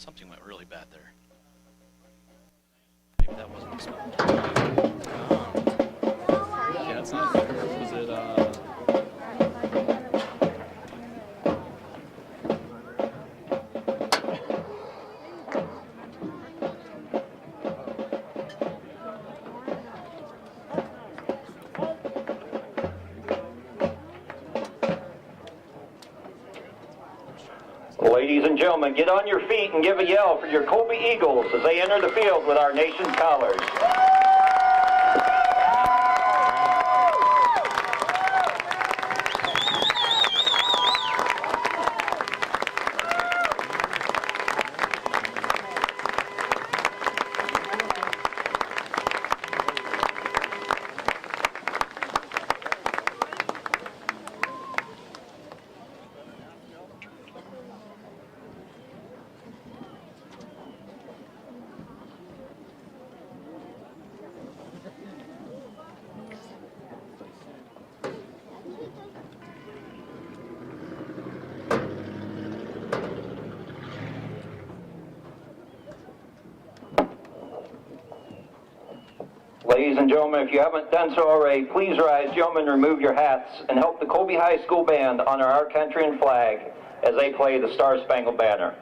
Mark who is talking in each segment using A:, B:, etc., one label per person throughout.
A: Something went really bad there. Maybe that wasn't expected.
B: Yeah, it's not fair. Was it,
C: Ladies and gentlemen, get on your feet and give a yell for your Colby Eagles as they enter the field with our nation's colors. Ladies and gentlemen, if you haven't done so already, please rise, gentlemen, remove your hats, and help the Colby High School Band honor our country and flag as they play the Star-Spangled Banner.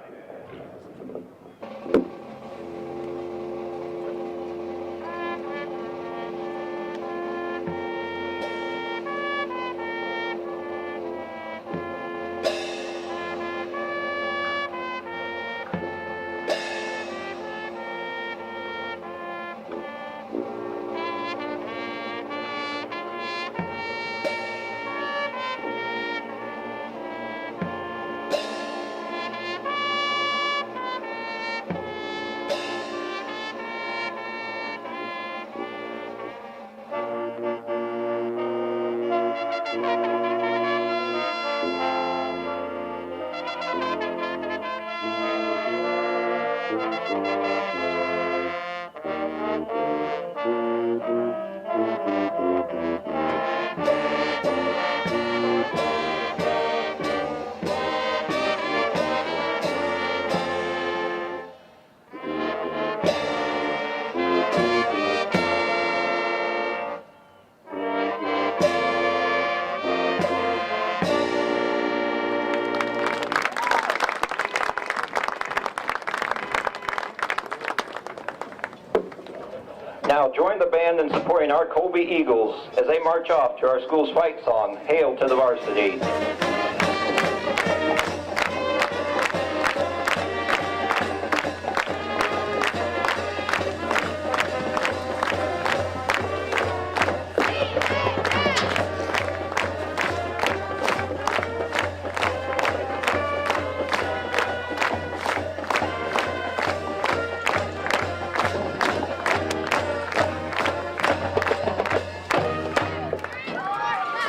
C: Now join the band in supporting our Colby Eagles as they march off to our school's fight song, Hail to the Varsity.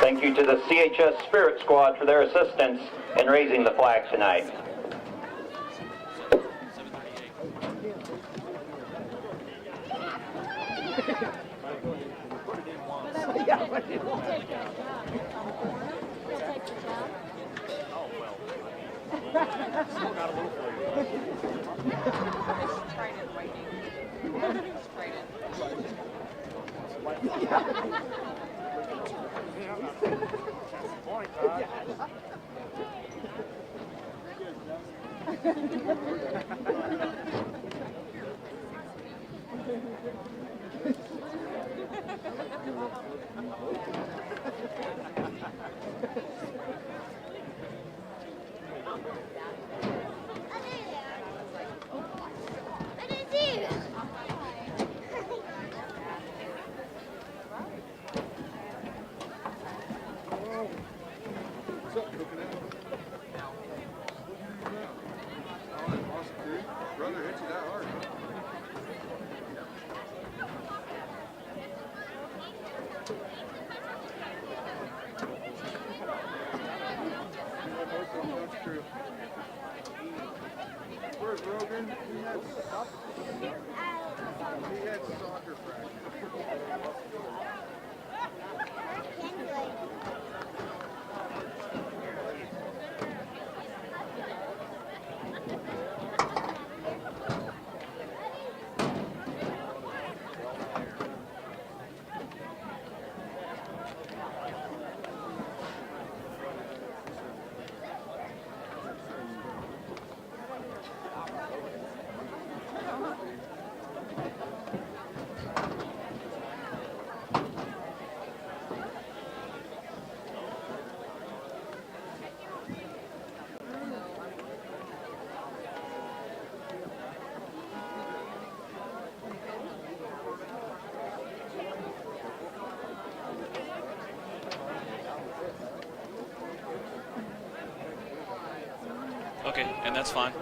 C: Thank you to the CHS Spirit Squad for their assistance in raising the flag tonight.
D: Where's Rogan? He had soccer practice.
B: Okay, and that's fine.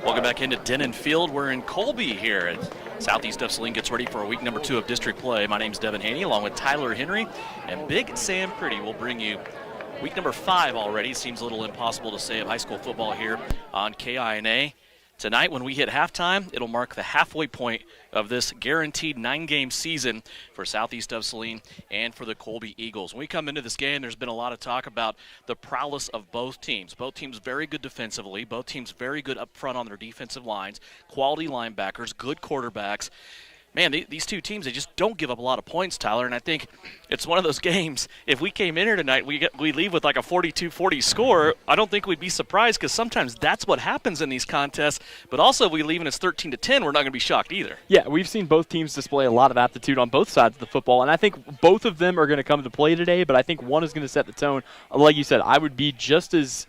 B: Welcome back into Denon Field. We're in Colby here as Southeast of Saline gets ready for week number 2 of district play. My name's Devin Haney along with Tyler Henry, and Big Sam Pretty will bring you week number 5 already. Seems a little impossible to say of high school football here on KINA. Tonight, when we hit halftime, it'll mark the halfway point of this guaranteed 9-game season for Southeast of Saline and for the Colby Eagles. When we come into this game, there's been a lot of talk about the prowess of both teams. Both teams very good defensively. Both teams very good up front on their defensive lines. Quality linebackers, good quarterbacks. Man, these two teams, they just don't give up a lot of points, Tyler, and I think it's one of those games, if we came in here tonight, we leave with like a 42-40 score, I don't think we'd be surprised because sometimes that's what happens in these contests, but also if we leave and it's 13-10, we're not going to be shocked either.
E: Yeah, we've seen both teams display a lot of aptitude on both sides of the football, and I think both of them are going to come to play today, but I think one is going to set the tone. Like you said, I would be just as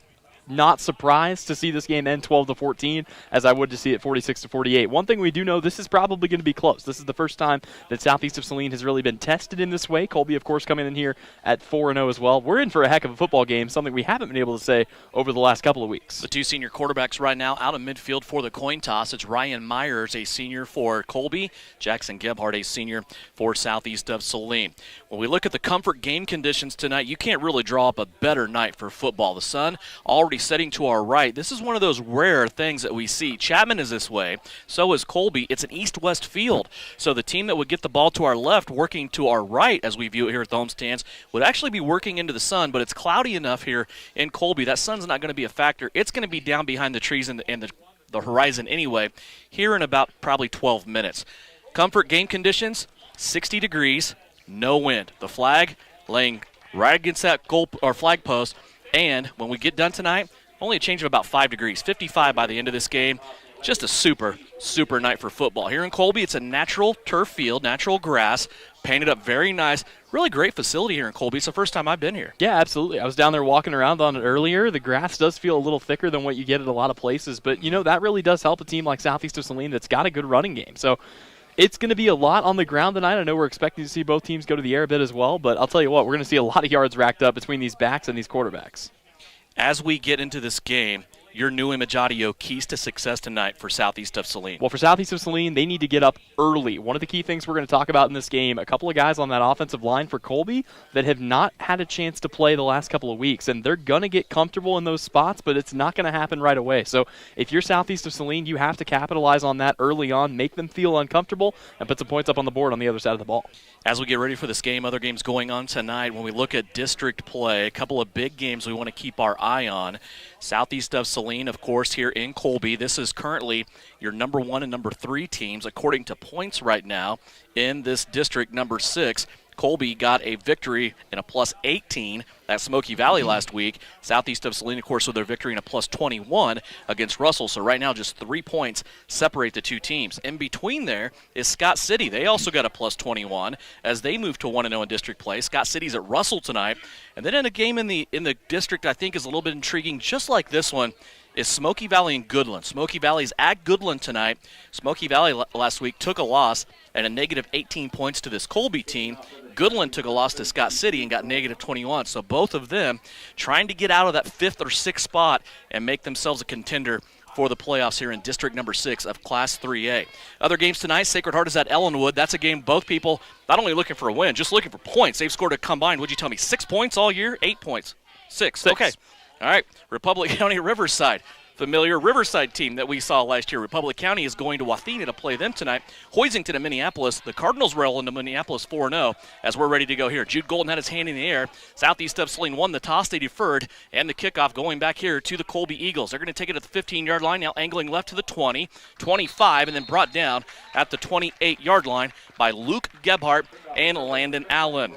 E: not surprised to see this game end 12-14 as I would to see it 46-48. One thing we do know, this is probably going to be close. This is the first time that Southeast of Saline has really been tested in this way. Colby, of course, coming in here at 4-0 as well. We're in for a heck of a football game, something we haven't been able to say over the last couple of weeks.
B: The two senior quarterbacks right now out of midfield for the coin toss. It's Ryan Myers, a senior for Colby, Jackson Gebhardt, a senior for Southeast of Saline. When we look at the comfort game conditions tonight, you can't really draw up a better night for football. The sun already setting to our right. This is one of those rare things that we see. Chapman is this way. So is Colby. It's an east-west field. So the team that would get the ball to our left, working to our right as we view it here at the homestands, would actually be working into the sun, but it's cloudy enough here in Colby. That sun's not going to be a factor. It's going to be down behind the trees and the horizon anyway, here in about probably 12 minutes. Comfort game conditions, 60 degrees, no wind. The flag laying right against that goal or flag post, and when we get done tonight, only a change of about 5 degrees, 55 by the end of this game. Just a super, super night for football. Here in Colby, it's a natural turf field, natural grass, painted up very nice. Really great facility here in Colby. It's the first time I've been here.
E: Yeah, absolutely. I was down there walking around on it earlier. The grass does feel a little thicker than what you get at a lot of places, but, you know, that really does help a team like Southeast of Saline that's got a good running game. So it's going to be a lot on the ground tonight. I know we're expecting to see both teams go to the air a bit as well, but I'll tell you what, we're going to see a lot of yards racked up between these backs and these quarterbacks.
B: As we get into this game, your new image audio keys to success tonight for Southeast of Saline.
E: Well, for Southeast of Saline, they need to get up early. One of the key things we're going to talk about in this game, a couple of guys on that offensive line for Colby that have not had a chance to play the last couple of weeks, and they're going to get comfortable in those spots, but it's not going to happen right away. So if you're Southeast of Saline, you have to capitalize on that early on, make them feel uncomfortable, and put some points up on the board on the other side of the ball.
B: As we get ready for this game, other games going on tonight, when we look at district play, a couple of big games we want to keep our eye on. Southeast of Saline, of course, here in Colby. This is currently your number 1 and number 3 teams, according to points right now in this district number 6. Colby got a victory in a plus 18 at Smoky Valley last week. Southeast of Saline, of course, with their victory in a plus 21 against Russell. So right now just 3 points separate the two teams. In between there is Scott City. They also got a plus 21 as they move to 1-0 in district play. Scott City's at Russell tonight. And then in a game in the district I think is a little bit intriguing, just like this one, is Smoky Valley and Goodland. Smoky Valley's at Goodland tonight. Smoky Valley last week took a loss and a negative 18 points to this Colby team. Goodland took a loss to Scott City and got negative 21. So both of them trying to get out of that 5th or 6th spot and make themselves a contender for the playoffs here in District number 6 of Class 3A. Other games tonight, Sacred Heart is at Ellenwood. That's a game both people not only looking for a win, just looking for points. They've scored a combined, would you tell me, 6 points all year? 8 points. Six. Okay. All right. Republic County Riverside. Familiar Riverside team that we saw last year. Republic County is going to Wathena to play them tonight. Hoisington and Minneapolis. The Cardinals roll into Minneapolis 4-0 as we're ready to go here. Jude Golden had his hand in the air. Southeast of Saline won the toss. They deferred. And the kickoff going back here to the Colby Eagles. They're going to take it at the 15-yard line. Now angling left to the 20, 25, and then brought down at the 28-yard line by Luke Gebhardt and Landon Allen.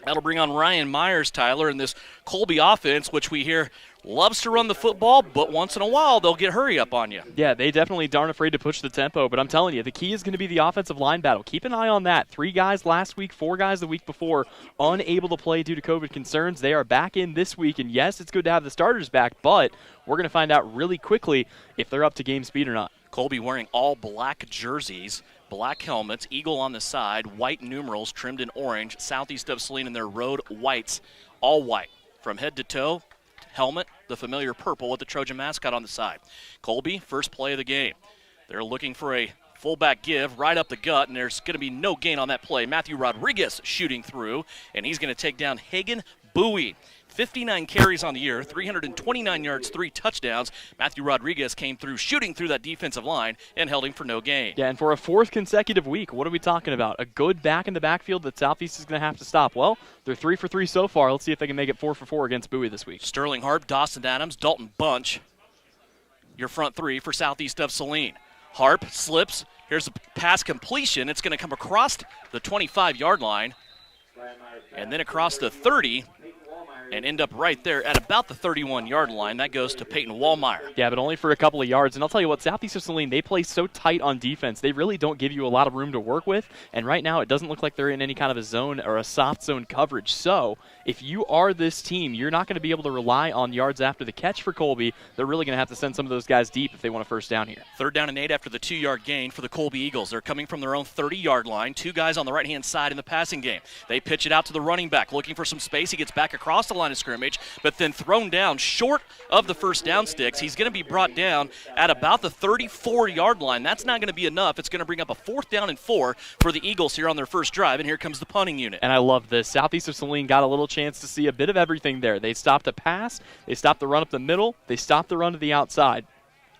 B: That'll bring on Ryan Myers, Tyler, in this Colby offense, which we hear loves to run the football, but once in a while they'll get hurry up on you.
E: Yeah, they definitely aren't afraid to push the tempo, but I'm telling you, the key is going to be the offensive line battle. Keep an eye on that. 3 guys last week, 4 guys the week before, unable to play due to COVID concerns. They are back in this week, and yes, it's good to have the starters back, but we're going to find out really quickly if they're up to game speed or not.
B: Colby wearing all black jerseys, black helmets, eagle on the side, white numerals trimmed in orange. Southeast of Saline in their road whites, all white from head to toe. Helmet, the familiar purple with the Trojan mascot on the side. Colby, first play of the game. They're looking for a fullback give right up the gut, and there's going to be no gain on that play. Matthew Rodriguez shooting through, and he's going to take down Hagen Bowie. 59 carries on the year, 329 yards, 3 touchdowns. Matthew Rodriguez came through shooting through that defensive line and held him for no gain.
E: Yeah, and for a 4th consecutive week, what are we talking about? A good back in the backfield that Southeast is going to have to stop. Well, they're 3 for 3 so far. Let's see if they can make it 4 for 4 against Bowie this week.
B: Sterling Harp, Dawson Adams, Dalton Bunch, your front 3 for Southeast of Saline. Harp slips. Here's a pass completion. It's going to come across the 25-yard line and then across the 30 and end up right there at about the 31-yard line. That goes to Peyton Wallmeyer.
E: Yeah, but only for a couple of yards. And I'll tell you what, Southeast of Saline, they play so tight on defense. They really don't give you a lot of room to work with. And right now, it doesn't look like they're in any kind of a zone or a soft zone coverage. So if you are this team, you're not going to be able to rely on yards after the catch for Colby. They're really going to have to send some of those guys deep if they want a first down here.
B: 3rd down and 8 after the 2-yard gain for the Colby Eagles. They're coming from their own 30-yard line. 2 guys on the right-hand side in the passing game. They pitch it out to the running back, looking for some space. He gets back across the line of scrimmage, but then thrown down short of the first down sticks. He's going to be brought down at about the 34-yard line. That's not going to be enough. It's going to bring up a 4th down and 4 for the Eagles here on their first drive, and here comes the punting unit.
E: And I love this. Southeast of Saline got a little chance to see a bit of everything there. They stopped a pass. They stopped the run up the middle. They stopped the run to the outside.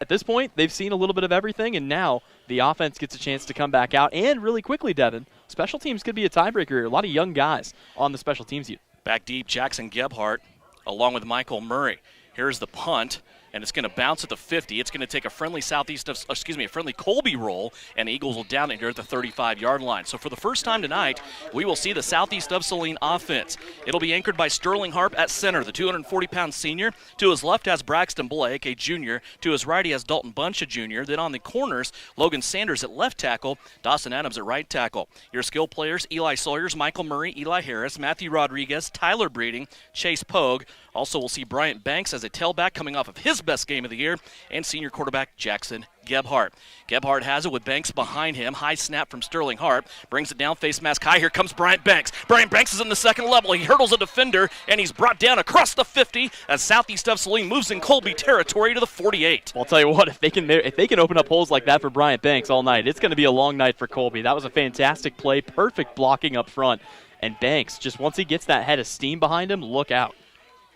E: At this point, they've seen a little bit of everything, and now the offense gets a chance to come back out. And really quickly, Devin, special teams could be a tiebreaker here. A lot of young guys on the special teams unit.
B: Back deep, Jackson Gebhardt along with Michael Murray. Here's the punt, and it's going to bounce at the 50. It's going to take a friendly a friendly Colby roll, and the Eagles will down it here at the 35-yard line. So for the first time tonight, we will see the Southeast of Saline offense. It'll be anchored by Sterling Harp at center, the 240-pound senior. To his left has Braxton Blake, a junior. To his right, he has Dalton Bunch, a junior. Then on the corners, Logan Sanders at left tackle, Dawson Adams at right tackle. Your skill players, Eli Sawyers, Michael Murray, Eli Harris, Matthew Rodriguez, Tyler Breeding, Chase Pogue. Also, we'll see Bryant Banks as a tailback coming off of his best game of the year, and senior quarterback Jackson Gebhardt. Gebhardt has it with Banks behind him. High snap from Sterling Harp. Brings it down, face mask high. Here comes Bryant Banks. Bryant Banks is in the second level. He hurdles a defender, and he's brought down across the 50 as Southeast of Saline moves in Colby territory to the 48.
E: Well, I'll tell you what, if they can open up holes like that for Bryant Banks all night, it's going to be a long night for Colby. That was a fantastic play, perfect blocking up front. And Banks, just once he gets that head of steam behind him, look out.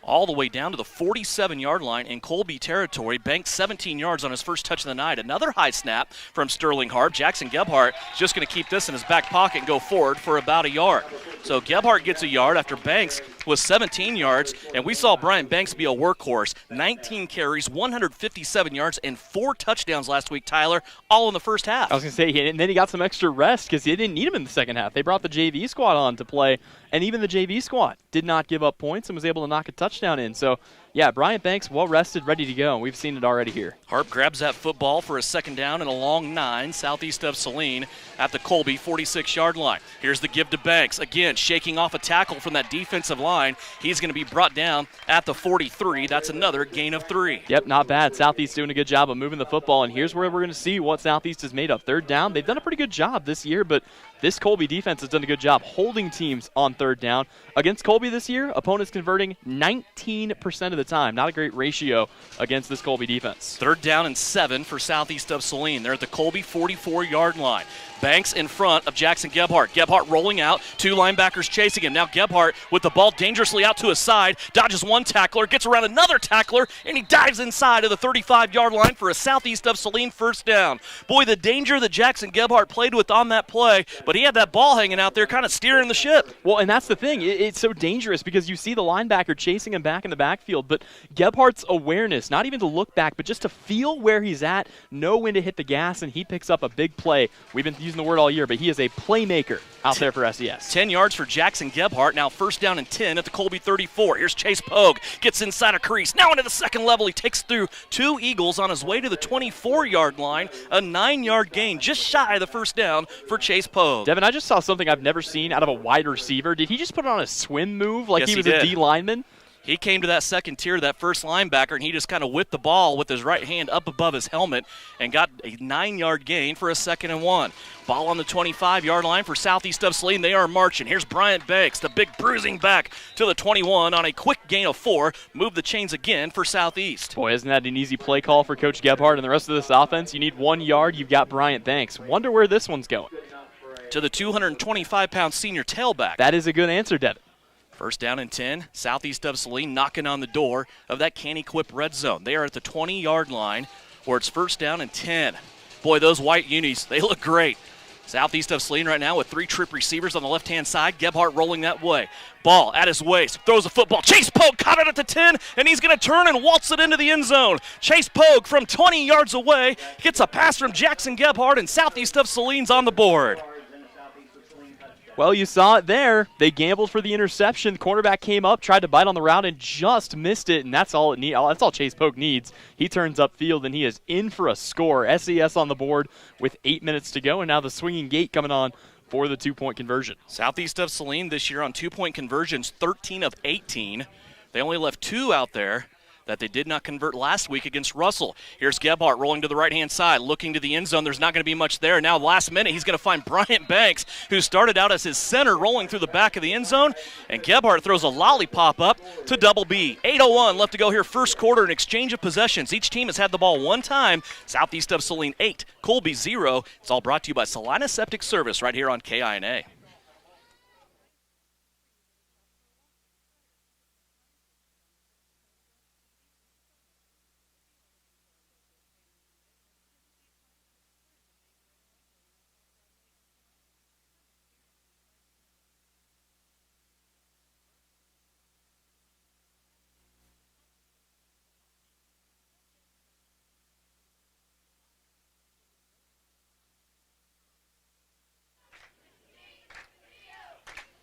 B: All the way down to the 47-yard line in Colby territory. Banks 17 yards on his first touch of the night. Another high snap from Sterling Harp. Jackson Gebhardt is just going to keep this in his back pocket and go forward for about a yard. So Gebhardt gets a yard after Banks was 17 yards, and we saw Brian Banks be a workhorse. 19 carries, 157 yards, and 4 touchdowns last week, Tyler, all in the first half.
E: I was going to say, and then he got some extra rest because they didn't need him in the second half. They brought the JV squad on to play, and even the JV squad did not give up points and was able to knock a touchdown in. So, yeah, Bryant Banks well-rested, ready to go, and we've seen it already here.
B: Harp grabs that football for a second down and a long 9, southeast of Saline at the Colby 46-yard line. Here's the give to Banks. Again, shaking off a tackle from that defensive line. He's going to be brought down at the 43. That's another gain of 3.
E: Yep, not bad. Southeast doing a good job of moving the football, and here's where we're going to see what Southeast is made of. Third down, they've done a pretty good job this year, but this Colby defense has done a good job holding teams on third down. Against Colby this year, opponents converting 19% of the time. Not a great ratio against this Colby defense.
B: 3rd down and 7 for Southeast of Saline. They're at the Colby 44-yard line. Banks in front of Jackson Gebhardt. Gebhardt rolling out. 2 linebackers chasing him. Now Gebhardt with the ball dangerously out to his side. Dodges one tackler, gets around another tackler, and he dives inside of the 35-yard line for a Southeast of Saline 1st down. Boy, the danger that Jackson Gebhardt played with on that play, but he had that ball hanging out there kind of steering the ship.
E: Well, and that's the thing. It's so dangerous because you see the linebacker chasing him back in the backfield, but Gebhardt's awareness, not even to look back, but just to feel where he's at, know when to hit the gas, and he picks up a big play. We've been using the word all year, but he is a playmaker out there for SES.
B: 10 yards for Jackson Gebhardt. Now 1st down and 10 at the Colby 34. Here's Chase Pogue. Gets inside a crease. Now into the second level. He takes through 2 Eagles on his way to the 24-yard line. A 9-yard gain, just shy of the 1st down for Chase Pogue.
E: Devin, I just saw something I've never seen out of a wide receiver. Did he just put on a swim move like
B: Yes,
E: he was
B: he
E: a
B: did.
E: D lineman?
B: He came to that second tier, that first linebacker, and he just kind of whipped the ball with his right hand up above his helmet and got a 9-yard gain for a 2nd and 1. Ball on the 25-yard line for Southeast of Saline. They are marching. Here's Bryant Banks, the big bruising back to the 21 on a quick gain of 4. Move the chains again for Southeast.
E: Boy, isn't that an easy play call for Coach Gebhardt and the rest of this offense? You need 1 yard. You've got Bryant Banks. Wonder where this one's going.
B: To the 225-pound senior tailback.
E: That is a good answer, Devin.
B: 1st down and 10. Southeast of Saline knocking on the door of that Canny-Quip red zone. They are at the 20-yard line where it's 1st down and 10. Boy, those white unis, they look great. Southeast of Saline right now with 3 trip receivers on the left-hand side. Gebhardt rolling that way. Ball at his waist. Throws a football. Chase Pogue caught it at the 10, and he's going to turn and waltz it into the end zone. Chase Pogue from 20 yards away gets a pass from Jackson Gebhardt, and Southeast of Saline's on the board.
E: Well, you saw it there. They gambled for the interception. The cornerback came up, tried to bite on the route, and just missed it, and that's all that's all Chase Pogue needs. He turns upfield, and he is in for a score. SES on the board with 8 minutes to go, and now the swinging gate coming on for the 2-point conversion.
B: Southeast of Saline this year on 2-point conversions, 13 of 18. They only left 2 out there that they did not convert last week against Russell. Here's Gebhardt rolling to the right-hand side, looking to the end zone. There's not going to be much there. Now, last minute, he's going to find Bryant Banks, who started out as his center, rolling through the back of the end zone. And Gebhardt throws a lollipop up to Double B. 8:01 left to go here, 1st quarter, an exchange of possessions. Each team has had the ball 1 time. Southeast of Saline 8, Colby 0. It's all brought to you by Saline Septic Service right here on KINA.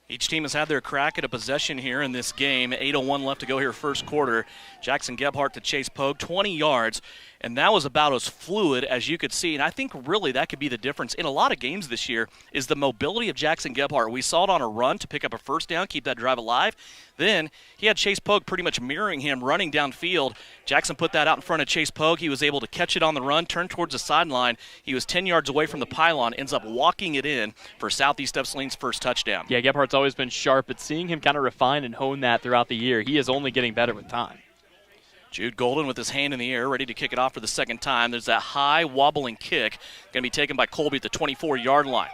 B: Each team has had their crack at a possession here in this game. 8:01 left to go here, 1st quarter. Jackson Gebhardt to Chase Pogue, 20 yards. And that was about as fluid as you could see. And I think really that could be the difference in a lot of games this year is the mobility of Jackson Gebhardt. We saw it on a run to pick up a 1st down, keep that drive alive. Then he had Chase Pogue pretty much mirroring him, running downfield. Jackson put that out in front of Chase Pogue. He was able to catch it on the run, turn towards the sideline. He was 10 yards away from the pylon, ends up walking it in for Southeast of Saline's 1st touchdown.
E: Yeah, Gebhardt's always been sharp, but seeing him kind of refine and hone that throughout the year, he is only getting better with time.
B: Jude Golden with his hand in the air, ready to kick it off for the 2nd time. There's that high wobbling kick going to be taken by Colby at the 24-yard line.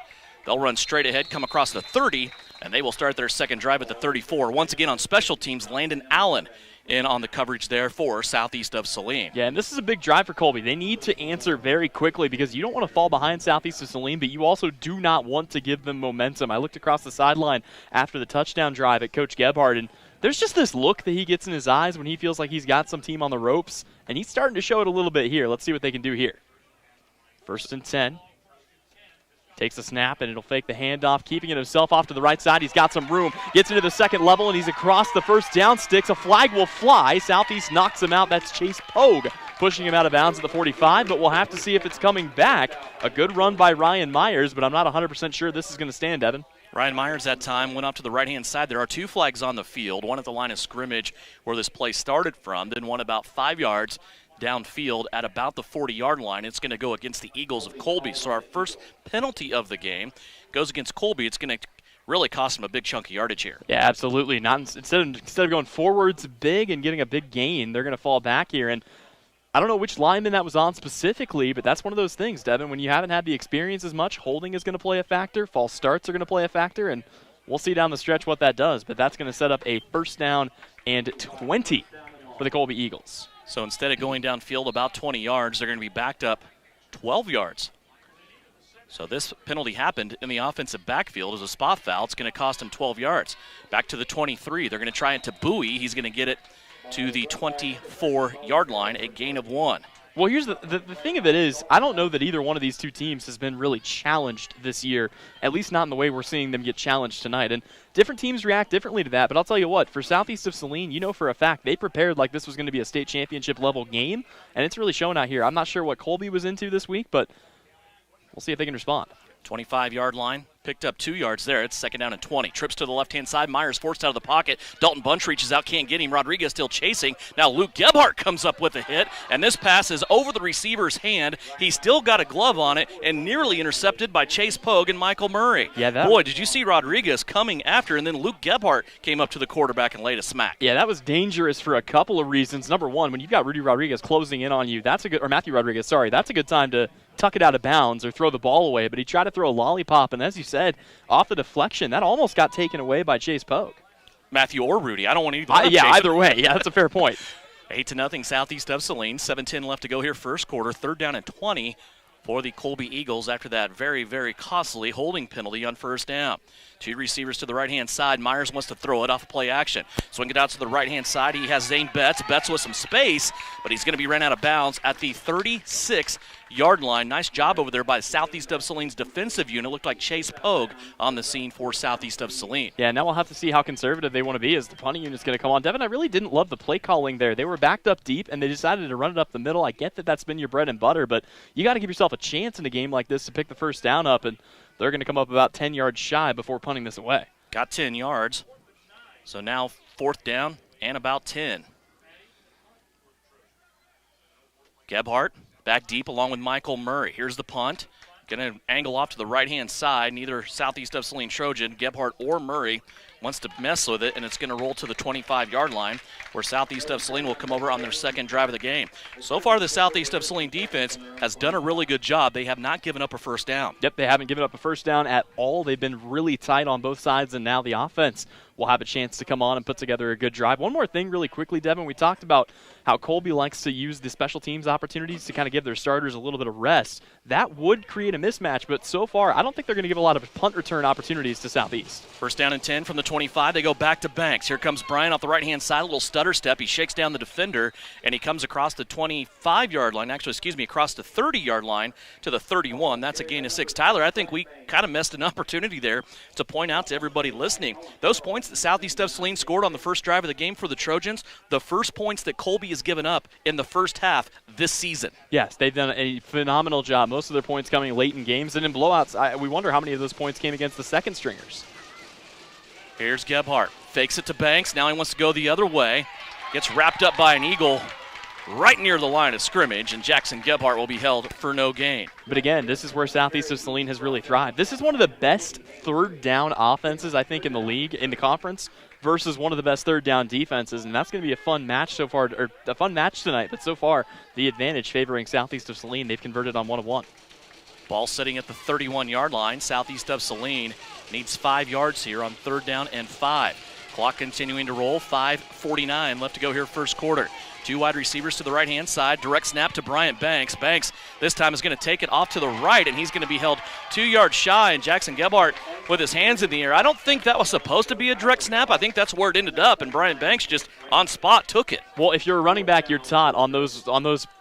B: They'll run straight ahead, come across the 30, and they will start their 2nd drive at the 34. Once again on special teams, Landon Allen in on the coverage there for Southeast of Saline.
E: Yeah, and this is a big drive for Colby. They need to answer very quickly because you don't want to fall behind Southeast of Saline, but you also do not want to give them momentum. I looked across the sideline after the touchdown drive at Coach Gebhardt, and there's just this look that he gets in his eyes when he feels like he's got some team on the ropes, and he's starting to show it a little bit here. Let's see what they can do here. 1st and 10. Takes the snap, and it'll fake the handoff, keeping it himself off to the right side. He's got some room. Gets into the 2nd level, and he's across the 1st down sticks. A flag will fly. Southeast knocks him out. That's Chase Pogue pushing him out of bounds at the 45, but we'll have to see if it's coming back. A good run by Ryan Myers, but I'm not 100% sure this is going to stand, Evan.
B: Ryan Myers that time went up to the right-hand side. There are 2 flags on the field, one at the line of scrimmage where this play started from, then one about 5 yards downfield at about the 40-yard line. It's going to go against the Eagles of Colby. So our first penalty of the game goes against Colby. It's going to really cost him a big chunk of yardage here.
E: Yeah, absolutely. Not instead of going forwards big and getting a big gain, they're going to fall back here. And I don't know which lineman that was on specifically, but that's one of those things, Devin. When you haven't had the experience as much, holding is going to play a factor. False starts are going to play a factor, and we'll see down the stretch what that does. But that's going to set up a 1st down and 20 for the Colby Eagles.
B: So instead of going downfield about 20 yards, they're going to be backed up 12 yards. So this penalty happened in the offensive backfield as a spot foul. It's going to cost him 12 yards. Back to the 23. They're going to try it to Bowie. He's going to get it to the 24-yard line, a gain of 1.
E: Well, here's the thing of it is, I don't know that either one of these two teams has been really challenged this year, at least not in the way we're seeing them get challenged tonight. And different teams react differently to that, but I'll tell you what, for Southeast of Saline, you know for a fact they prepared like this was going to be a state championship level game, and it's really shown out here. I'm not sure what Colby was into this week, but we'll see if they can respond.
B: 25-yard line, picked up 2 yards there. It's 2nd down and 20. Trips to the left-hand side. Myers forced out of the pocket. Dalton Bunch reaches out, can't get him. Rodriguez still chasing. Now Luke Gebhardt comes up with a hit, and this pass is over the receiver's hand. He's still got a glove on it and nearly intercepted by Chase Pogue and Michael Murray.
E: Yeah,
B: Boy, did you see Rodriguez coming after, and then Luke Gebhardt came up to the quarterback and laid a smack.
E: Yeah, that was dangerous for a couple of reasons. Number one, when you've got Rudy Rodriguez closing in on you, that's a good, or Matthew Rodriguez, sorry, that's a good time to tuck it out of bounds or throw the ball away, but he tried to throw a lollipop, and as you said, off the deflection, that almost got taken away by Chase Pogue.
B: Matthew or Rudy. I don't want either.
E: Yeah, either way. Yeah, that's a fair point.
B: 8-0 Southeast of Saline. 7:10 left to go here first quarter. 3rd down and 20 for the Colby Eagles after that very, very costly holding penalty on 1st down. 2 receivers to the right-hand side. Myers wants to throw it off play action. Swing it out to the right-hand side. He has Zane Betts. Betts with some space, but he's going to be ran out of bounds at the 36-yard line. Nice job over there by Southeast of Saline's defensive unit. Looked like Chase Pogue on the scene for Southeast of Saline.
E: Yeah, now we'll have to see how conservative they want to be as the punting unit's going to come on. Devin, I really didn't love the play calling there. They were backed up deep, and they decided to run it up the middle. I get that that's been your bread and butter, but you got to give yourself a chance in a game like this to pick the 1st down up, and they're going to come up about 10 yards shy before punting this away.
B: Got 10 yards. So now 4th down and about 10. Gebhardt back deep along with Michael Murray. Here's the punt. Going to angle off to the right-hand side. Neither Southeast of Saline Trojan, Gebhardt or Murray, wants to mess with it, and it's going to roll to the 25-yard line where Southeast of Saline will come over on their 2nd drive of the game. So far, the Southeast of Saline defense has done a really good job. They have not given up a 1st down.
E: Yep, they haven't given up a 1st down at all. They've been really tight on both sides, and now the offense will have a chance to come on and put together a good drive. One more thing really quickly, Devin. We talked about how Colby likes to use the special teams opportunities to kind of give their starters a little bit of rest. That would create a mismatch, but so far I don't think they're going to give a lot of punt return opportunities to Southeast.
B: 1st down and 10 from the 25. They go back to Banks. Here comes Brian off the right-hand side, a little stutter step. He shakes down the defender, and he comes across the 25-yard line. Actually, across the 30-yard line to the 31. That's a gain of 6. Tyler, I think we kind of missed an opportunity there to point out to everybody listening. Those points that Southeast of Saline scored on the 1st drive of the game for the Trojans, the first points that Colby has given up in the 1st half this season.
E: Yes, they've done a phenomenal job. Most of their points coming late in games, and in blowouts, we wonder how many of those points came against the 2nd stringers.
B: Here's Gebhardt. Fakes it to Banks. Now he wants to go the other way. Gets wrapped up by an Eagle right near the line of scrimmage, and Jackson Gebhardt will be held for no gain.
E: But again, this is where Southeast of Saline has really thrived. This is one of the best 3rd down offenses, I think, in the league, in the conference, versus one of the best 3rd down defenses, and that's going to be a fun match so far, or a fun match tonight, but so far, the advantage favoring Southeast of Saline. They've converted on 1 of 1.
B: Ball sitting at the 31-yard line. Southeast of Saline needs 5 yards here on 3rd down and 5. Clock continuing to roll. 5:49 left to go here first quarter. 2 wide receivers to the right-hand side. Direct snap to Bryant Banks. Banks this time is going to take it off to the right, and he's going to be held 2 yards shy, and Jackson Gebhardt with his hands in the air. I don't think that was supposed to be a direct snap. I think that's where it ended up, and Bryant Banks just on spot took it.
E: Well, if you're a running back, you're taught on those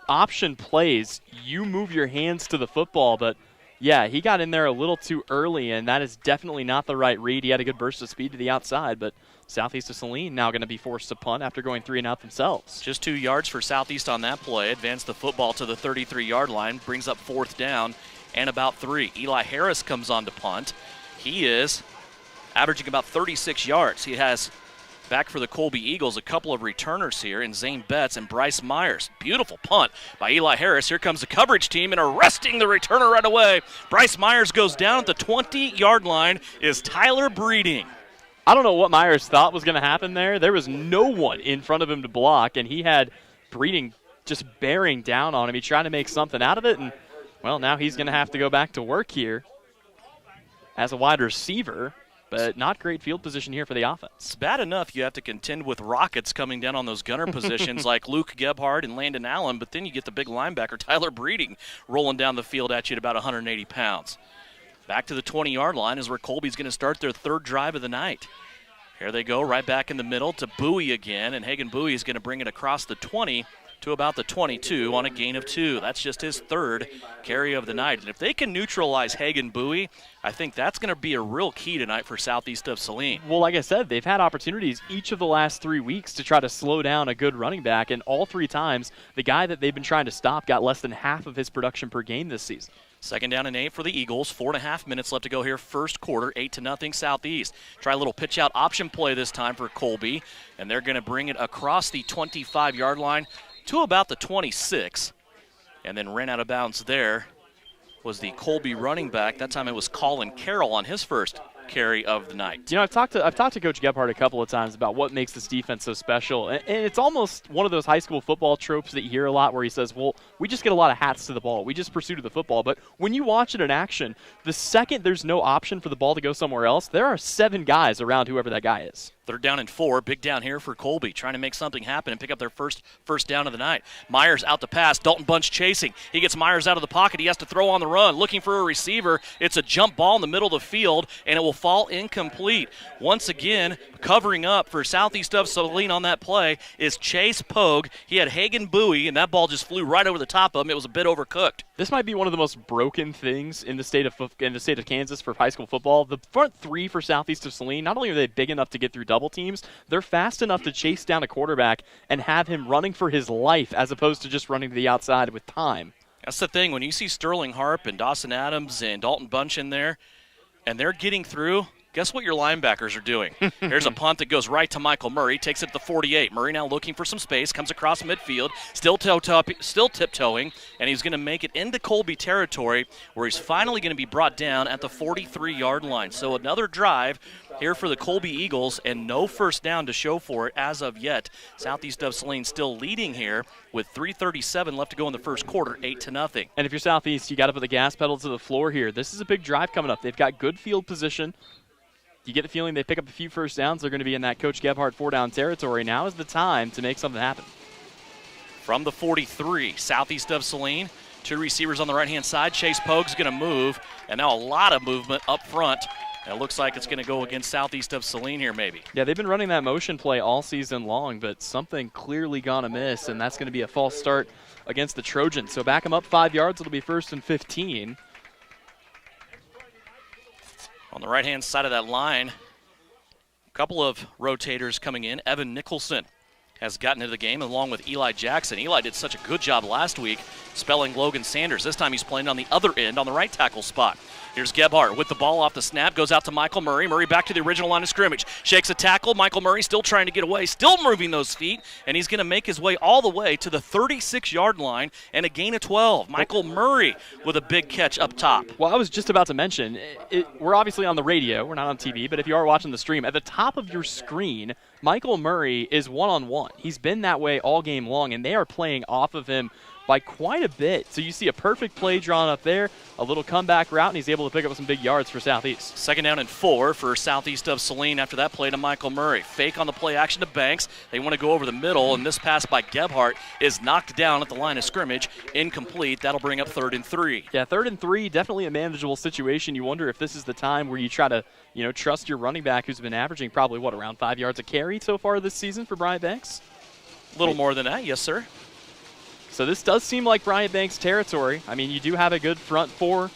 E: option plays, you move your hands to the football, but yeah, he got in there a little too early, and that is definitely not the right read. He had a good burst of speed to the outside, but Southeast of Saline now going to be forced to punt after going 3 and out themselves.
B: Just 2 yards for Southeast on that play. Advance the football to the 33-yard line, brings up 4th down and about 3. Eli Harris comes on to punt. He is averaging about 36 yards. He has Back for the Colby Eagles, a couple of returners here in Zane Betts and Bryce Myers. Beautiful punt by Eli Harris. Here comes the coverage team and arresting the returner right away. Bryce Myers goes down at the 20-yard line. Is Tyler Breeding.
E: I don't know what Myers thought was going to happen there. There was no one in front of him to block, and he had Breeding just bearing down on him. He tried to make something out of it, and, well, now he's going to have to go back to work here as a wide receiver. But not great field position here for the offense.
B: It's bad enough you have to contend with rockets coming down on those gunner positions like Luke Gebhardt and Landon Allen, but then you get the big linebacker Tyler Breeding rolling down the field at you at about 180 pounds. Back to the 20-yard line is where Colby's going to start their third drive of the night. Here they go, right back in the middle to Bowie again, and Hagan Bowie is going to bring it across the 20 to about the 22 on a gain of 2. That's just his third carry of the night. And if they can neutralize Hagan Bowie, I think that's going to be a real key tonight for Southeast of Saline.
E: Well, like I said, they've had opportunities each of the last 3 weeks to try to slow down a good running back, and all 3 times, the guy that they've been trying to stop got less than half of his production per game this season.
B: 2nd down and 8 for the Eagles. 4.5 minutes left to go here. First quarter, 8-0 Southeast. Try a little pitch out option play this time for Colby, and they're going to bring it across the 25-yard line to about the 26, and then ran out of bounds there was the Colby running back. That time it was Colin Carroll on his first carry of the night.
E: You know, I've talked to Coach Gebhardt a couple of times about what makes this defense so special, and it's almost one of those high school football tropes that you hear a lot where he says, well, we just get a lot of hats to the ball. We just pursue to the football. But when you watch it in action, the second there's no option for the ball to go somewhere else, there are 7 guys around whoever that guy is.
B: 3rd down and 4. Big down here for Colby, trying to make something happen and pick up their first down of the night. Myers out to pass. Dalton Bunch chasing. He gets Myers out of the pocket. He has to throw on the run, looking for a receiver. It's a jump ball in the middle of the field, and it will fall incomplete. Once again, covering up for Southeast of Saline on that play is Chase Pogue. He had Hagan Bowie, and that ball just flew right over the top of him. It was a bit overcooked.
E: This might be one of the most broken things in the state of Kansas for high school football. The front 3 for Southeast of Saline, not only are they big enough to get through double teams, they're fast enough to chase down a quarterback and have him running for his life as opposed to just running to the outside with time.
B: That's the thing. When you see Sterling Harp and Dawson Adams and Dalton Bunch in there, and they're getting through, guess what your linebackers are doing? Here's a punt that goes right to Michael Murray, takes it to the 48. Murray now looking for some space, comes across midfield, still tiptoeing, and he's going to make it into Colby territory where he's finally going to be brought down at the 43-yard line. So another drive here for the Colby Eagles, and no first down to show for it as of yet. Southeast of Saline still leading here with 3:37 left to go in the first quarter, 8-0.
E: And if you're Southeast, you got to put the gas pedal to the floor here. This is a big drive coming up. They've got good field position. You get the feeling they pick up a few first downs. They're going to be in that Coach Gebhardt 4-down territory. Now is the time to make something happen.
B: From the 43, Southeast of Saline, 2 receivers on the right-hand side. Chase Pogue's going to move, and now a lot of movement up front. And it looks like it's going to go against Southeast of Saline here maybe.
E: Yeah, they've been running that motion play all season long, but something clearly gone amiss, and that's going to be a false start against the Trojans. So back them up 5 yards. It'll be 1st and 15.
B: On the right-hand side of that line, a couple of rotators coming in. Evan Nicholson has gotten into the game along with Eli Jackson. Eli did such a good job last week spelling Logan Sanders. This time he's playing on the other end on the right tackle spot. Here's Gebhardt with the ball off the snap, goes out to Michael Murray. Murray back to the original line of scrimmage. Shakes a tackle. Michael Murray still trying to get away, still moving those feet, and he's going to make his way all the way to the 36-yard line and a gain of 12. Michael Murray with a big catch up top.
E: Well, I was just about to mention, we're obviously on the radio. We're not on TV, but if you are watching the stream, at the top of your screen, Michael Murray is one-on-one. He's been that way all game long, and they are playing off of him by quite a bit. So you see a perfect play drawn up there, a little comeback route, and he's able to pick up some big yards for Southeast.
B: 2nd down and 4 for Southeast of Saline after that play to Michael Murray. Fake on the play action to Banks. They want to go over the middle, and this pass by Gebhardt is knocked down at the line of scrimmage. Incomplete. That'll bring up 3rd and 3.
E: Yeah, 3rd and 3, definitely a manageable situation. You wonder if this is the time where you try to, trust your running back who's been averaging probably, around 5 yards a carry so far this season for Bryant Banks?
B: A little more than that, yes, sir.
E: So this does seem like Bryant Banks territory. I mean, you do have a good front 4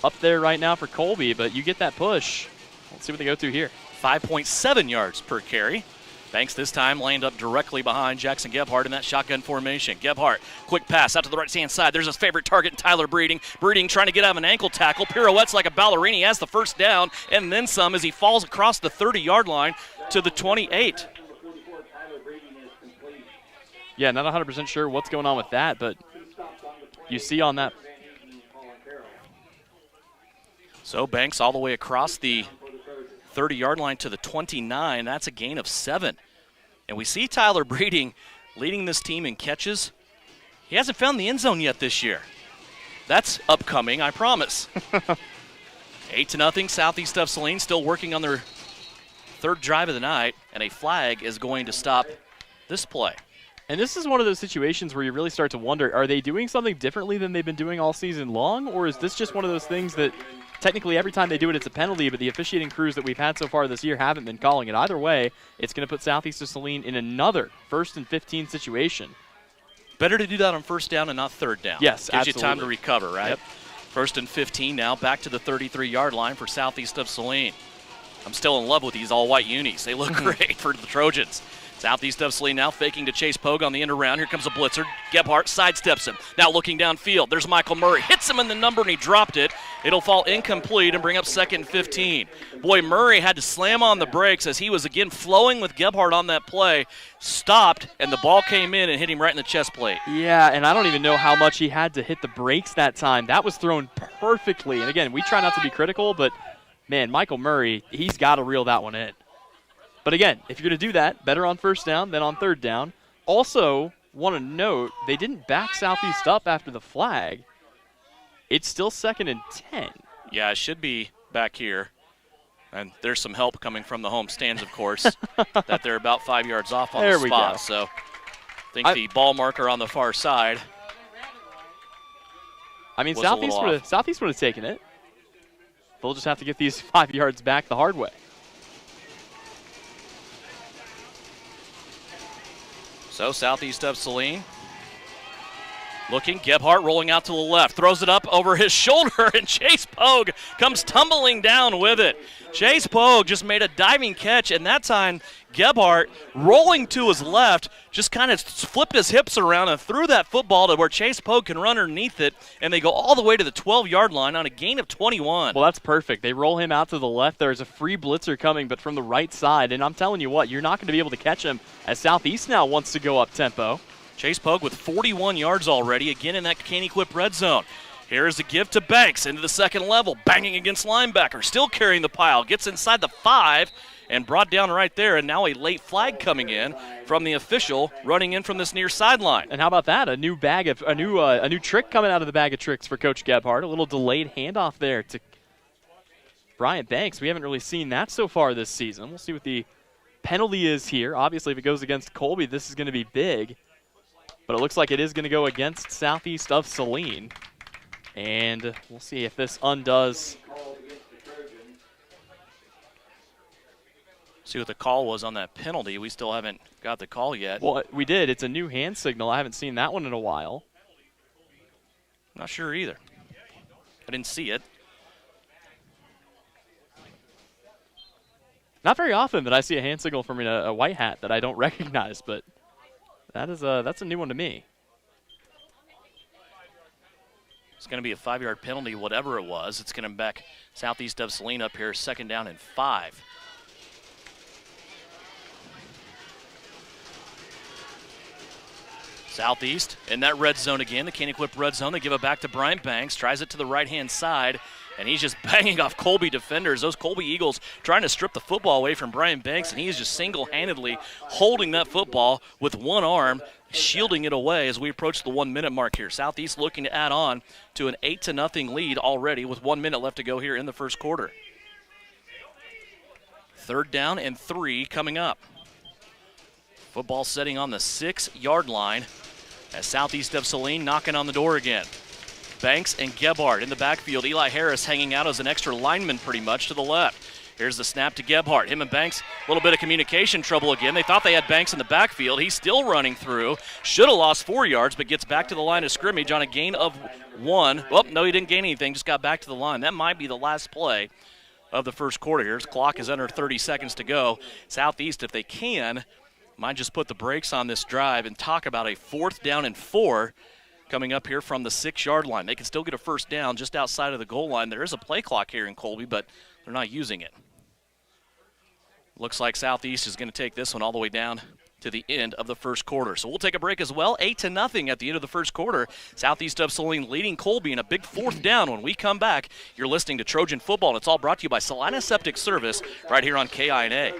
E: up there right now for Colby, but you get that push. Let's see what they go to here.
B: 5.7 yards per carry. Banks this time lined up directly behind Jackson Gebhardt in that shotgun formation. Gebhardt, quick pass out to the right-hand side. There's his favorite target, Tyler Breeding. Breeding trying to get out of an ankle tackle. Pirouettes like a ballerina. He has the first down and then some as he falls across the 30-yard line to the 28.
E: Yeah, not 100% sure what's going on with that, but you see on that.
B: So Banks all the way across the 30-yard line to the 29. That's a gain of 7. And we see Tyler Breeding leading this team in catches. He hasn't found the end zone yet this year. That's upcoming, I promise. 8-0, Southeast of Saline still working on their third drive of the night, and a flag is going to stop this play.
E: And this is one of those situations where you really start to wonder, are they doing something differently than they've been doing all season long, or is this just one of those things that technically every time they do it, it's a penalty, but the officiating crews that we've had so far this year haven't been calling it? Either way, it's going to put Southeast of Saline in another 1st and 15 situation.
B: Better to do that on first down and not third down.
E: Yes,
B: Gives
E: absolutely.
B: you time to recover, right?
E: Yep.
B: 1st and 15 now, back to the 33-yard line for Southeast of Saline. I'm still in love with these all-white unis. They look great for the Trojans. Southeast of Saline now faking to Chase Pogue on the end around. Here comes a blitzer. Gebhardt sidesteps him. Now looking downfield. There's Michael Murray. Hits him in the number, and he dropped it. It'll fall incomplete and bring up 2nd and 15. Boy, Murray had to slam on the brakes as he was again flowing with Gebhardt on that play. Stopped, and the ball came in and hit him right in the chest plate.
E: Yeah, and I don't even know how much he had to hit the brakes that time. That was thrown perfectly. And again, we try not to be critical, but, man, Michael Murray, he's got to reel that one in. But again, if you're going to do that, better on first down than on third down. Also, want to note, they didn't back Southeast up after the flag. It's still 2nd and 10.
B: Yeah, it should be back here. And there's some help coming from the home stands, of course, that they're about 5 yards off on
E: There
B: the
E: we
B: spot.
E: go.
B: So I think the ball marker on the far side.
E: I mean,
B: was a little
E: Southeast would have taken it. They'll just have to get these 5 yards back the hard way.
B: So Southeast of Saline looking. Gebhardt rolling out to the left. Throws it up over his shoulder, and Chase Pogue comes tumbling down with it. Chase Pogue just made a diving catch, and that time Gebhardt, rolling to his left, just kind of flipped his hips around and threw that football to where Chase Pogue can run underneath it, and they go all the way to the 12-yard line on a gain of 21.
E: Well, that's perfect. They roll him out to the left. There's a free blitzer coming, but from the right side, and I'm telling you what, you're not going to be able to catch him as Southeast now wants to go up tempo.
B: Chase Pogue with 41 yards already, again in that Caney-Quip red zone. Here is a give to Banks into the second level, banging against linebacker, still carrying the pile, gets inside the 5 and brought down right there, and now a late flag coming in from the official running in from this near sideline.
E: And how about that? A new trick coming out of the bag of tricks for Coach Gebhardt. A little delayed handoff there to Bryant Banks. We haven't really seen that so far this season. We'll see what the penalty is here. Obviously, if it goes against Colby, this is going to be big. But it looks like it is going to go against Southeast of Saline. And we'll see if this undoes.
B: See what the call was on that penalty. We still haven't got the call yet.
E: Well, we did. It's a new hand signal. I haven't seen that one in a while.
B: Not sure either. I didn't see it.
E: Not very often that I see a hand signal from a white hat that I don't recognize, but that's a new one to me.
B: It's going to be a 5-yard penalty, whatever it was. It's going to back Southeast of Saline up here, 2nd down and 5. Southeast in that red zone again, the Caney-Quip red zone. They give it back to Bryant Banks, tries it to the right-hand side, and he's just banging off Colby defenders. Those Colby Eagles trying to strip the football away from Bryant Banks, and he is just single-handedly holding that football with one arm, shielding it away as we approach the 1-minute mark here. Southeast looking to add on to an 8-0 lead already with 1 minute left to go here in the first quarter. 3rd down and 3 coming up. Football setting on the 6-yard line as Southeast of Saline knocking on the door again. Banks and Gebhardt in the backfield. Eli Harris hanging out as an extra lineman pretty much to the left. Here's the snap to Gebhardt. Him and Banks, a little bit of communication trouble again. They thought they had Banks in the backfield. He's still running through. Should have lost 4 yards, but gets back to the line of scrimmage on a gain of 1. Well, no, he didn't gain anything, just got back to the line. That might be the last play of the first quarter here. His clock is under 30 seconds to go. Southeast, if they can, might just put the brakes on this drive and talk about a 4th down and 4 coming up here from the 6-yard line. They can still get a first down just outside of the goal line. There is a play clock here in Colby, but they're not using it. Looks like Southeast is going to take this one all the way down to the end of the first quarter. So we'll take a break as well. 8-0 at the end of the first quarter. Southeast of Saline leading Colby in a big fourth down. When we come back, you're listening to Trojan Football, and it's all brought to you by Saline Septic Service right here on KINA.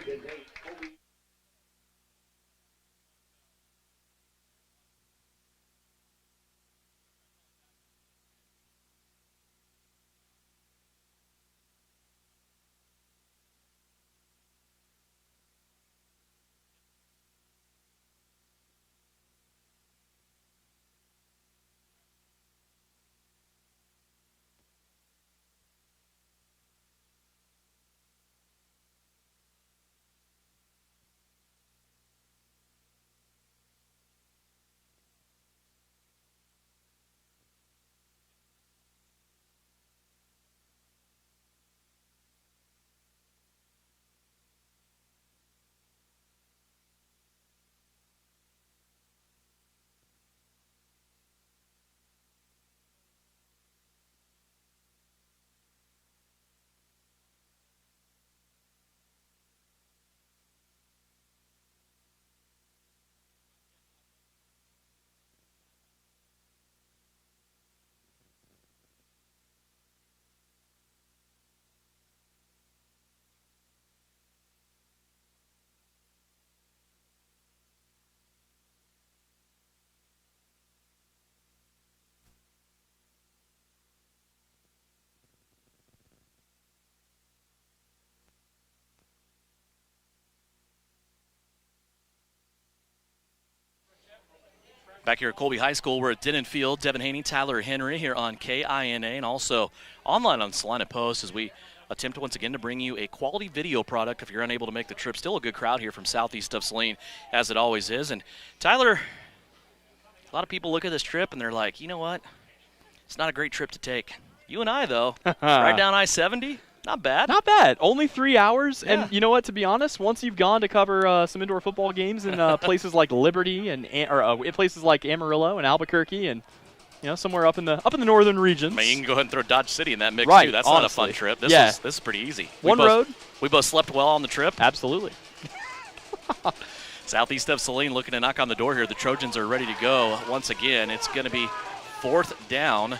B: Back here at Colby High School, we're at Denton Field. Devin Haney, Tyler Henry here on KINA, and also online on Salina Post as we attempt once again to bring you a quality video product if you're unable to make the trip. Still a good crowd here from southeast of Saline, as it always is. And Tyler, a lot of people look at this trip and they're like, you know what? It's not a great trip to take. You and I, though, right down I-70, not bad.
E: Not bad. Only 3 hours.
B: Yeah.
E: And you know what? To be honest, once you've gone to cover some indoor football games in places like Liberty and in places like Amarillo and Albuquerque and somewhere up in the northern regions.
B: I mean, you can go ahead and throw Dodge City in that mix,
E: right,
B: too. That's
E: honestly.
B: not a fun trip. This is pretty easy.
E: One road.
B: We both slept well on the trip.
E: Absolutely.
B: Southeast of Saline looking to knock on the door here. The Trojans are ready to go. Once again, it's going to be fourth down.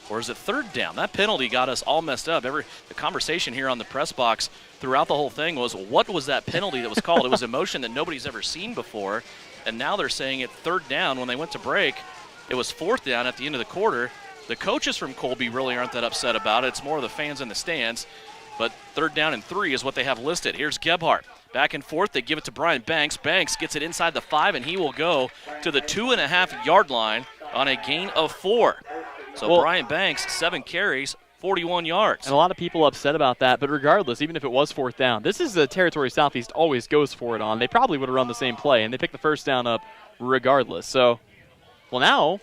B: Or is it third down? That penalty got us all messed up. The conversation here on the press box throughout the whole thing was, what was that penalty that was called? It was a motion that nobody's ever seen before, and now they're saying it third down. When they went to break, it was fourth down at the end of the quarter. The coaches from Colby really aren't that upset about it. It's more of the fans in the stands. But third down and 3 is what they have listed. Here's Gebhardt. Back and forth, they give it to Brian Banks. Banks gets it inside the 5, and he will go to the 2.5-yard line on a gain of 4. So Brian Banks, 7 carries, 41 yards.
E: And a lot of people upset about that, but regardless, even if it was fourth down, this is the territory Southeast always goes for it on. They probably would have run the same play, and they picked the first down up regardless. So, well, now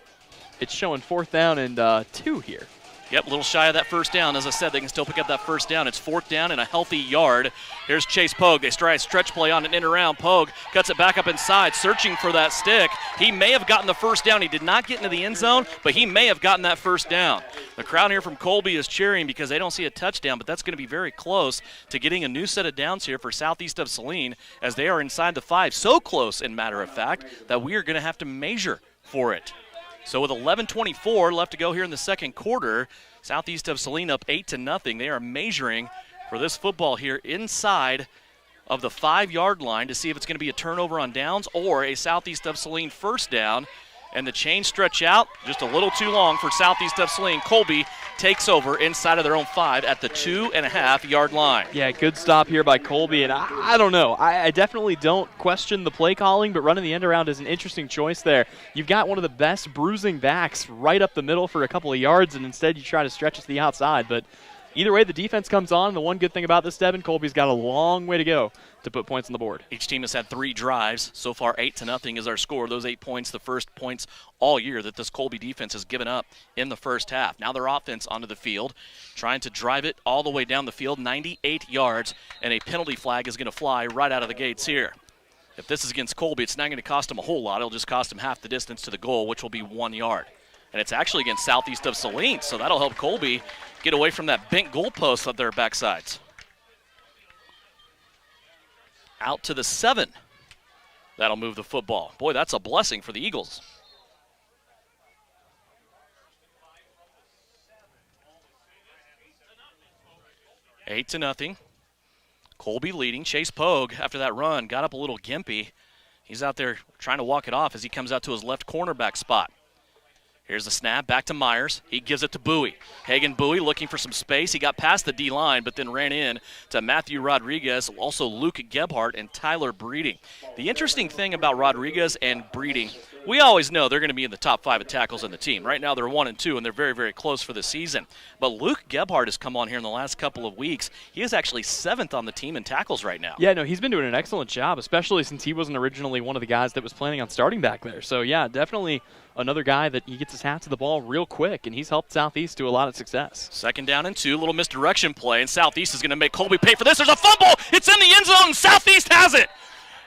E: it's showing fourth down and 2 here.
B: Yep, a little shy of that first down. As I said, they can still pick up that first down. It's fourth down and a healthy yard. Here's Chase Pogue. They try a stretch play on an in around. Pogue cuts it back up inside, searching for that stick. He may have gotten the first down. He did not get into the end zone, but he may have gotten that first down. The crowd here from Colby is cheering because they don't see a touchdown, but that's going to be very close to getting a new set of downs here for southeast of Saline as they are inside the 5. So close, in matter of fact, that we are going to have to measure for it. So with 11:24 left to go here in the second quarter, southeast of Saline up 8-0. They are measuring for this football here inside of the 5-yard line to see if it's going to be a turnover on downs or a southeast of Saline first down. And the chains stretch out just a little too long for southeast of Saline. Colby takes over inside of their own 5 at the 2.5-yard line.
E: Yeah, good stop here by Colby. And I don't know. I definitely don't question the play calling, but running the end around is an interesting choice there. You've got one of the best bruising backs right up the middle for a couple of yards, and instead you try to stretch it to the outside. But either way, the defense comes on. The one good thing about this, Devin, Colby's got a long way to go to put points on the board.
B: Each team has had 3 drives. So far, 8-0 is our score. Those 8 points, the first points all year that this Colby defense has given up in the first half. Now their offense onto the field, trying to drive it all the way down the field, 98 yards, and a penalty flag is going to fly right out of the gates here. If this is against Colby, it's not going to cost them a whole lot. It'll just cost them half the distance to the goal, which will be 1 yard. And it's actually against southeast of Saline, so that'll help Colby get away from that bent goalpost at their backsides. Out to the 7. That'll move the football. Boy, that's a blessing for the Eagles. Eight to nothing. Colby leading. Chase Pogue, after that run, got up a little gimpy. He's out there trying to walk it off as he comes out to his left cornerback spot. Here's the snap, back to Myers. He gives it to Bowie. Hagan Bowie looking for some space. He got past the D-line, but then ran in to Matthew Rodriguez, also Luke Gebhardt, and Tyler Breeding. The interesting thing about Rodriguez and Breeding, we always know they're going to be in the top 5 of tackles in the team. Right now they're 1 and 2, and they're very, very close for the season. But Luke Gebhardt has come on here in the last couple of weeks. He is actually 7th on the team in tackles right now.
E: Yeah, no, he's been doing an excellent job, especially since he wasn't originally one of the guys that was planning on starting back there. So, yeah, definitely another guy that he gets his hat to the ball real quick, and he's helped Southeast to a lot of success.
B: 2nd down and 2, little misdirection play, and Southeast is going to make Colby pay for this. There's a fumble. It's in the end zone, and Southeast has it.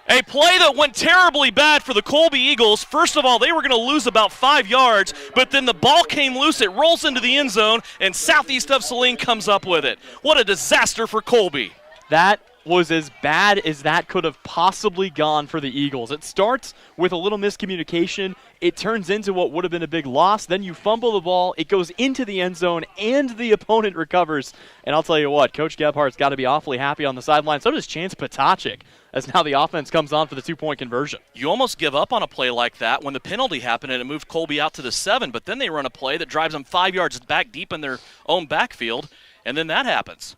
B: A play that went terribly bad for the Colby Eagles. First of all, they were going to lose about 5 yards, but then the ball came loose. It rolls into the end zone, and Southeast of Saline comes up with it. What a disaster for Colby.
E: That was as bad as that could have possibly gone for the Eagles. It starts with a little miscommunication. It turns into what would have been a big loss. Then you fumble the ball. It goes into the end zone, and the opponent recovers. And I'll tell you what, Coach Gebhardt's got to be awfully happy on the sideline. So does Chance Potacek, as now the offense comes on for the 2-point conversion.
B: You almost give up on a play like that when the penalty happened and it moved Colby out to the 7, but then they run a play that drives them 5 yards back deep in their own backfield, and then that happens.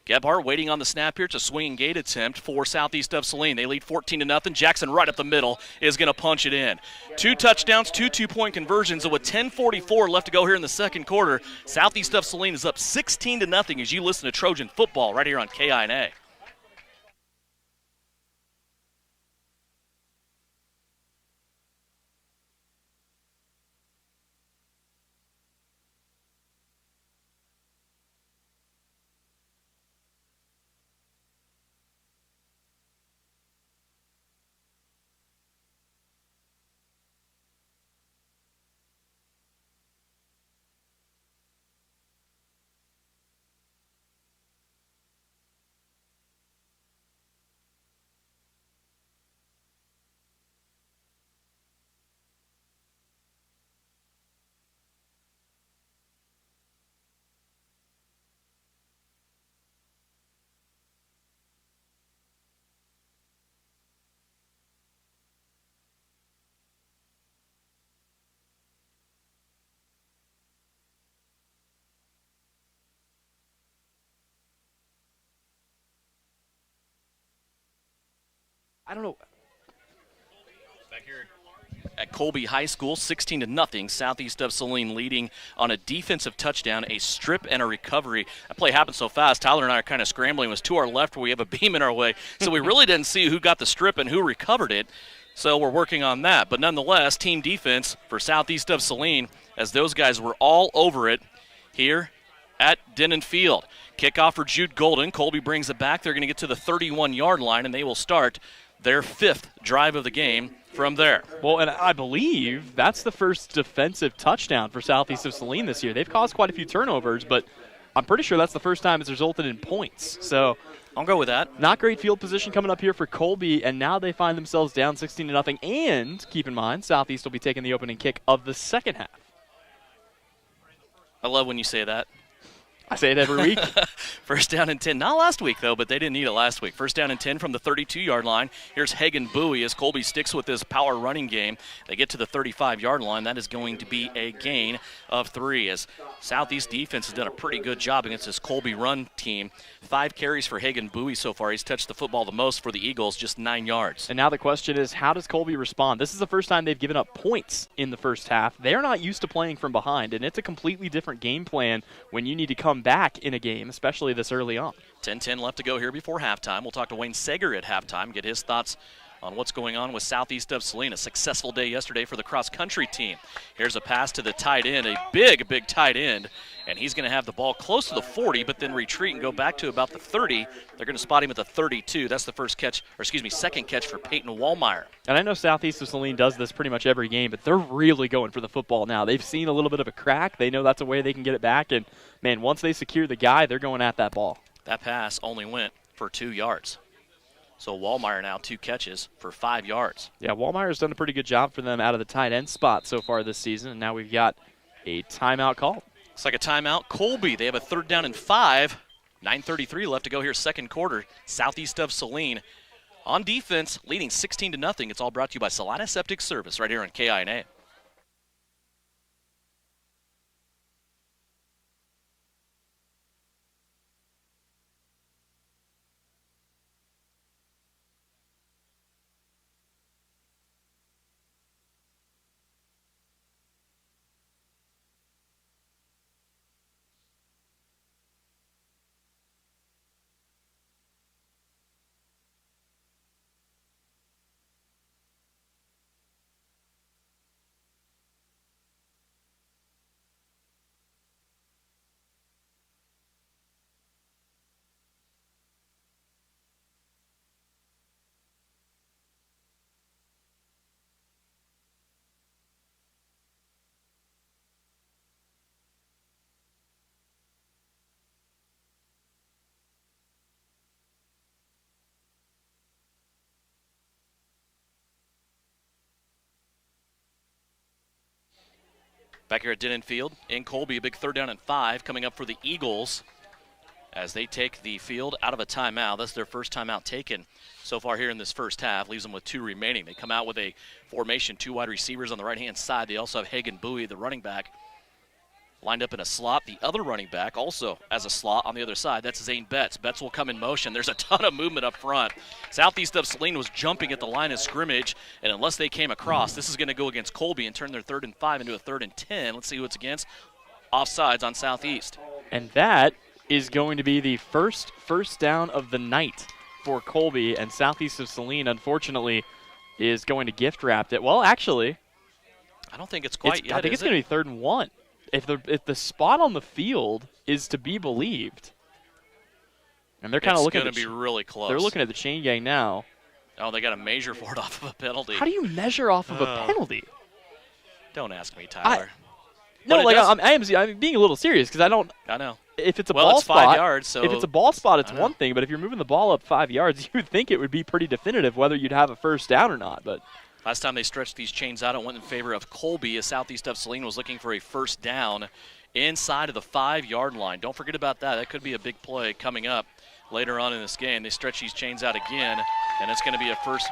B: Gebhardt waiting on the snap here. It's a swinging gate attempt for Southeast of Saline. They lead 14-0. Jackson right up the middle is going to punch it in. 2 touchdowns, 2 2-point conversions, and with 10:44 left to go here in the second quarter, Southeast of Saline is up 16-0 as you listen to Trojan football right here on KINA.
E: I don't know.
B: Back here at Colby High School, 16-0. Southeast of Saline leading on a defensive touchdown, a strip, and a recovery. That play happened so fast, Tyler and I are kind of scrambling. It was to our left where we have a beam in our way, so we really didn't see who got the strip and who recovered it. So we're working on that. But nonetheless, team defense for Southeast of Saline, as those guys were all over it here at Denon Field. Kickoff for Jude Golden. Colby brings it back. They're going to get to the 31-yard line, and they will start their 5th drive of the game from there.
E: Well, and I believe that's the first defensive touchdown for Southeast of Saline this year. They've caused quite a few turnovers, but I'm pretty sure that's the first time it's resulted in points. So
B: I'll go with that.
E: Not great field position coming up here for Colby, and now they find themselves down 16-0. And keep in mind, Southeast will be taking the opening kick of the second half.
B: I love when you say that.
E: I say it every week.
B: First down and 10. Not last week, though, but they didn't need it last week. First down and 10 from the 32-yard line. Here's Hagan Bowie as Colby sticks with his power running game. They get to the 35-yard line. That is going to be a gain of 3 as Southeast defense has done a pretty good job against this Colby run team. 5 carries for Hagan Bowie so far. He's touched the football the most for the Eagles, just 9 yards.
E: And now the question is, how does Colby respond? This is the first time they've given up points in the first half. They're not used to playing from behind, and it's a completely different game plan when you need to come back in a game, especially this early on.
B: 10-10 left to go here before halftime. We'll talk to Wayne Sager at halftime, get his thoughts on what's going on with Southeast of Saline. A successful day yesterday for the cross-country team. Here's a pass to the tight end, a big tight end, and he's going to have the ball close to the 40, but then retreat and go back to about the 30. They're going to spot him at the 32. That's the second catch for Peyton Wallmeyer.
E: And I know Southeast of Saline does this pretty much every game, but they're really going for the football now. They've seen a little bit of a crack. They know that's a way they can get it back, and, man, once they secure the guy, they're going at that ball.
B: That pass only went for 2 yards. So Wallmeyer now 2 catches for 5 yards.
E: Yeah, Wallmeyer's done a pretty good job for them out of the tight end spot so far this season, and now we've got a timeout call.
B: Looks like a timeout. Colby, they have a 3rd down and 5. 9:33 left to go here, second quarter. Southeast of Saline. On defense, leading 16-0. It's all brought to you by Saline Septic Service right here on KINA. Back here at Denon Field in Colby, a big 3rd down and 5 coming up for the Eagles as they take the field out of a timeout. That's their first timeout taken so far here in this first half. Leaves them with 2 remaining. They come out with a formation, 2 wide receivers on the right-hand side. They also have Hagen Bowie, the running back, lined up in a slot. The other running back also as a slot on the other side. That's Zane Betts. Betts will come in motion. There's a ton of movement up front. Southeast of Saline was jumping at the line of scrimmage, and unless they came across, this is going to go against Colby and turn their 3rd and 5 into a 3rd and 10. Let's see who it's against. Offsides on Southeast.
E: And that is going to be the first down of the night for Colby, and Southeast of Saline, unfortunately, is going to gift wrap it. Well, actually,
B: I don't think it's quite yet.
E: I think it's going to be 3rd and 1. If the spot on the field is to be believed, and they're kind of looking
B: at be really close.
E: They're looking at the chain gang now.
B: Oh, they got to measure for it off of a penalty.
E: How do you measure off of a penalty?
B: Don't ask me, Tyler.
E: I'm being a little serious because I don't.
B: I know.
E: If it's a
B: ball
E: it's
B: spot,
E: 5
B: yards. So
E: if it's a ball spot, it's one thing. But if you're moving the ball up 5 yards, you would think it would be pretty definitive whether you'd have a first down or not. But
B: last time they stretched these chains out, it went in favor of Colby, as Southeast of Saline was looking for a first down inside of the 5-yard line. Don't forget about that. That could be a big play coming up later on in this game. They stretch these chains out again, and it's going to be a first.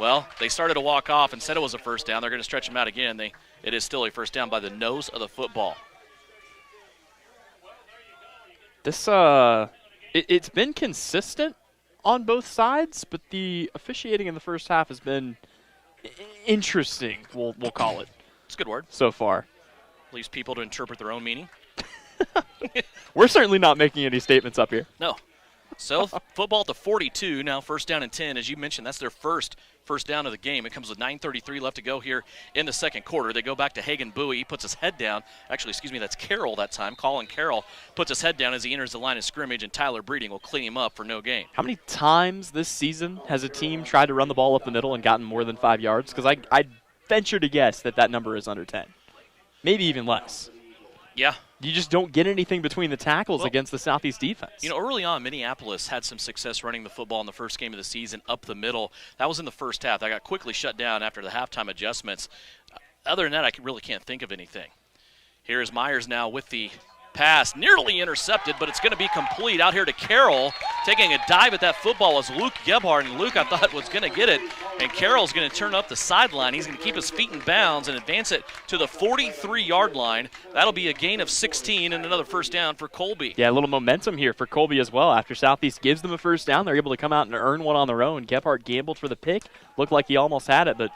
B: Well, they started to walk off and said it was a first down. They're going to stretch them out again. It is still a first down by the nose of the football.
E: This it's been consistent on both sides, but the officiating in the first half has been interesting. We'll call it.
B: It's a good word.
E: So far,
B: leaves people to interpret their own meaning.
E: We're certainly not making any statements up here.
B: No. So football at the 42, now 1st down and 10. As you mentioned, that's their first down of the game. It comes with 9:33 left to go here in the second quarter. They go back to Hagen Bowie. He puts his head down. Actually, excuse me, that's Carroll that time. Colin Carroll puts his head down as he enters the line of scrimmage, and Tyler Breeding will clean him up for no gain.
E: How many times this season has a team tried to run the ball up the middle and gotten more than 5 yards? Because I venture to guess that number is under 10. Maybe even less.
B: Yeah.
E: You just don't get anything between the tackles against the Southeast defense.
B: You know, early on, Minneapolis had some success running the football in the first game of the season up the middle. That was in the first half. That got quickly shut down after the halftime adjustments. Other than that, I really can't think of anything. Here is Myers now with the pass, nearly intercepted, but it's going to be complete out here to Carroll, taking a dive at that football as Luke Gebhardt, and Luke, I thought, was going to get it, and Carroll's going to turn up the sideline. He's going to keep his feet in bounds and advance it to the 43-yard line. That'll be a gain of 16 and another first down for Colby.
E: Yeah, a little momentum here for Colby as well. After Southeast gives them a first down, they're able to come out and earn one on their own. Gebhardt gambled for the pick. Looked like he almost had it, but,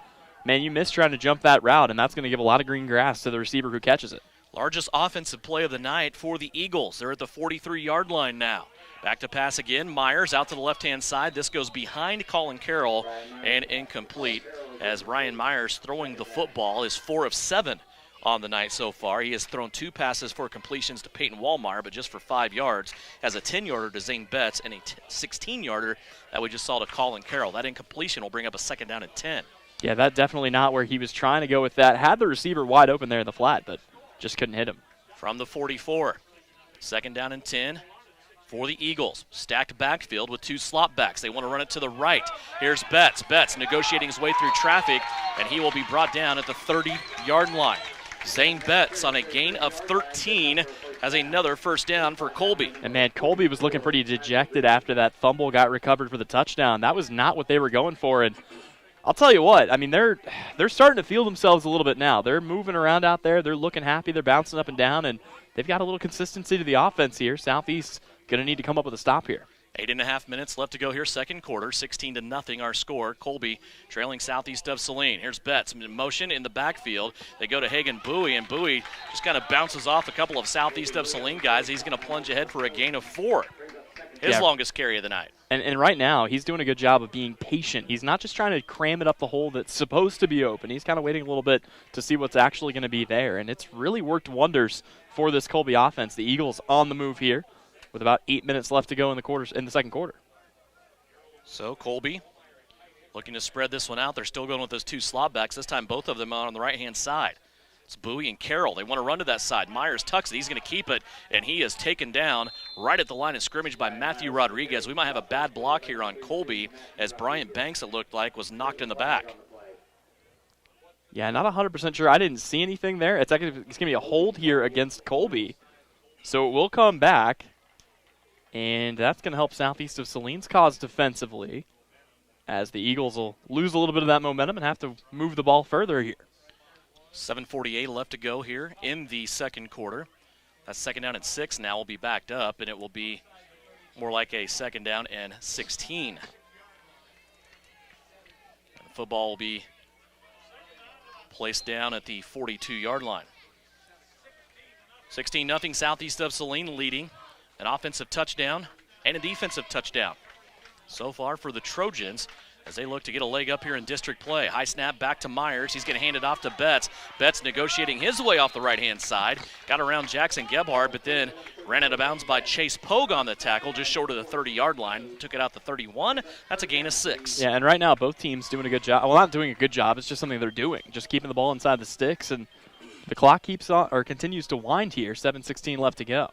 E: man, you missed trying to jump that route, and that's going to give a lot of green grass to the receiver who catches it.
B: Largest offensive play of the night for the Eagles. They're at the 43-yard line now. Back to pass again. Myers out to the left-hand side. This goes behind Colin Carroll and incomplete as Ryan Myers throwing the football is 4 of 7 on the night so far. He has thrown 2 passes for completions to Peyton Wallmeyer, but just for 5 yards. Has a 10-yarder to Zane Betts and a 16-yarder that we just saw to Colin Carroll. That incompletion will bring up a 2nd down and 10.
E: Yeah, that definitely not where he was trying to go with that. Had the receiver wide open there in the flat, but just couldn't hit him.
B: From the 44, 2nd down and 10. for the Eagles. Stacked backfield with two slot backs. They want to run it to the right. Here's Betts. Betts negotiating his way through traffic, and he will be brought down at the 30-yard line. Zane Betts on a gain of 13 has another first down for Colby.
E: And, man, Colby was looking pretty dejected after that fumble got recovered for the touchdown. That was not what they were going for, and I'll tell you what, I mean, they're starting to feel themselves a little bit now. They're moving around out there. They're looking happy. They're bouncing up and down, and they've got a little consistency to the offense here. Southeast going to need to come up with a stop here.
B: 8.5 minutes left to go here, second quarter. 16-0 our score. Colby trailing Southeast of Saline. Here's Betts in motion in the backfield. They go to Hagan Bowie, and Bowie just kind of bounces off a couple of Southeast of Saline guys. He's going to plunge ahead for a gain of 4. His longest carry of the night.
E: And right now, he's doing a good job of being patient. He's not just trying to cram it up the hole that's supposed to be open. He's kind of waiting a little bit to see what's actually going to be there, and it's really worked wonders for this Colby offense. The Eagles on the move here with about 8 minutes left to go in the second quarter.
B: So Colby looking to spread this one out. They're still going with those two slot backs. This time both of them on the right-hand side. It's Bowie and Carroll. They want to run to that side. Myers tucks it. He's going to keep it, and he is taken down right at the line of scrimmage by Matthew Rodriguez. We might have a bad block here on Colby, as Bryant Banks, it looked like, was knocked in the back.
E: Yeah, not 100% sure. I didn't see anything there. It's going to be a hold here against Colby. So it will come back, and that's going to help Southeast of Saline's cause defensively, as the Eagles will lose a little bit of that momentum and have to move the ball further here.
B: 7:48 left to go here in the second quarter. That's second down and 6 now will be backed up, and it will be more like a second down and 16. And the football will be placed down at the 42-yard line. 16-0 Southeast of Saline leading. An offensive touchdown and a defensive touchdown so far for the Trojans, as they look to get a leg up here in district play. High snap back to Myers. He's going to hand it off to Betts. Betts negotiating his way off the right-hand side. Got around Jackson Gebhardt, but then ran out of bounds by Chase Pogue on the tackle, just short of the 30-yard line. Took it out to 31. That's a gain of 6.
E: Yeah, and right now both teams doing a good job. Well, not doing a good job. It's just something they're doing. Just keeping the ball inside the sticks, and the clock keeps on or continues to wind here. 7:16 left to go.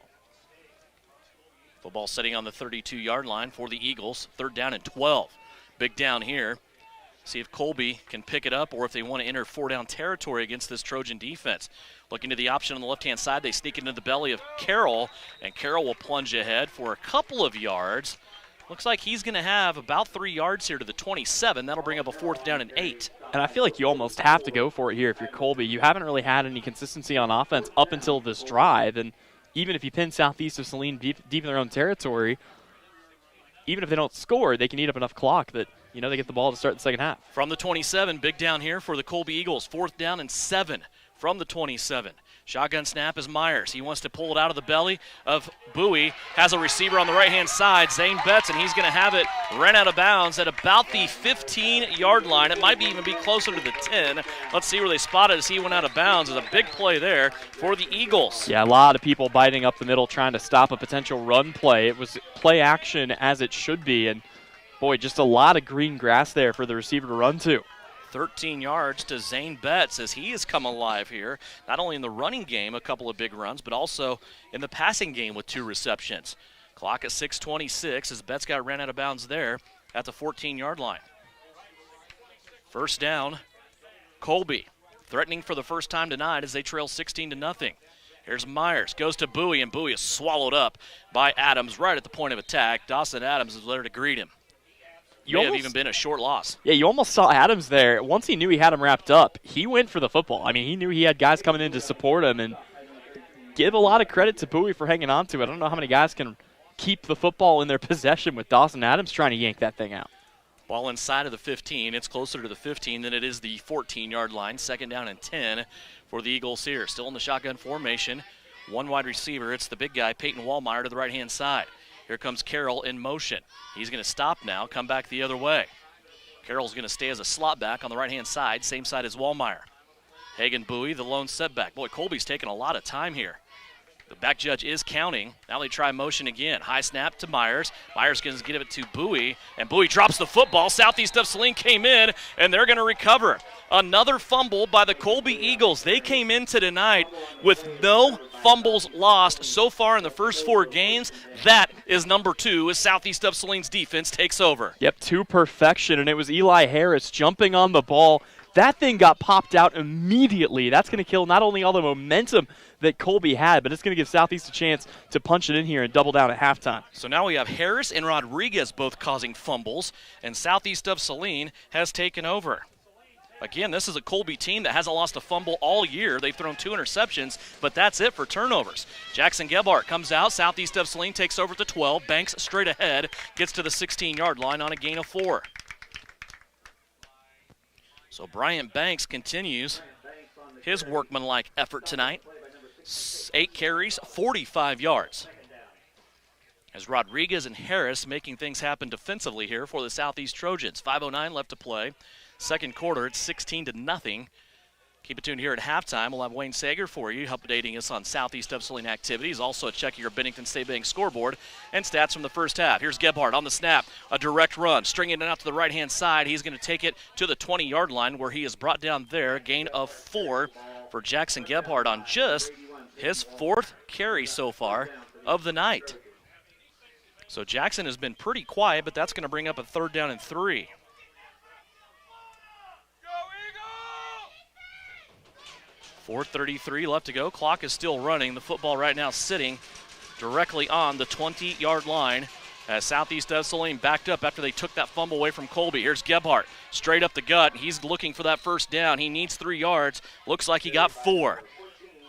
B: Football sitting on the 32-yard line for the Eagles. Third down and 12. Big down here. See if Colby can pick it up or if they want to enter 4-down territory against this Trojan defense. Looking to the option on the left-hand side. They sneak into the belly of Carroll, and Carroll will plunge ahead for a couple of yards. Looks like he's going to have about 3 yards here to the 27. That'll bring up a 4th down and 8.
E: And I feel like you almost have to go for it here if you're Colby. You haven't really had any consistency on offense up until this drive, and even if you pin Southeast of Saline deep in their own territory, even if they don't score, they can eat up enough clock that, you know, they get the ball to start the second half.
B: From the 27, big down here for the Colby Eagles. 4th down and 7 from the 27. Shotgun snap is Myers. He wants to pull it out of the belly of Bowie. Has a receiver on the right-hand side, Zane Betts, and he's going to have it ran out of bounds at about the 15-yard line. It might even be closer to the 10. Let's see where they spot it as he went out of bounds. There's a big play there for the Eagles.
E: Yeah, a lot of people biting up the middle trying to stop a potential run play. It was play action as it should be, and boy, just a lot of green grass there for the receiver to run to.
B: 13 yards to Zane Betts as he has come alive here, not only in the running game, a couple of big runs, but also in the passing game with 2 receptions. Clock at 6:26 as Betts got ran out of bounds there at the 14-yard line. First down, Colby threatening for the first time tonight as they trail 16-0. Here's Myers, goes to Bowie, and Bowie is swallowed up by Adams right at the point of attack. Dawson Adams is there to greet him. May have even been a short loss.
E: Yeah, you almost saw Adams there. Once he knew he had him wrapped up, he went for the football. I mean, he knew he had guys coming in to support him, and give a lot of credit to Bowie for hanging on to it. I don't know how many guys can keep the football in their possession with Dawson Adams trying to yank that thing out.
B: Ball inside of the 15. It's closer to the 15 than it is the 14-yard line. Second down and 10 for the Eagles here. Still in the shotgun formation. One wide receiver. It's the big guy, Peyton Wallmeyer, to the right-hand side. Here comes Carroll in motion. He's going to stop now, come back the other way. Carroll's going to stay as a slot back on the right-hand side, same side as Wallmeyer. Hagan Bowie, the lone setback. Boy, Colby's taking a lot of time here. The back judge is counting. Now they try motion again. High snap to Myers. Myers going to get it to Bowie, and Bowie drops the football. Southeast of Saline came in, and they're going to recover. Another fumble by the Colby Eagles. They came into tonight with no fumbles lost so far in the first 4 games. That is number 2 as Southeast of Saline's defense takes over.
E: Yep, to perfection, and it was Eli Harris jumping on the ball. That thing got popped out immediately. That's going to kill not only all the momentum that Colby had, but it's going to give Southeast a chance to punch it in here and double down at halftime.
B: So now we have Harris and Rodriguez both causing fumbles, and Southeast of Saline has taken over. Again, this is a Colby team that hasn't lost a fumble all year. They've thrown 2 interceptions, but that's it for turnovers. Jackson Gebhardt comes out. Southeast of Saline takes over to 12. Banks straight ahead, gets to the 16-yard line on a gain of 4. So Bryant Banks continues his workmanlike effort tonight. 8 carries, 45 yards. As Rodriguez and Harris making things happen defensively here for the Southeast Trojans. 5:09 left to play. Second quarter, it's 16-0. Keep it tuned here at halftime. We'll have Wayne Sager for you, updating us on Southeast of Saline activities. Also a check of your Bennington State Bank scoreboard and stats from the first half. Here's Gebhardt on the snap, a direct run, stringing it out to the right-hand side. He's going to take it to the 20-yard line where he is brought down there. Gain of 4 for Jackson Gebhardt on just his 4th carry so far of the night. So Jackson has been pretty quiet, but that's going to bring up a 3rd down and 3. 4:33 left to go. Clock is still running. The football right now sitting directly on the 20-yard line as Southeast of Saline backed up after they took that fumble away from Colby. Here's Gebhardt straight up the gut. He's looking for that 1st down. He needs 3 yards. Looks like he got 4.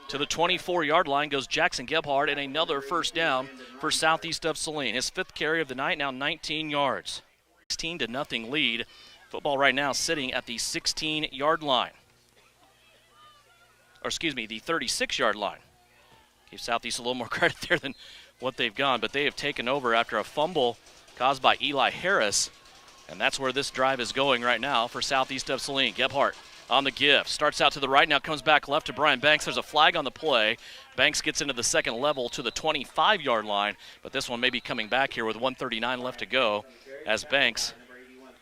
B: To the 24-yard line goes Jackson Gebhardt, and another 1st down for Southeast of Saline. His 5th carry of the night, now 19 yards. 16-0 lead. Football right now sitting at the 16-yard line. Or excuse me, the 36-yard line. Give Southeast a little more credit there than what they've gone, but they have taken over after a fumble caused by Eli Harris, and that's where this drive is going right now for Southeast of Saline. Gebhardt on the give, starts out to the right, now comes back left to Brian Banks. There's a flag on the play. Banks gets into the second level to the 25-yard line, but this one may be coming back here with 1:39 left to go as Banks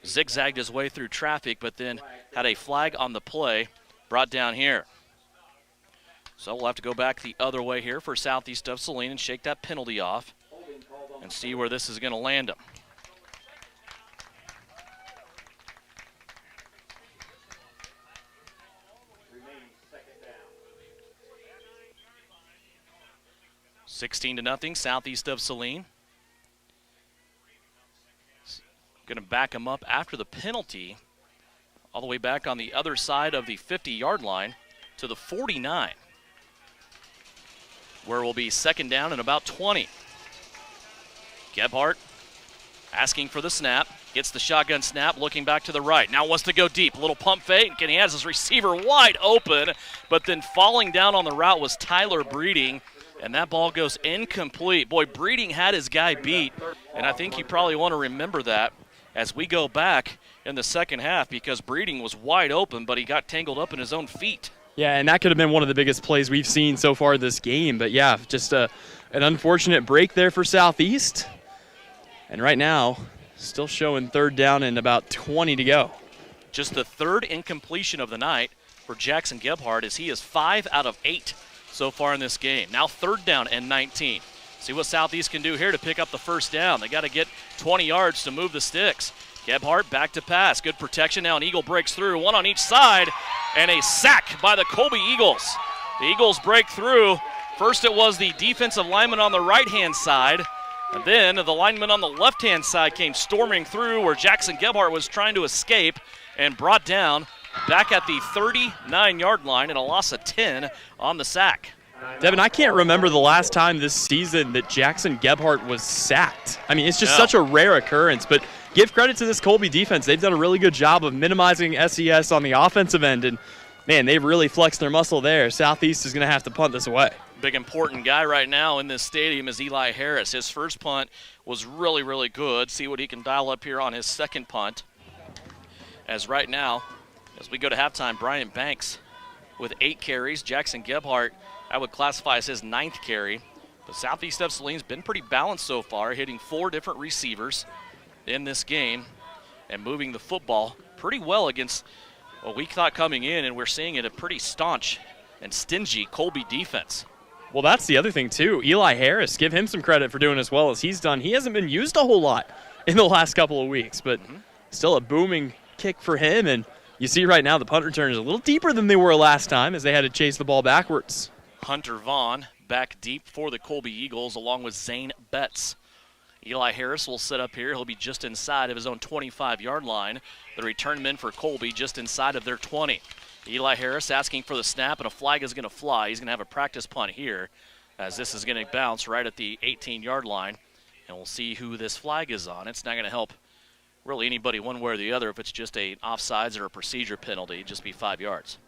B: zigzagged his way through traffic, but then had a flag on the play brought down here. So we'll have to go back the other way here for Southeast of Saline and shake that penalty off and see where this is going to land them. $16-0, Southeast of Saline. Going to back them up after the penalty all the way back on the other side of the 50-yard line to the 49. Where will be 2nd down and about 20. Gebhardt asking for the snap, gets the shotgun snap, looking back to the right. Now wants to go deep, a little pump fake, and he has his receiver wide open, but then falling down on the route was Tyler Breeding, and that ball goes incomplete. Boy, Breeding had his guy beat, and I think you probably want to remember that as we go back in the second half because Breeding was wide open, but he got tangled up in his own feet.
E: Yeah, and that could have been one of the biggest plays we've seen so far this game. But, yeah, just an unfortunate break there for Southeast. And right now, still showing 3rd down and about 20 to go.
B: Just the 3rd incompletion of the night for Jackson Gebhardt as he is 5 out of 8 so far in this game. Now 3rd down and 19. See what Southeast can do here to pick up the 1st down. They got to get 20 yards to move the sticks. Gebhardt back to pass. Good protection now. An Eagle breaks through. One on each side. And a sack by the Colby Eagles. The Eagles break through. First it was the defensive lineman on the right-hand side. And then the lineman on the left-hand side came storming through where Jackson Gebhardt was trying to escape and brought down back at the 39-yard line and a loss of 10 on the sack.
E: Devin, I can't remember the last time this season that Jackson Gebhardt was sacked. I mean, it's just such a rare occurrence, but give credit to this Colby defense. They've done a really good job of minimizing SES on the offensive end, and, man, they've really flexed their muscle there. Southeast is going to have to punt this away.
B: Big important guy right now in this stadium is Eli Harris. His first punt was really, really good. See what he can dial up here on his second punt. As right now, as we go to halftime, Bryant Banks with 8 carries. Jackson Gebhardt, I would classify as his 9th carry But Southeast of Saline's been pretty balanced so far, hitting 4 different receivers in this game and moving the football pretty well against what we thought coming in, and we're seeing it a pretty staunch and stingy Colby defense.
E: Well, that's the other thing, too. Eli Harris, give him some credit for doing as well as he's done. He hasn't been used a whole lot in the last couple of weeks, but still a booming kick for him. And you see right now the punt return is a little deeper than they were last time as they had to chase the ball backwards.
B: Hunter Vaughn back deep for the Colby Eagles along with Zane Betts. Eli Harris will set up here. He'll be just inside of his own 25-yard line. The return men for Colby just inside of their 20. Eli Harris asking for the snap, and a flag is going to fly. He's going to have a practice punt here as this is going to bounce right at the 18-yard line. And we'll see who this flag is on. It's not going to help really anybody one way or the other if it's just an offsides or a procedure penalty. It'd just be 5 yards.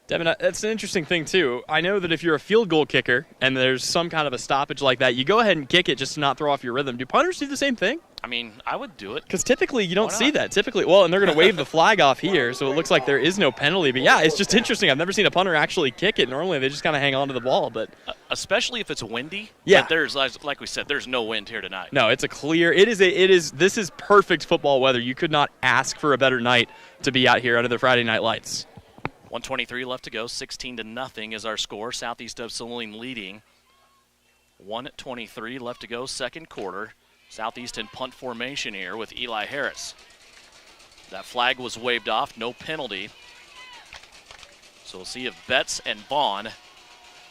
E: Devin, that's an interesting thing, too. I know that if you're a field goal kicker and there's some kind of a stoppage like that, you go ahead and kick it just to not throw off your rhythm. Do punters do the same thing?
B: I mean, I would do it.
E: Because typically you don't see that. Typically, well, and they're going to wave the flag off here, so it looks like there is no penalty. But, yeah, it's just interesting. I've never seen a punter actually kick it. Normally they just kind of hang on to the ball. But
B: especially if it's windy.
E: Yeah.
B: But there's, like we said, there's no wind here tonight.
E: No, it's a clear. This is perfect football weather. You could not ask for a better night to be out here under the Friday night lights.
B: 1:23 left to go. 16-0 is our score. Southeast of Saline leading. 1:23 left to go, second quarter. Southeast in punt formation here with Eli Harris. That flag was waved off, no penalty. So we'll see if Betts and Vaughn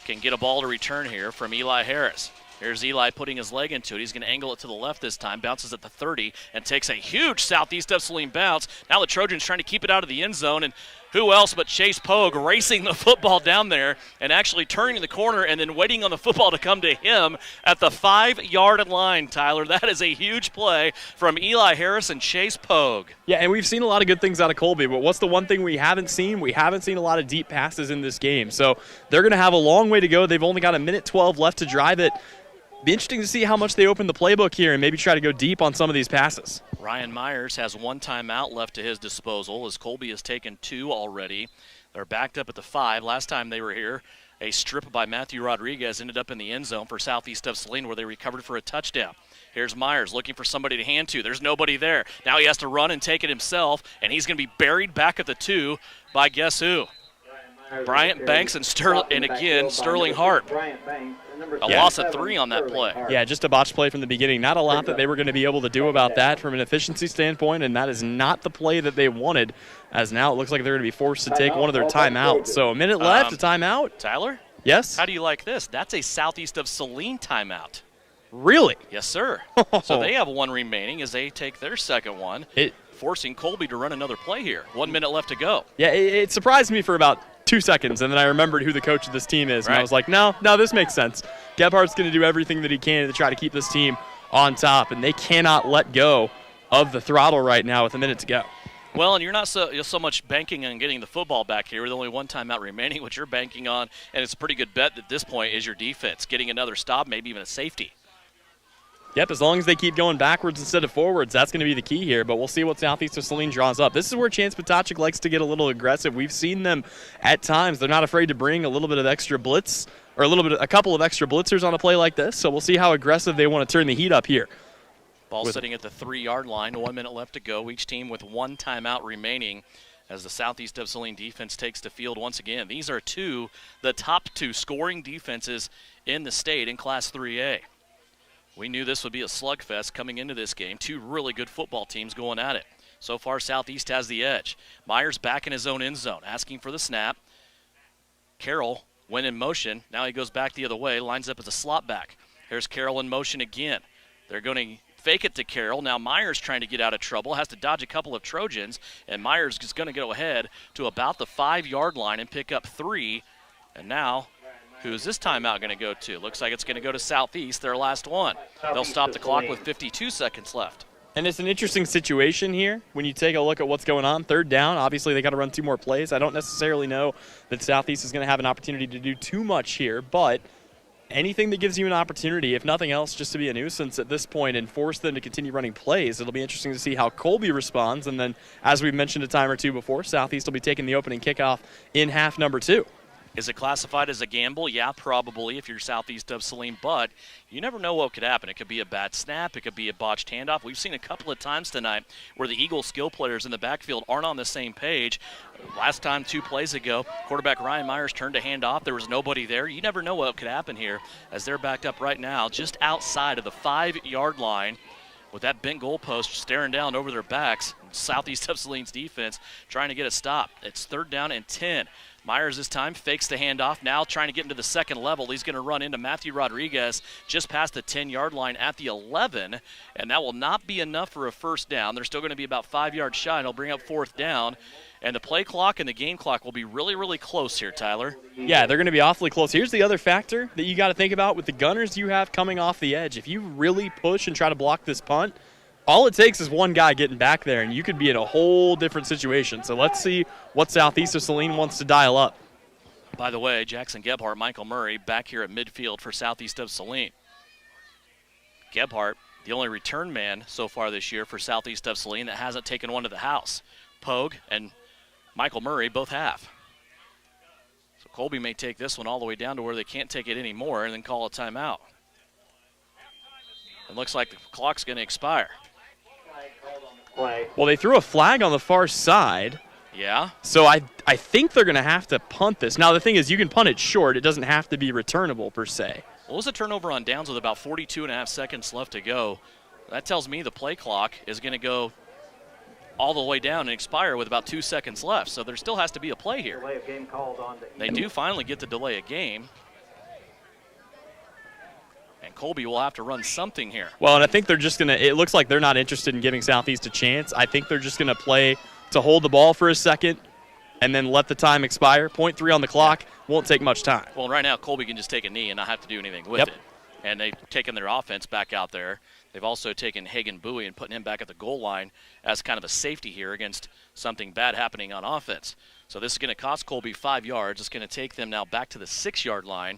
B: can get a ball to return here from Eli Harris. Here's Eli putting his leg into it. He's going to angle it to the left this time, bounces at the 30, and takes a huge Southeast of Saline bounce. Now the Trojans trying to keep it out of the end zone, and who else but Chase Pogue racing the football down there and actually turning the corner and then waiting on the football to come to him at the 5-yard line, Tyler. That is a huge play from Eli Harris and Chase Pogue.
E: Yeah, and we've seen a lot of good things out of Colby, but what's the one thing we haven't seen? We haven't seen a lot of deep passes in this game. So they're going to have a long way to go. They've only got 1:12 left to drive it. Be interesting to see how much they open the playbook here and maybe try to go deep on some of these passes.
B: Ryan Myers has 1 timeout left to his disposal as Colby has taken 2 already. They're backed up at the 5. Last time they were here, a strip by Matthew Rodriguez ended up in the end zone for Southeast of Saline where they recovered for a touchdown. Here's Myers looking for somebody to hand to. There's nobody there. Now he has to run and take it himself, and he's going to be buried back at the 2 by guess who? Bryant Banks and Sterling Hart. A loss of 3 on that play.
E: Yeah, just a botched play from the beginning. Not a lot that they were going to be able to do about that from an efficiency standpoint, and that is not the play that they wanted, as now it looks like they're going to be forced to take one of their timeouts. So 1 minute left, a timeout.
B: Tyler?
E: Yes?
B: How do you like this? That's a Southeast of Saline timeout.
E: Really?
B: Yes, sir. So they have 1 remaining as they take their second one, forcing Colby to run another play here. 1 minute left to go.
E: Yeah, it surprised me for about 2 seconds, and then I remembered who the coach of this team is, and I was like, no, this makes sense. Gebhardt's going to do everything that he can to try to keep this team on top, and they cannot let go of the throttle right now with 1 minute to go.
B: Well, and you're not so much banking on getting the football back here with only 1 timeout remaining. What you're banking on, and it's a pretty good bet at this point, is your defense, getting another stop, maybe even a safety.
E: Yep, as long as they keep going backwards instead of forwards, that's going to be the key here. But we'll see what Southeast of Saline draws up. This is where Chance Potocik likes to get a little aggressive. We've seen them at times. They're not afraid to bring a little bit of extra blitz or a couple of extra blitzers on a play like this. So we'll see how aggressive they want to turn the heat up here.
B: Ball sitting at the 3-yard line. 1 minute left to go. Each team with 1 timeout remaining as the Southeast of Saline defense takes the field once again. These are the top 2 scoring defenses in the state in Class 3A. We knew this would be a slugfest coming into this game. 2 really good football teams going at it. So far, Southeast has the edge. Myers back in his own end zone, asking for the snap. Carroll went in motion. Now he goes back the other way, lines up as a slot back. Here's Carroll in motion again. They're going to fake it to Carroll. Now Myers trying to get out of trouble, has to dodge a couple of Trojans, and Myers is going to go ahead to about the 5-yard line and pick up 3. And now, who's this timeout going to go to? Looks like it's going to go to Southeast, their last one. They'll stop the clock with 52 seconds left.
E: And it's an interesting situation here when you take a look at what's going on. 3rd down, obviously they got to run 2 more plays. I don't necessarily know that Southeast is going to have an opportunity to do too much here, but anything that gives you an opportunity, if nothing else, just to be a nuisance at this point and force them to continue running plays. It'll be interesting to see how Colby responds. And then, as we mentioned a time or two before, Southeast will be taking the opening kickoff in half number 2.
B: Is it classified as a gamble? Yeah, probably if you're southeast of Saline, but you never know what could happen. It could be a bad snap. It could be a botched handoff. We've seen a couple of times tonight where the Eagles skill players in the backfield aren't on the same page. Last time, 2 plays ago, quarterback Ryan Myers turned a handoff. There was nobody there. You never know what could happen here as they're backed up right now just outside of the 5-yard line with that bent goalpost staring down over their backs. Southeast of Saline's defense trying to get a stop. It's 3rd down and 10. Myers this time fakes the handoff, now trying to get into the second level. He's going to run into Matthew Rodriguez just past the 10-yard line at the 11, and that will not be enough for a first down. They're still going to be about 5 yards shy, and it'll bring up 4th down. And the play clock and the game clock will be really, really close here, Tyler.
E: Yeah, they're going to be awfully close. Here's the other factor that you got to think about with the gunners you have coming off the edge. If you really push and try to block this punt, all it takes is one guy getting back there, and you could be in a whole different situation. So let's see what Southeast of Saline wants to dial up.
B: By the way, Jackson Gebhardt, Michael Murray back here at midfield for Southeast of Saline. Gebhardt, the only return man so far this year for Southeast of Saline that hasn't taken one to the house. Pogue and Michael Murray both have. So Colby may take this one all the way down to where they can't take it anymore and then call a timeout. It looks like the clock's going to expire.
E: Well, they threw a flag on the far side.
B: Yeah.
E: So I think they're going to have to punt this. Now, the thing is, you can punt it short. It doesn't have to be returnable, per se.
B: What was the turnover on downs with about 42.5 seconds left to go? That tells me the play clock is going to go all the way down and expire with about 2 seconds left. So there still has to be a play here.
C: Delay of game called on the
B: They do finally get the delay of game. And Colby will have to run something here.
E: Well, and I think they're just going to – it looks like they're not interested in giving Southeast a chance. I think they're just going to play to hold the ball for a second and then let the time expire. 0.3 on the clock. Won't take much time.
B: Well, right now Colby can just take a knee and not have to do anything with it. And they've taken their offense back out there. They've also taken Hagan Bowie and putting him back at the goal line as kind of a safety here against something bad happening on offense. So this is going to cost Colby 5 yards. It's going to take them now back to the 6-yard line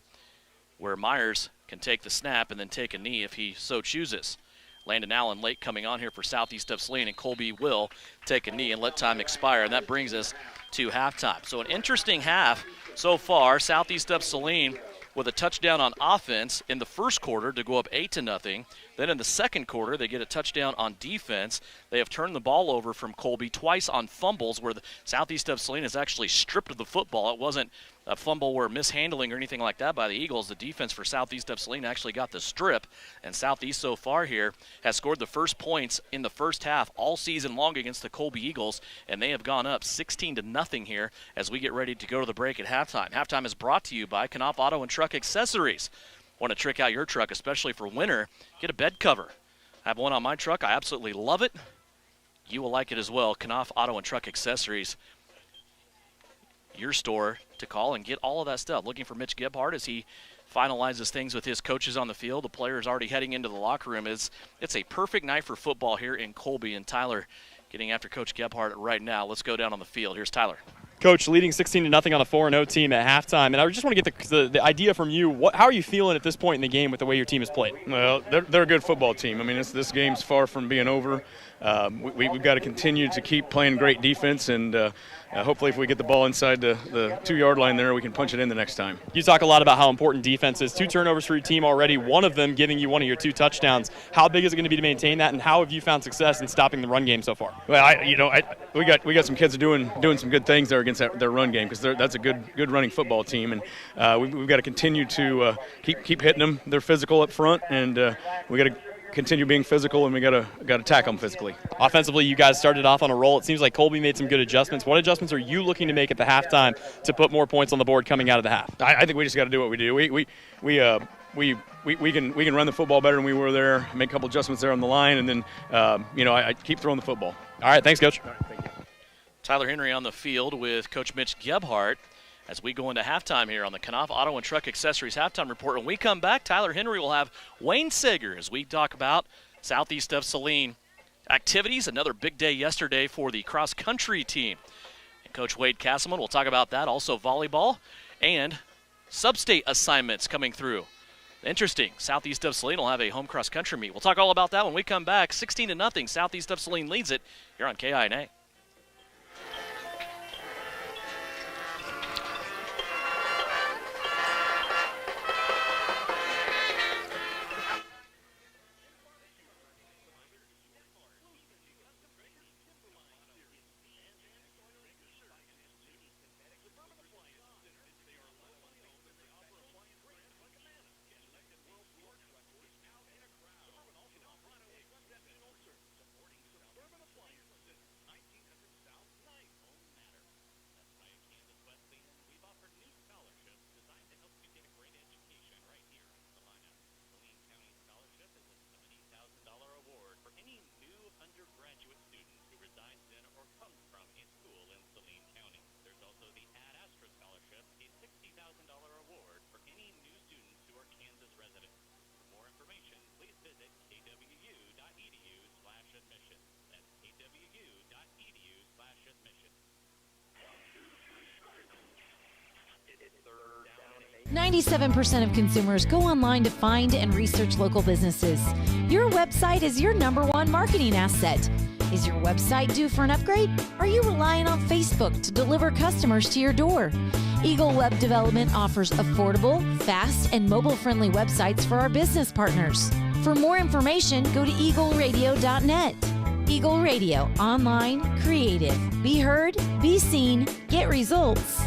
B: where Myers can take the snap and then take a knee if he so chooses. Landon Allen late coming on here for Southeast of Saline, and Colby will take a knee and let time expire, and that brings us to halftime. So an interesting half so far. Southeast of Saline with a touchdown on offense in the first quarter to go up 8-0. Then in the second quarter, they get a touchdown on defense. They have turned the ball over from Colby twice on fumbles where the Southeast of Saline is actually stripped of the football. It wasn't a fumble or mishandling or anything like that by the Eagles. The defense for Southeast of Saline actually got the strip, and Southeast so far here has scored the first points in the first half all season long against the Colby Eagles, and they have gone up 16-0 here as we get ready to go to the break at halftime. Halftime is brought to you by Knopf Auto and Truck Accessories. Want to trick out your truck, especially for winter? Get a bed cover. I have one on my truck. I absolutely love it. You will like it as well. Knopf Auto and Truck Accessories. Your store to call and get all of that stuff. Looking for Mitch Gebhardt as he finalizes things with his coaches on the field. The players already heading into the locker room. It's a perfect night for football here in Colby, and Tyler getting after Coach Gebhardt right now. Let's go down on the field. Here's Tyler.
E: Coach, leading 16-0 on a 4-0 team at halftime, and I just want to get the idea from you. How are you feeling at this point in the game with the way your team has played?
F: Well, they're a good football team. I mean, this game's far from being over. We've got to continue to keep playing great defense, and hopefully if we get the ball inside the 2-yard line there, we can punch it in the next time.
E: You talk a lot about how important defense is. 2 turnovers for your team already, one of them giving you one of your 2 touchdowns. How big is it going to be to maintain that, and how have you found success in stopping the run game so far?
F: Well, we got some kids doing some good things there against their run game, because that's a good running football team, and we've got to continue to keep hitting them. They're physical up front, and we got to continue being physical, and we got to attack them physically.
E: Offensively, you guys started off on a roll. It seems like Colby made some good adjustments. What adjustments are you looking to make at the halftime to put more points on the board coming out of the half?
F: I think we just got to do what we do. We can run the football better than we were there. Make a couple adjustments there on the line, and then I keep throwing the football.
E: All right, thanks, Coach.
F: All right, thank you.
B: Tyler Henry on the field with Coach Mitch Gebhardt as we go into halftime here on the Knopf Auto and Truck Accessories Halftime Report. When we come back, Tyler Henry will have Wayne Sager as we talk about Southeast of Saline activities. Another big day yesterday for the cross-country team. And Coach Wade Castleman will talk about that, also volleyball and sub-state assignments coming through. Interesting. Southeast of Saline will have a home cross-country meet. We'll talk all about that when we come back. 16-0. Southeast of Saline leads it here on KINA.
G: 97% of consumers go online to find and research local businesses. Your website is your #1 marketing asset. Is your website due for an upgrade? Are you relying on Facebook to deliver customers to your door? Eagle Web Development offers affordable, fast, and mobile-friendly websites for our business partners. For more information, go to eagleradio.net. Eagle Radio, online, creative. Be heard, be seen, get results.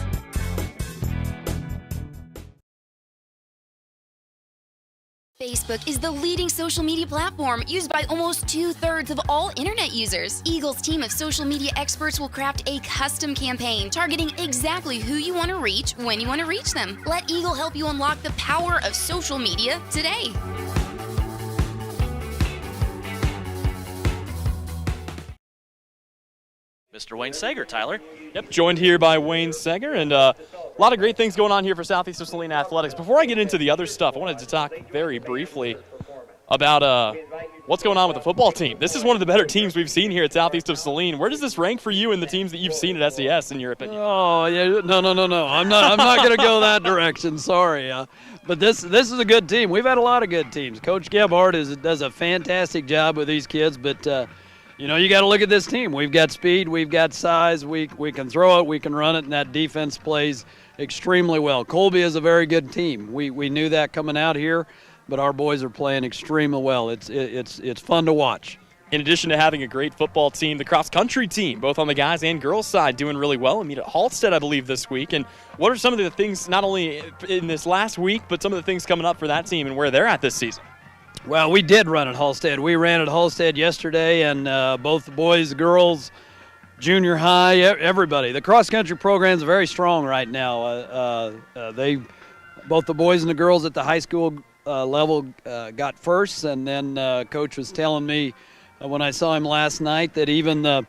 H: Facebook is the leading social media platform used by almost 2/3 of all internet users. Eagle's team of social media experts will craft a custom campaign targeting exactly who you want to reach when you want to reach them. Let Eagle help you unlock the power of social media today.
B: Mr. Wayne Sager, Tyler.
E: Yep, joined here by Wayne Sager, and a lot of great things going on here for Southeast of Saline Athletics. Before I get into the other stuff, I wanted to talk very briefly about what's going on with the football team. This is one of the better teams we've seen here at Southeast of Saline. Where does this rank for you in the teams that you've seen at SES, in your opinion?
I: Oh, yeah, no. I'm not going to go that direction. Sorry. But this is a good team. We've had a lot of good teams. Coach Gebhardt does a fantastic job with these kids, but you got to look at this team. We've got speed, we've got size, we can throw it, we can run it, and that defense plays extremely well. Colby is a very good team. We knew that coming out here, but our boys are playing extremely well. It's fun to watch.
E: In addition to having a great football team, the cross-country team, both on the guys and girls side, doing really well. I mean, at Halstead, I believe, this week. And what are some of the things, not only in this last week, but some of the things coming up for that team and where they're at this season?
I: Well, we did run at Halstead. We ran at Halstead yesterday, and both the boys, girls, junior high, everybody. The cross-country program is very strong right now. Both the boys and the girls at the high school level got first, and then Coach was telling me when I saw him last night that even the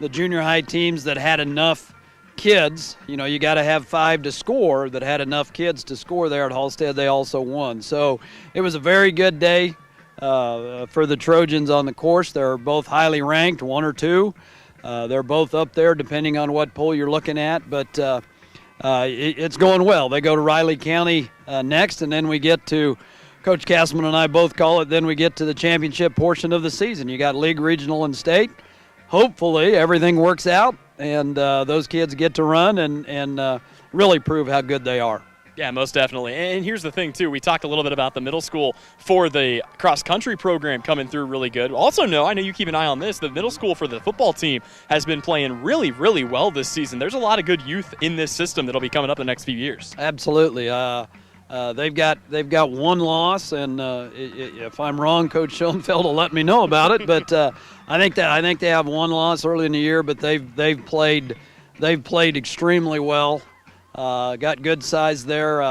I: junior high teams that had enough kids, you got to have 5 to score, that had enough kids to score there at Halstead, they also won. So it was a very good day for the Trojans on the course. They're both highly ranked, 1 or 2. They're both up there depending on what poll you're looking at, but it's going well. They go to Riley County next, and then we get to, Coach Castleman and I both call it, then we get to the championship portion of the season. You got league, regional, and state. Hopefully everything works out and those kids get to run and really prove how good they are.
E: Yeah, most definitely. And here's the thing, too. We talked a little bit about the middle school for the cross-country program coming through really good. Also, I know you keep an eye on this. The middle school for the football team has been playing really, really well this season. There's a lot of good youth in this system that'll be coming up the next few years.
I: Absolutely. They've got 1 loss, and if I'm wrong, Coach Schoenfeld will let me know about it. But I think they have 1 loss early in the year, but they've played extremely well. Got good size there.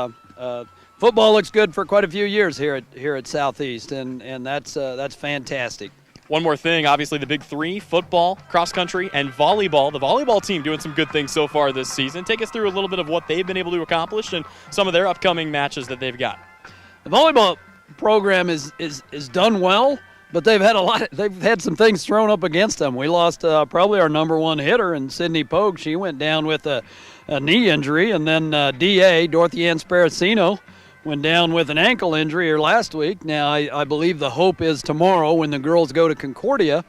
I: Football looks good for quite a few years here at Southeast, and that's fantastic.
E: One more thing, obviously the big 3, football, cross-country, and volleyball. The volleyball team doing some good things so far this season. Take us through a little bit of what they've been able to accomplish and some of their upcoming matches that they've got.
I: The volleyball program is done well, but they've had some things thrown up against them. We lost probably our #1 hitter, in Sydney Pogue. She went down with a knee injury, and then DA, Dorothy Ann Sparacino, went down with an ankle injury here last week. Now I believe the hope is tomorrow when the girls go to Concordia.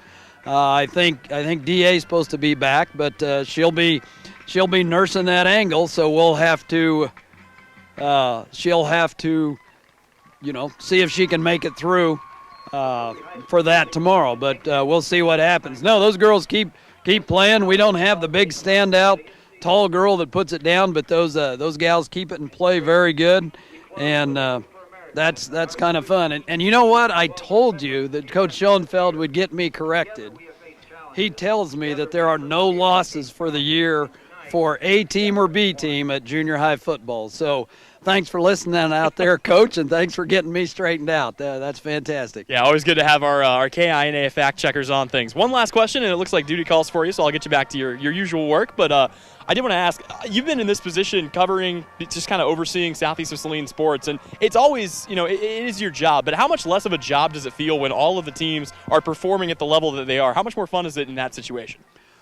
I: I think DA is supposed to be back, but she'll be nursing that ankle, so we'll have to she'll have to see if she can make it through for that tomorrow. But we'll see what happens. No, those girls keep playing. We don't have the big standout tall girl that puts it down, but those gals keep it and play very good. And that's kind of fun. And you know what? I told you that Coach Schoenfeld would get me corrected. He tells me that there are no losses for the year for A team or B team at junior high football. So thanks for listening out there, Coach, and thanks for getting me straightened out. That's fantastic.
E: Yeah, always good to have our KINA fact checkers on things. One last question, and it looks like duty calls for you, so I'll get you back to your usual work. But I did want to ask, you've been in this position covering, just kind of overseeing Southeast of Saline sports, and it's always, it is your job, but how much less of a job does it feel when all of the teams are performing at the level that they are? How much more fun is it in that situation?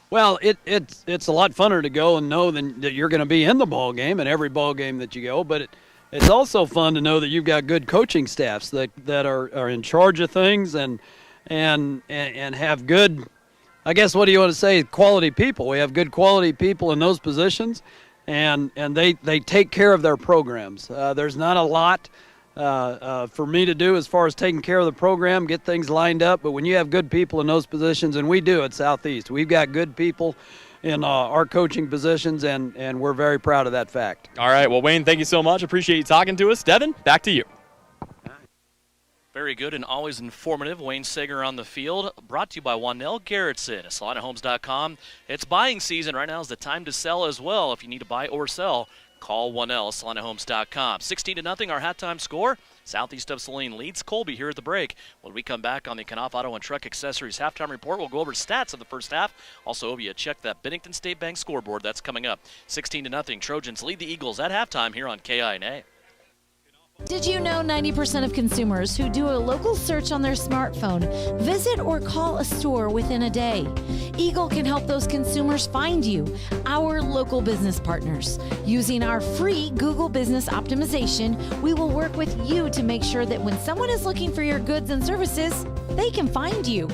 I: Well, it's a lot funner to go and know that you're going to be in the ball game and every ball game that you go, but it's also fun to know that you've got good coaching staffs that are in charge of things and have good, I guess, what do you want to say, quality people. We have good quality people in those positions, and they take care of their programs. There's not a lot for me to do as far as taking care of the program, get things lined up, but when you have good people in those positions, and we do at Southeast, we've got good people in our coaching positions, and we're very proud of that fact.
E: All right, well, Wayne, thank you so much. Appreciate you talking to us. Devin, back to you.
B: Very good and always informative. Wayne Sager on the field. Brought to you by Wanell Garrettson at SalinaHomes.com. It's buying season. Right now is the time to sell as well. If you need to buy or sell, call Wanell, SalinaHomes.com. 16-0 our halftime score. Southeast of Saline leads Colby here at the break. When we come back on the Knopf Auto and Truck Accessories halftime report, we'll go over stats of the first half. Also, you check that Bennington State Bank scoreboard. That's coming up. 16-0. Trojans lead the Eagles at halftime here on KINA.
G: Did you know 90% of consumers who do a local search on their smartphone visit or call a store within a day? Eagle can help those consumers find you, our local business partners. Using our free Google Business Optimization, we will work with you to make sure that when someone is looking for your goods and services, they can find you.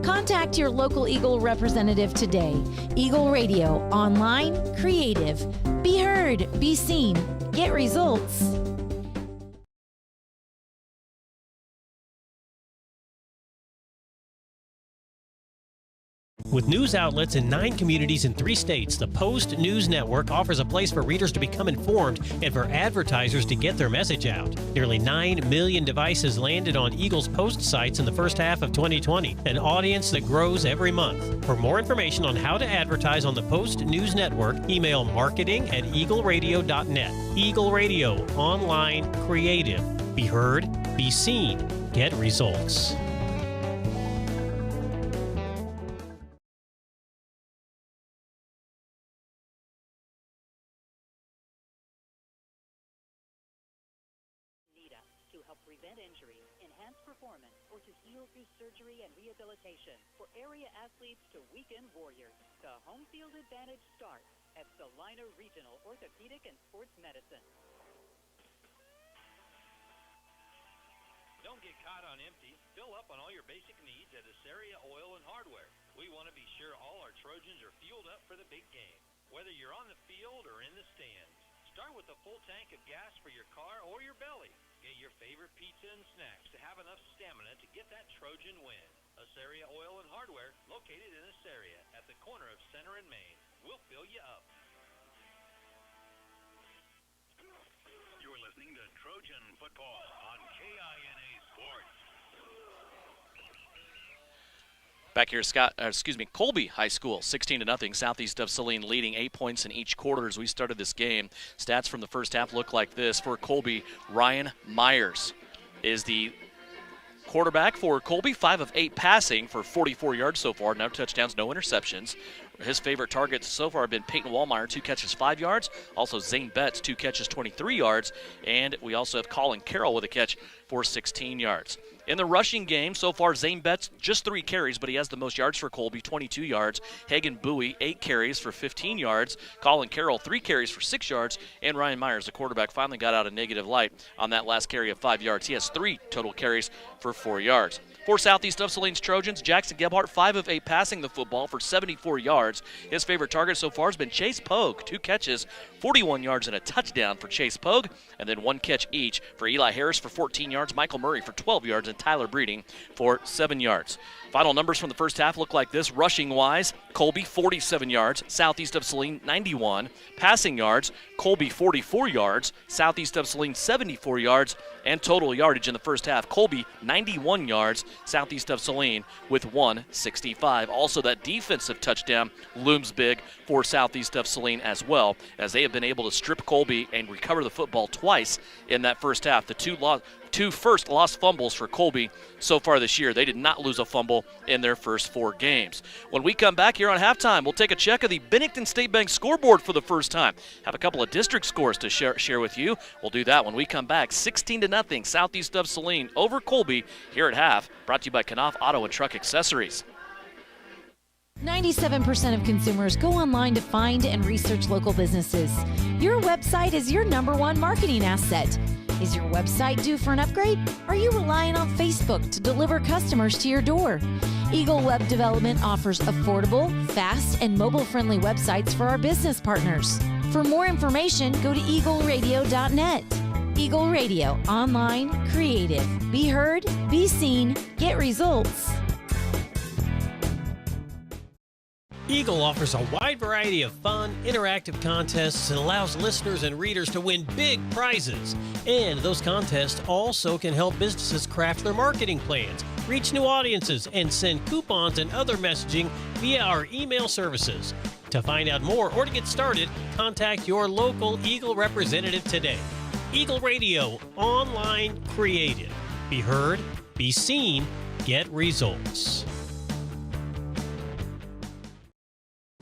G: Contact your local Eagle representative today. Eagle Radio, online, creative. Be heard, be seen, get results.
J: With news outlets in 9 communities in 3 states, the Post News Network offers a place for readers to become informed and for advertisers to get their message out. Nearly 9 million devices landed on Eagle's Post sites in the first half of 2020, an audience that grows every month. For more information on how to advertise on the Post News Network, email marketing@eagleradio.net. Eagle Radio, online, creative. Be heard, be seen, get results.
K: To help prevent injury, enhance performance, or to heal through surgery and rehabilitation. For area athletes to weekend warriors, the home field advantage starts at Saline Regional Orthopedic and Sports Medicine.
L: Don't get caught on empty. Fill up on all your basic needs at Aceria Oil and Hardware. We want to be sure all our Trojans are fueled up for the big game, whether you're on the field or in the stands. Start with a full tank of gas for your car or your belly. Get your favorite pizza and snacks to have enough stamina to get that Trojan win. Aceria Oil and Hardware, located in Aceria at the corner of Center and Main. We'll fill you up.
M: You're listening to Trojan Football on KINA Sports.
B: Back here, Colby High School, 16-0. Southeast of Saline leading 8 points in each quarter as we started this game. Stats from the first half look like this. For Colby, Ryan Myers is the quarterback for Colby. 5 of 8 passing for 44 yards so far. No touchdowns, no interceptions. His favorite targets so far have been Peyton Wallmeyer, 2 catches, 5 yards. Also Zane Betts, 2 catches, 23 yards. And we also have Colin Carroll with a catch for 16 yards. In the rushing game, so far, Zane Betts, just 3 carries, but he has the most yards for Colby, 22 yards. Hagen Bowie, 8 carries for 15 yards. Colin Carroll, 3 carries for 6 yards. And Ryan Myers, the quarterback, finally got out a negative light on that last carry of 5 yards. He has 3 total carries for 4 yards. For Southeast of Saline's Trojans, Jackson Gebhardt, 5 of 8 passing the football for 74 yards. His favorite target so far has been Chase Pogue, 2 catches, 41 yards and a touchdown for Chase Pogue, and then 1 catch each for Eli Harris for 14 yards, Michael Murray for 12 yards, and Tyler Breeding for 7 yards. Final numbers from the first half look like this. Rushing-wise, Colby, 47 yards. Southeast of Saline, 91. Passing yards, Colby, 44 yards. Southeast of Saline, 74 yards. And total yardage in the first half, Colby, 91 yards. Southeast of Saline with 165. Also, that defensive touchdown looms big for Southeast of Saline as well, as they have been able to strip Colby and recover the football twice in that first half. The two first lost fumbles for Colby so far this year. They did not lose a fumble in their first 4 games. When we come back here on halftime, we'll take a check of the Bennington State Bank scoreboard for the first time. Have a couple of district scores to share with you. We'll do that when we come back. 16-0 Southeast of Saline over Colby here at half. Brought to you by Knopf Auto and Truck Accessories.
G: 97% of consumers go online to find and research local businesses. Your website is your #1 marketing asset. Is your website due for an upgrade? Are you relying on Facebook to deliver customers to your door? Eagle Web Development offers affordable, fast, and mobile-friendly websites for our business partners. For more information, go to eagleradio.net. Eagle Radio, online, creative. Be heard, be seen, get results.
J: Eagle offers a wide variety of fun, interactive contests and allows listeners and readers to win big prizes. And those contests also can help businesses craft their marketing plans, reach new audiences, and send coupons and other messaging via our email services. To find out more or to get started, contact your local Eagle representative today. Eagle Radio, online, creative. Be heard, be seen, get results.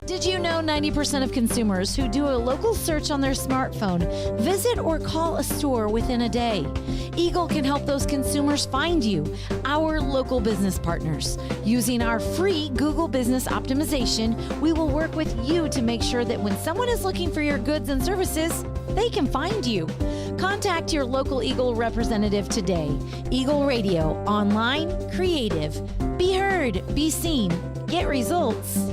G: Did you know 90% of consumers who do a local search on their smartphone visit or call a store within a day? Eagle can help those consumers find you, our local business partners. Using our free Google Business Optimization, we will work with you to make sure that when someone is looking for your goods and services, they can find you. Contact your local Eagle representative today. Eagle Radio, online, creative. Be heard, be seen, get results.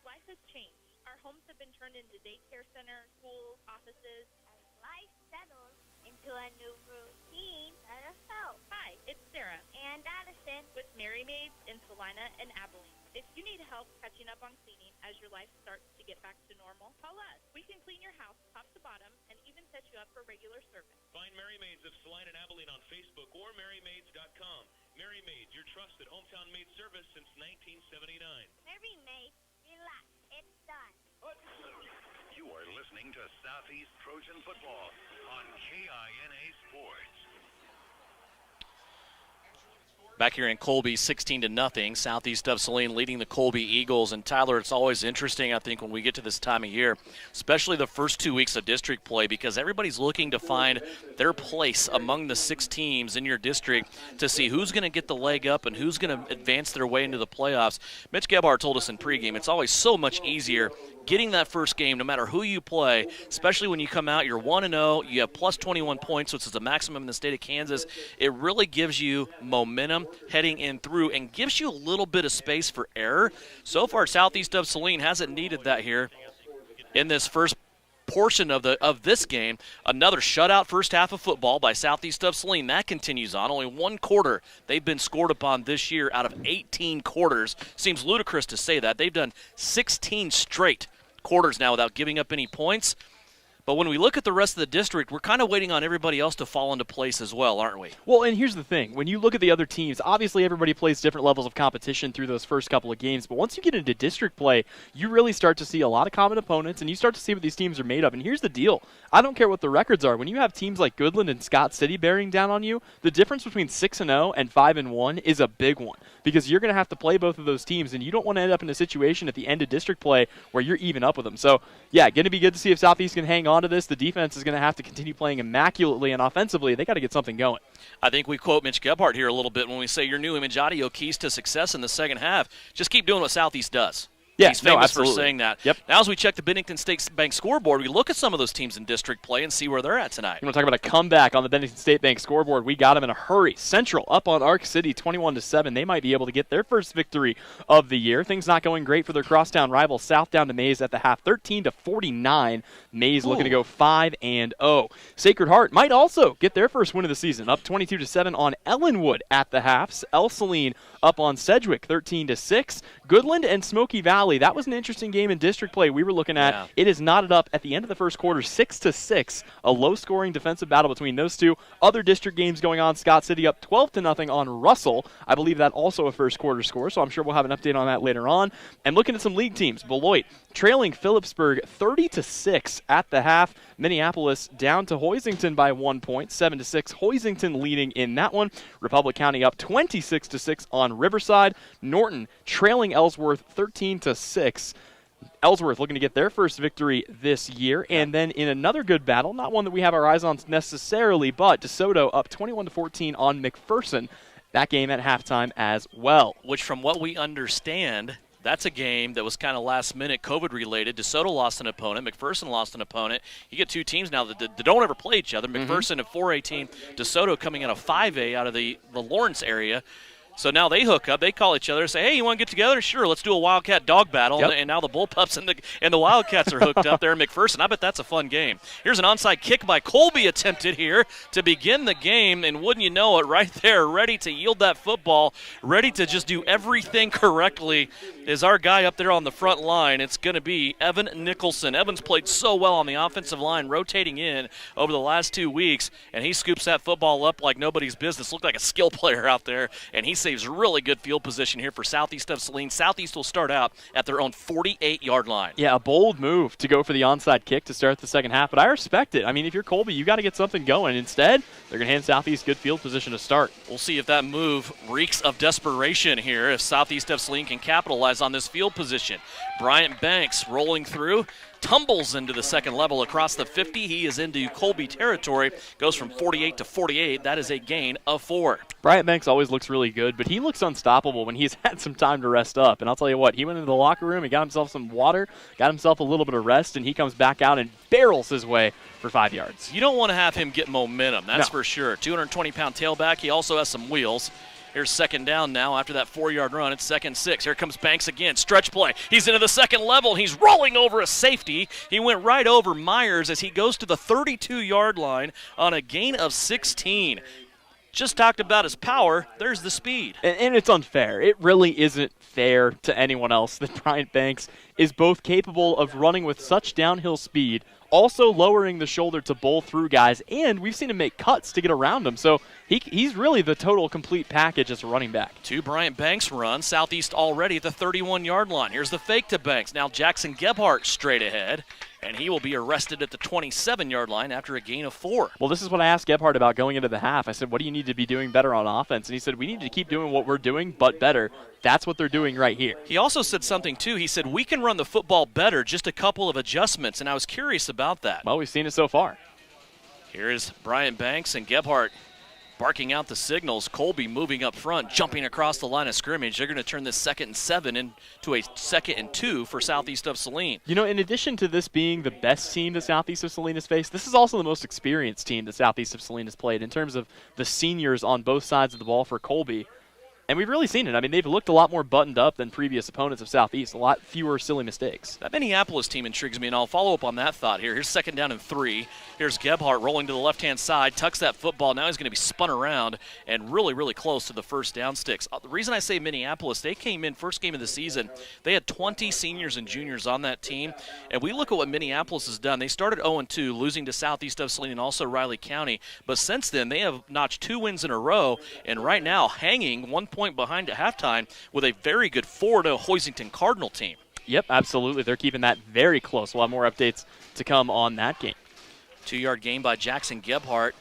N: Life has changed. Our homes have been turned into daycare centers, schools, offices. As life settles into a new routine, let us help. Hi, it's Sarah and Addison with Mary Maids in Salina and Abilene. If you need help catching up on cleaning as your life starts to get back to normal, call us. We can clean your house top to bottom and even set you up for regular service.
L: Find Mary Maids of Saline and Abilene on Facebook or marymaids.com. Mary Maids, your trusted hometown maid service since 1979.
N: Mary Maids, relax. It's done.
M: You are listening to Southeast Trojan Football on KINA Sports.
B: Back here in Colby, 16-0, Southeast of Saline leading the Colby Eagles. And Tyler, it's always interesting, I think, when we get to this time of year, especially the first 2 weeks of district play, because everybody's looking to find their place among the 6 teams in your district to see who's going to get the leg up and who's going to advance their way into the playoffs. Mitch Gebhardt told us in pregame it's always so much easier getting that first game, no matter who you play, especially when you come out, you're 1-0, you have plus 21 points, which is the maximum in the state of Kansas. It really gives you momentum heading in through and gives you a little bit of space for error. So far, Southeast of Saline hasn't needed that here in this first portion of this game. Another shutout first half of football by Southeast of Saline. That continues on. Only one quarter they've been scored upon this year out of 18 quarters. Seems ludicrous to say that. They've done 16 straight quarters now without giving up any points. But when we look at the rest of the district, we're kind of waiting on everybody else to fall into place as well, aren't we?
E: Well, and here's the thing. When you look at the other teams, obviously everybody plays different levels of competition through those first couple of games. But once you get into district play, you really start to see a lot of common opponents, and you start to see what these teams are made of. And here's the deal. I don't care what the records are. When you have teams like Goodland and Scott City bearing down on you, the difference between 6-0 and 5-1 is a big one, because you're going to have to play both of those teams, and you don't want to end up in a situation at the end of district play where you're even up with them. So, yeah, going to be good to see if Southeast can hang on to this. The defense is going to have to continue playing immaculately, and offensively, they got to get something going.
B: I think we quote Mitch Gebhardt here a little bit when we say your new image audio keys to success in the second half. Just keep doing what Southeast does.
E: Yeah,
B: he's famous
E: for
B: saying that.
E: Yep.
B: Now as we check the Bennington State Bank scoreboard, we look at some of those teams in district play and see where they're at tonight.
E: You want to talk about a comeback on the Bennington State Bank scoreboard? We got them in a hurry. Central up on Arc City 21-7. They might be able to get their first victory of the year. Things not going great for their crosstown rival South down to Mays at the half, 13-49. Mays looking to go 5-0. Sacred Heart might also get their first win of the season, up 22-7 on Ellenwood at the half. El Saline up on Sedgwick 13-6. Goodland and Smoky Valley. That was an interesting game in district play we were looking at. Yeah. It is knotted up at the end of the first quarter, 6-6. A low-scoring defensive battle between those two. Other district games going on. Scott City up 12-0 on Russell. I believe that also a first quarter score, so I'm sure we'll have an update on that later on. And looking at some league teams, Beloit trailing Phillipsburg 30-6 at the half. Minneapolis down to Hoisington by 1 point, 7-6. Hoisington leading in that one. Republic County up 26-6 on Riverside. Norton trailing Ellsworth 13-6. Ellsworth looking to get their first victory this year. And then in another good battle, not one that we have our eyes on necessarily, but DeSoto up 21-14 on McPherson. That game at halftime as well.
B: Which, from what we understand, that's a game that was kind of last-minute COVID-related. DeSoto lost an opponent. McPherson lost an opponent. You get two teams now that don't ever play each other. McPherson, a 4A team. DeSoto coming out of 5A out of the Lawrence area. So now they hook up. They call each other and say, hey, you want to get together? Sure, let's do a Wildcat dog battle.
E: Yep.
B: And now the Bullpups and the Wildcats are hooked up there in McPherson. I bet that's a fun game. Here's an onside kick by Colby attempted here to begin the game. And wouldn't you know it, right there, ready to yield that football, ready to just do everything correctly is our guy up there on the front line. It's going to be Evan Nicholson. Evan's played so well on the offensive line, rotating in over the last 2 weeks, and he scoops that football up like nobody's business. Looked like a skill player out there, and he saves really good field position here for Southeast of Saline. Southeast will start out at their own 48-yard line.
E: Yeah, a bold move to go for the onside kick to start the second half, but I respect it. I mean, if you're Colby, you got to get something going. Instead, they're going to hand Southeast good field position to start.
B: We'll see if that move reeks of desperation here, if Southeast of Saline can capitalize on this field position. Bryant Banks rolling through, tumbles into the second level across the 50. He is into Colby territory, goes from 48 to 48. That is a gain of 4.
E: Bryant Banks always looks really good, but he looks unstoppable when he's had some time to rest up. And I'll tell you what, he went into the locker room, he got himself some water, got himself a little bit of rest, and he comes back out and barrels his way for 5 yards.
B: You don't want to have him get momentum, that's for sure. 220-pound tailback. He also has some wheels. Here's second down now after that 4-yard run. It's 2nd and 6. Here comes Banks again. Stretch play. He's into the second level. He's rolling over a safety. He went right over Myers as he goes to the 32-yard line on a gain of 16. Just talked about his power. There's the speed.
E: And it's unfair. It really isn't fair to anyone else that Bryant Banks is both capable of running with such downhill speed, also lowering the shoulder to bowl through guys, and we've seen him make cuts to get around them. So he's really the total complete package as a running back.
B: 2 Bryant Banks runs. Southeast already at the 31-yard line. Here's the fake to Banks. Now Jackson Gebhardt straight ahead, and he will be arrested at the 27-yard line after a gain of 4.
E: Well, this is what I asked Gebhardt about going into the half. I said, what do you need to be doing better on offense? And he said, we need to keep doing what we're doing, but better. That's what they're doing right here.
B: He also said something, too. He said, we can run the football better, just a couple of adjustments, and I was curious about that.
E: Well, we've seen it so far.
B: Here is Bryant Banks and Gebhardt barking out the signals. Colby moving up front, jumping across the line of scrimmage. They're going to turn this 2nd and 7 into a 2nd and 2 for Southeast of Saline.
E: You know, in addition to this being the best team that Southeast of Saline has faced, this is also the most experienced team that Southeast of Saline has played in terms of the seniors on both sides of the ball for Colby. And we've really seen it. I mean, they've looked a lot more buttoned up than previous opponents of Southeast, a lot fewer silly mistakes.
B: That Minneapolis team intrigues me, and I'll follow up on that thought here. Here's 2nd down and 3. Here's Gebhardt rolling to the left-hand side, tucks that football. Now he's going to be spun around and really, really close to the first down sticks. The reason I say Minneapolis, they came in first game of the season. They had 20 seniors and juniors on that team, and we look at what Minneapolis has done. They started 0-2, losing to Southeast of Saline and also Riley County, but since then they have notched 2 wins in a row, and right now hanging 1 point behind at halftime with a very good Florida Hoisington Cardinal team.
E: Yep, absolutely. They're keeping that very close. We'll have more updates to come on that game.
B: 2-yard gain by Jackson Gebhardt.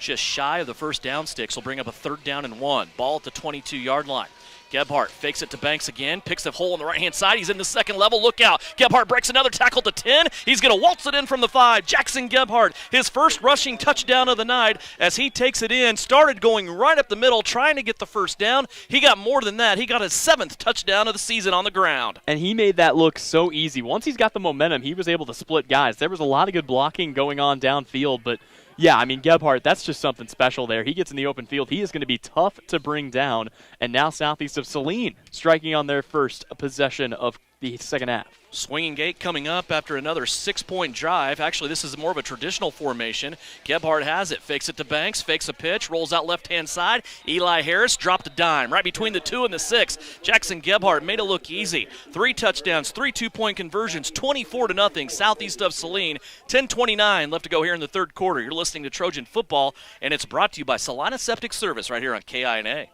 B: Just shy of the first down sticks will bring up a 3rd down and 1. Ball at the 22-yard line. Gebhardt fakes it to Banks again, picks a hole on the right-hand side. He's in the second level. Look out. Gebhardt breaks another tackle to 10. He's going to waltz it in from the 5. Jackson Gebhardt, his first rushing touchdown of the night as he takes it in. Started going right up the middle, trying to get the first down. He got more than that. He got his 7th touchdown of the season on the ground.
E: And he made that look so easy. Once he's got the momentum, he was able to split guys. There was a lot of good blocking going on downfield, but yeah, I mean, Gebhardt, that's just something special there. He gets in the open field. He is going to be tough to bring down. And now Southeast of Saline striking on their first possession of the second half.
B: Swinging gate coming up after another 6-point drive. Actually, this is more of a traditional formation. Gebhardt has it. Fakes it to Banks. Fakes a pitch. Rolls out left-hand side. Eli Harris dropped a dime right between the 2 and the 6. Jackson Gebhardt made it look easy. 3 touchdowns, 3 2-point conversions, 24-0. Southeast of Saline. 10:29 left to go here in the third quarter. You're listening to Trojan Football, and it's brought to you by Saline Septic Service right here on KINA.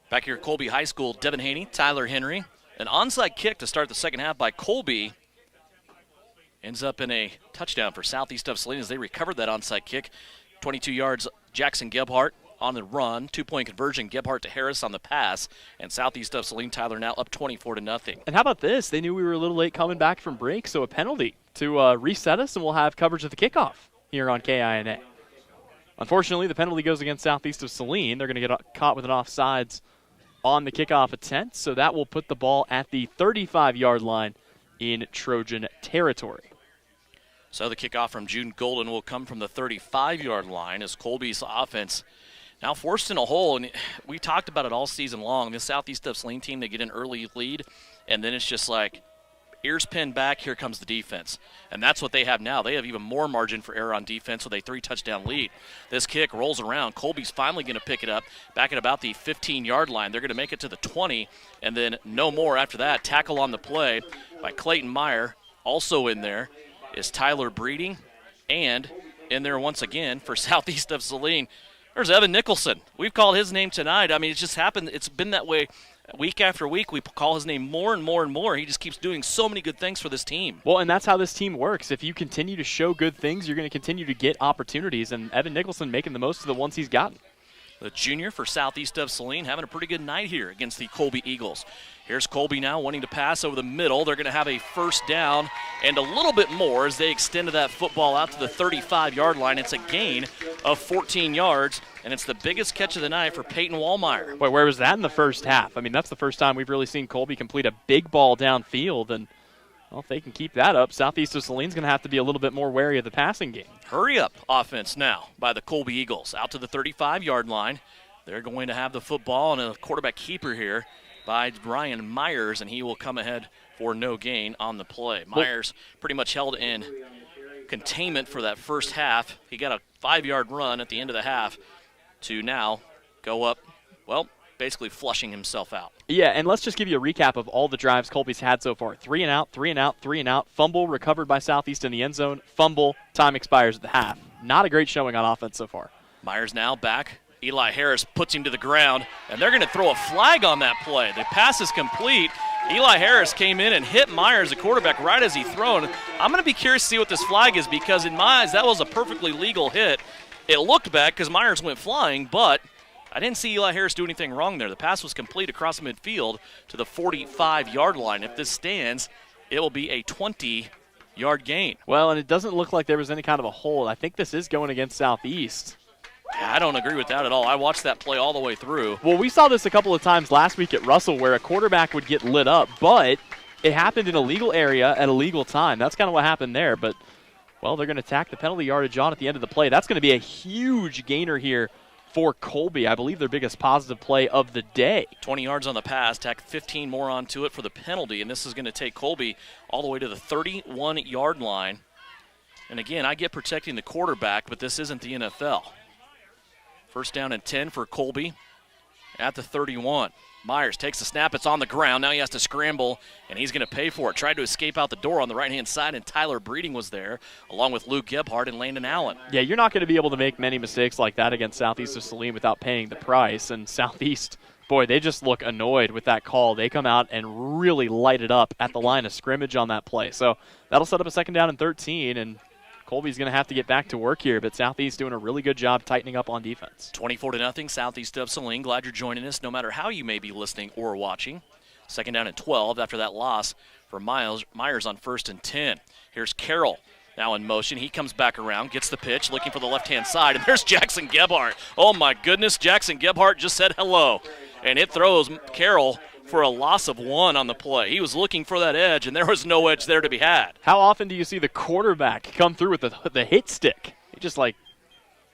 B: Back here at Colby High School, Devin Haney, Tyler Henry. An onside kick to start the second half by Colby. Ends up in a touchdown for Southeast of Saline as they recovered that onside kick. 22 yards, Jackson Gebhardt on the run. 2-point conversion, Gebhardt to Harris on the pass. And Southeast of Saline, Tyler now up 24-0.
E: And how about this? They knew we were a little late coming back from break, so a penalty to reset us, and we'll have coverage of the kickoff here on KINA. Unfortunately, the penalty goes against Southeast of Saline. They're going to get caught with an offsides on the kickoff attempt, so that will put the ball at the 35-yard line in Trojan territory.
B: So the kickoff from June Golden will come from the 35-yard line as Colby's offense now forced in a hole. And we talked about it all season long. The Southeast of Saline team, they get an early lead, and then it's just like ears pinned back, here comes the defense. And that's what they have now. They have even more margin for error on defense with a 3-touchdown lead. This kick rolls around. Colby's finally going to pick it up back at about the 15-yard line. They're going to make it to the 20, and then no more after that. Tackle on the play by Clayton Meyer. Also in there is Tyler Breeding, and in there once again for Southeast of Saline, there's Evan Nicholson. We've called his name tonight. I mean, it's just happened. It's been that way week after week. We call his name more and more and more. He just keeps doing so many good things for this team.
E: Well, and that's how this team works. If you continue to show good things, you're going to continue to get opportunities, and Evan Nicholson making the most of the ones he's gotten.
B: The junior for Southeast of Saline having a pretty good night here against the Colby Eagles. Here's Colby now wanting to pass over the middle. They're going to have a first down and a little bit more as they extended that football out to the 35-yard line. It's a gain of 14 yards, and it's the biggest catch of the night for Peyton Wallmeyer.
E: Wait, where was that in the first half? I mean, that's the first time we've really seen Colby complete a big ball downfield, and well, if they can keep that up, Southeast of Saline's going to have to be a little bit more wary of the passing game.
B: Hurry up offense now by the Colby Eagles. Out to the 35-yard line. They're going to have the football and a quarterback keeper here by Brian Myers, and he will come ahead for no gain on the play. Myers pretty much held in containment for that first half. He got a 5-yard run at the end of the half to now go up, well, basically flushing himself out.
E: Yeah, and let's just give you a recap of all the drives Colby's had so far. 3 and out, 3 and out, 3 and out. Fumble recovered by Southeast in the end zone. Fumble, time expires at the half. Not a great showing on offense so far.
B: Myers now back. Eli Harris puts him to the ground, and they're going to throw a flag on that play. The pass is complete. Eli Harris came in and hit Myers, the quarterback, right as he thrown. I'm going to be curious to see what this flag is because in my eyes that was a perfectly legal hit. It looked bad because Myers went flying, but I didn't see Eli Harris do anything wrong there. The pass was complete across midfield to the 45-yard line. If this stands, it will be a 20-yard gain.
E: Well, and it doesn't look like there was any kind of a hold. I think this is going against Southeast.
B: Yeah, I don't agree with that at all. I watched that play all the way through.
E: Well, we saw this a couple of times last week at Russell where a quarterback would get lit up, but it happened in a legal area at a legal time. That's kind of what happened there, but, well, they're going to tack the penalty yardage on at the end of the play. That's going to be a huge gainer here for Colby. I believe their biggest positive play of the day.
B: 20 yards on the pass, tack 15 more onto it for the penalty, and this is going to take Colby all the way to the 31-yard line. And again, I get protecting the quarterback, but this isn't the NFL. First down and 10 for Colby at the 31. Myers takes the snap. It's on the ground. Now he has to scramble, and he's going to pay for it. Tried to escape out the door on the right-hand side, and Tyler Breeding was there, along with Luke Gebhardt and Landon Allen.
E: Yeah, you're not going to be able to make many mistakes like that against Southeast of Saline without paying the price. And Southeast, boy, they just look annoyed with that call. They come out and really light it up at the line of scrimmage on that play. So that'll set up a second down and 13, and Colby's going to have to get back to work here, but Southeast doing a really good job tightening up on defense.
B: 24-0, Southeast of Saline. Glad you're joining us, no matter how you may be listening or watching. Second down and 12 after that loss for Myers on first and 10. Here's Carroll now in motion. He comes back around, gets the pitch, looking for the left-hand side, and there's Jackson Gebhardt. Oh, my goodness, Jackson Gebhardt just said hello, and it throws Carroll for a loss of 1 on the play. He was looking for that edge, and there was no edge there to be had.
E: How often do you see the quarterback come through with the hit stick? He just,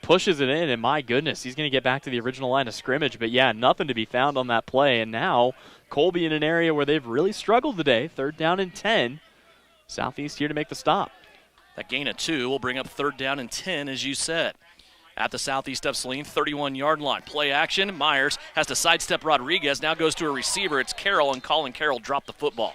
E: pushes it in, and my goodness, he's going to get back to the original line of scrimmage. But, yeah, nothing to be found on that play. And now Colby in an area where they've really struggled today, third down and 10. Southeast here to make the stop.
B: That gain of 2 will bring up third down and 10, as you said. At the Southeast of Saline, 31-yard line. Play action. Myers has to sidestep Rodriguez. Now goes to a receiver. It's Carroll, and Colin Carroll dropped the football.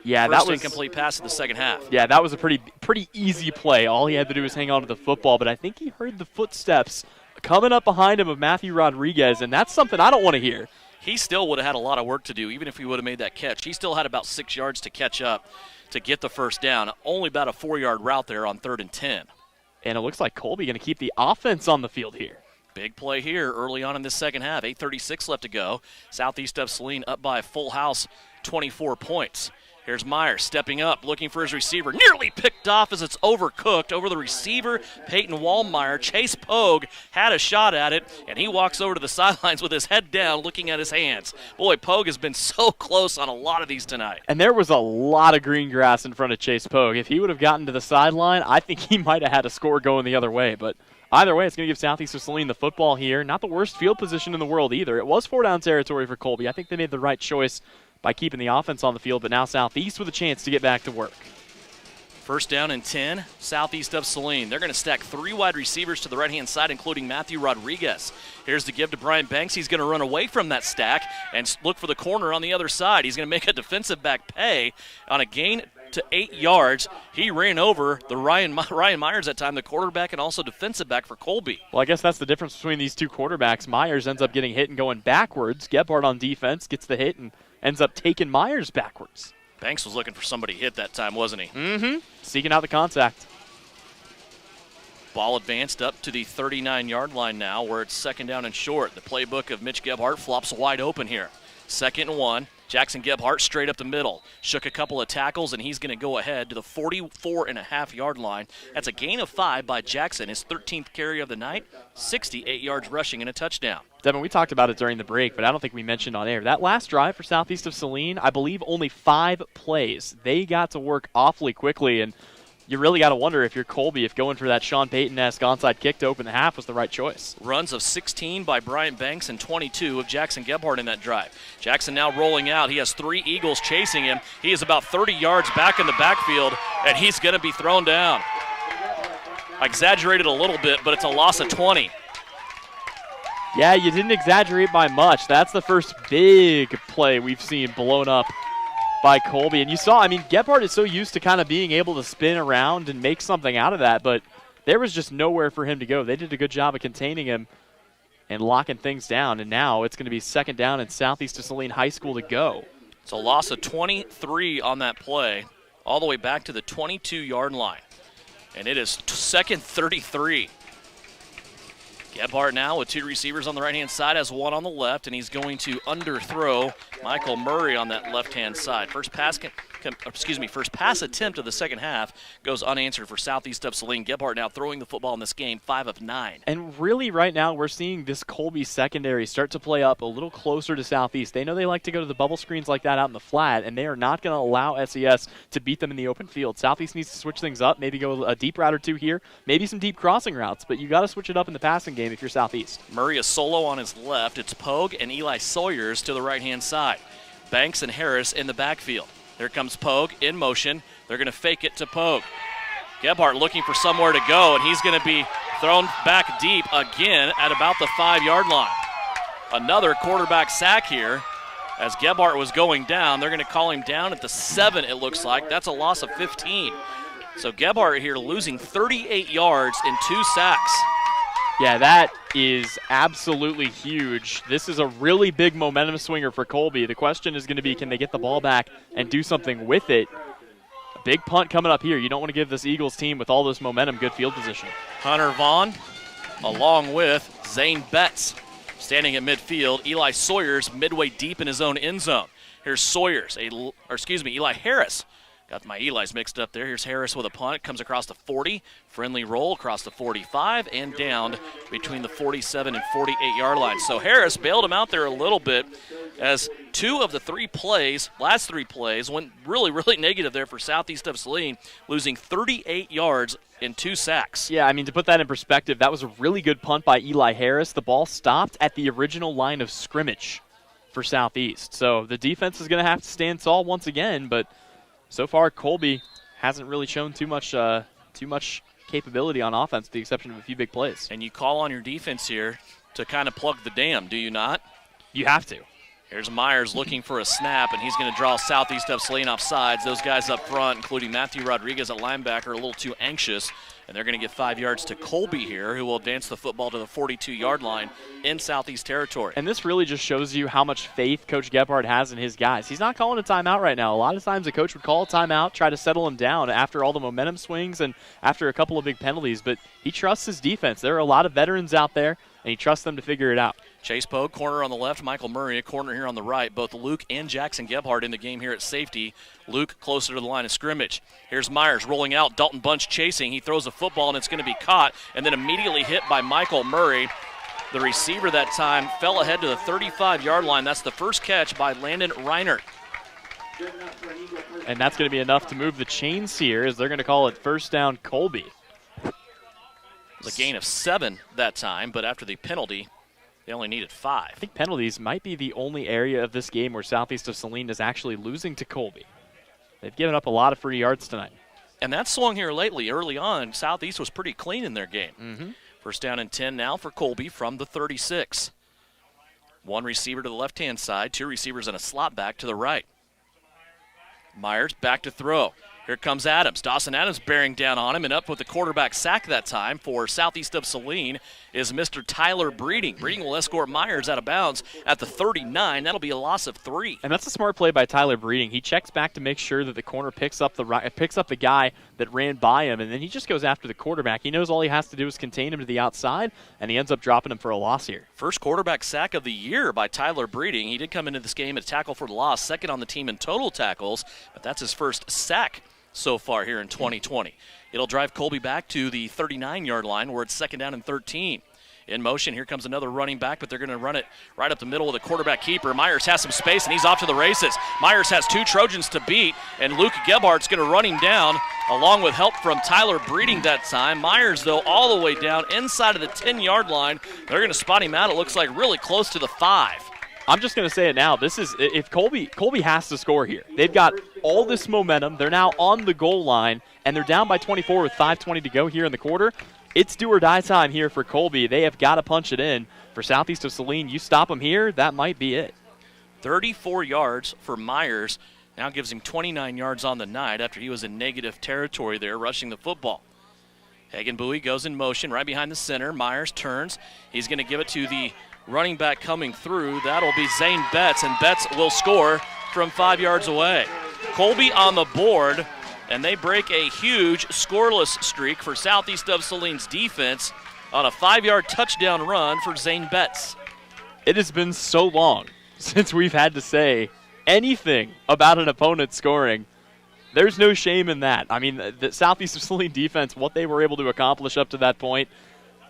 E: Yeah,
B: First
E: that was
B: incomplete pass in the second half.
E: Yeah, that was a pretty easy play. All he had to do was hang on to the football, but I think he heard the footsteps coming up behind him of Matthew Rodriguez, and that's something I don't want to hear.
B: he still would have had a lot of work to do, even if he would have made that catch. He still had about 6 yards to catch up to get the first down. Only about a 4-yard route there on 3rd and 10.
E: And it looks like Colby going to keep the offense on the field here.
B: Big play here early on in this second half. 8:36 left to go. Southeast of Saline up by a full house, 24 points. Here's Myers stepping up, looking for his receiver. Nearly picked off as it's overcooked over the receiver, Peyton Wallmeyer. Chase Pogue had a shot at it, and he walks over to the sidelines with his head down, looking at his hands. Boy, Pogue has been so close on a lot of these tonight.
E: And there was a lot of green grass in front of Chase Pogue. If he would have gotten to the sideline, I think he might have had a score going the other way. But either way, it's going to give Southeast of Saline the football here. Not the worst field position in the world either. It was 4-down territory for Colby. I think they made the right choice by keeping the offense on the field, but now Southeast with a chance to get back to work.
B: First down and 10, Southeast of Saline. They're going to stack 3 wide receivers to the right-hand side, including Matthew Rodriguez. Here's the give to Brian Banks. He's going to run away from that stack and look for the corner on the other side. He's going to make a defensive back pay on a gain to 8 yards. He ran over the Ryan Myers that time, the quarterback and also defensive back for Colby.
E: Well, I guess that's the difference between these two quarterbacks. Myers ends up getting hit and going backwards. Gebhardt on defense gets the hit and ends up taking Myers backwards.
B: Banks was looking for somebody hit that time, wasn't he?
E: Mm-hmm. Seeking out the contact.
B: Ball advanced up to the 39-yard line now, where it's 2nd down and short. The playbook of Mitch Gebhardt flops wide open here. 2nd and 1. Jackson Gebhardt straight up the middle. Shook a couple of tackles, and he's going to go ahead to the 44.5-yard line. That's a gain of 5 by Jackson, his 13th carry of the night, 68 yards rushing and a touchdown.
E: Devin, we talked about it during the break, but I don't think we mentioned on air. That last drive for Southeast of Saline, I believe only 5 plays. They got to work awfully quickly, and you really got to wonder if you're Colby, if going for that Sean Payton-esque onside kick to open the half was the right choice.
B: Runs of 16 by Brian Banks and 22 of Jackson Gebhardt in that drive. Jackson now rolling out. He has 3 Eagles chasing him. He is about 30 yards back in the backfield, and he's going to be thrown down. I exaggerated a little bit, but it's a loss of 20.
E: Yeah, you didn't exaggerate by much. That's the first big play we've seen blown up by Colby. And you saw, I mean, Gebhardt is so used to kind of being able to spin around and make something out of that, but there was just nowhere for him to go. They did a good job of containing him and locking things down, and now it's going to be 2nd down and Southeast of Saline High School to go.
B: It's a loss of 23 on that play, all the way back to the 22-yard line. And it is 2nd 33. Gebhardt now with 2 receivers on the right-hand side, has 1 on the left, and he's going to underthrow Michael Murray on that left-hand side. First pass attempt of the second half goes unanswered for Southeast of Saline. Gebhardt now throwing the football in this game, 5 of 9.
E: And really right now we're seeing this Colby secondary start to play up a little closer to Southeast. They know they like to go to the bubble screens like that out in the flat, and they are not going to allow SES to beat them in the open field. Southeast needs to switch things up, maybe go a deep route or 2 here, maybe some deep crossing routes, but you got to switch it up in the passing game if you're Southeast.
B: Murray is solo on his left. It's Pogue and Eli Sawyers to the right-hand side. Banks and Harris in the backfield. There comes Pogue in motion. They're going to fake it to Pogue. Gebhardt looking for somewhere to go, and he's going to be thrown back deep again at about the 5-yard line. Another quarterback sack here as Gebhardt was going down. They're going to call him down at the 7, it looks like. That's a loss of 15. So Gebhardt here losing 38 yards in 2 sacks.
E: Yeah, that is absolutely huge. This is a really big momentum swinger for Colby. The question is going to be, can they get the ball back and do something with it? A big punt coming up here. You don't want to give this Eagles team with all this momentum good field position.
B: Hunter Vaughn along with Zane Betts standing at midfield. Eli Sawyers midway deep in his own end zone. Here's Sawyers, Eli Harris. Got my Eli's mixed up there. Here's Harris with a punt. Comes across the 40. Friendly roll across the 45 and down between the 47 and 48-yard line. So Harris bailed him out there a little bit as 2 of the 3 plays, last 3 plays, went really, really negative there for Southeast of Saline, losing 38 yards in 2 sacks.
E: Yeah, I mean, to put that in perspective, that was a really good punt by Eli Harris. The ball stopped at the original line of scrimmage for Southeast. So the defense is going to have to stand tall once again, but so far, Colby hasn't really shown too much capability on offense, with the exception of a few big plays.
B: And you call on your defense here to kind of plug the dam, do you not?
E: You have to.
B: Here's Myers looking for a snap, and he's going to draw Southeast of Saline off sides. Those guys up front, including Matthew Rodriguez at linebacker, are a little too anxious, and they're going to give 5 yards to Colby here, who will advance the football to the 42-yard line in Southeast territory.
E: And this really just shows you how much faith Coach Gebhardt has in his guys. He's not calling a timeout right now. A lot of times a coach would call a timeout, try to settle him down after all the momentum swings and after a couple of big penalties, but he trusts his defense. There are a lot of veterans out there, and he trusts them to figure it out.
B: Chase Pogue, corner on the left. Michael Murray, a corner here on the right. Both Luke and Jackson Gebhardt in the game here at safety. Luke closer to the line of scrimmage. Here's Myers rolling out. Dalton Bunch chasing. He throws a football, and it's going to be caught and then immediately hit by Michael Murray. The receiver that time fell ahead to the 35-yard line. That's the first catch by Landon Reinert.
E: And that's going to be enough to move the chains here as they're going to call it first down Colby.
B: It was a gain of 7 that time, but after the penalty, they only needed 5.
E: I think penalties might be the only area of this game where Southeast of Saline is actually losing to Colby. They've given up a lot of free yards tonight.
B: And that's swung here lately. Early on, Southeast was pretty clean in their game.
E: Mm-hmm.
B: First down and 10 now for Colby from the 36. One receiver to the left-hand side, 2 receivers and a slot back to the right. Myers back to throw. Here comes Adams. Dawson Adams bearing down on him, and up with the quarterback sack that time for Southeast of Saline is Mr. Tyler Breeding. Breeding will escort Myers out of bounds at the 39. That'll be a loss of 3.
E: And that's a smart play by Tyler Breeding. He checks back to make sure that the corner picks up the guy that ran by him, and then he just goes after the quarterback. He knows all he has to do is contain him to the outside, and he ends up dropping him for a loss here.
B: First quarterback sack of the year by Tyler Breeding. He did come into this game at tackle for the loss, second on the team in total tackles, but that's his first sack so far here in 2020. It'll drive Colby back to the 39-yard line where it's second down and 13. In motion, here comes another running back, but they're going to run it right up the middle with a quarterback keeper. Myers has some space, and he's off to the races. Myers has 2 Trojans to beat, and Luke Gebhardt's going to run him down along with help from Tyler Breeding that time. Myers, though, all the way down inside of the 10-yard line. They're going to spot him out, it looks like, really close to the 5.
E: I'm just going to say it now. This is if Colby has to score here. They've got all this momentum. They're now on the goal line, and they're down by 24 with 5:20 to go here in the quarter. It's do or die time here for Colby. They have got to punch it in. For Southeast of Saline, you stop them here, that might be it.
B: 34 yards for Myers. Now gives him 29 yards on the night after he was in negative territory there rushing the football. Hagenbuey goes in motion right behind the center. Myers turns. He's going to give it to the running back coming through. That'll be Zane Betts, and Betts will score from 5 yards away. Colby on the board, and they break a huge scoreless streak for Southeast of Saline's defense on a 5-yard touchdown run for Zane Betts.
E: It has been so long since we've had to say anything about an opponent scoring. There's no shame in that. I mean, the Southeast of Saline defense, what they were able to accomplish up to that point,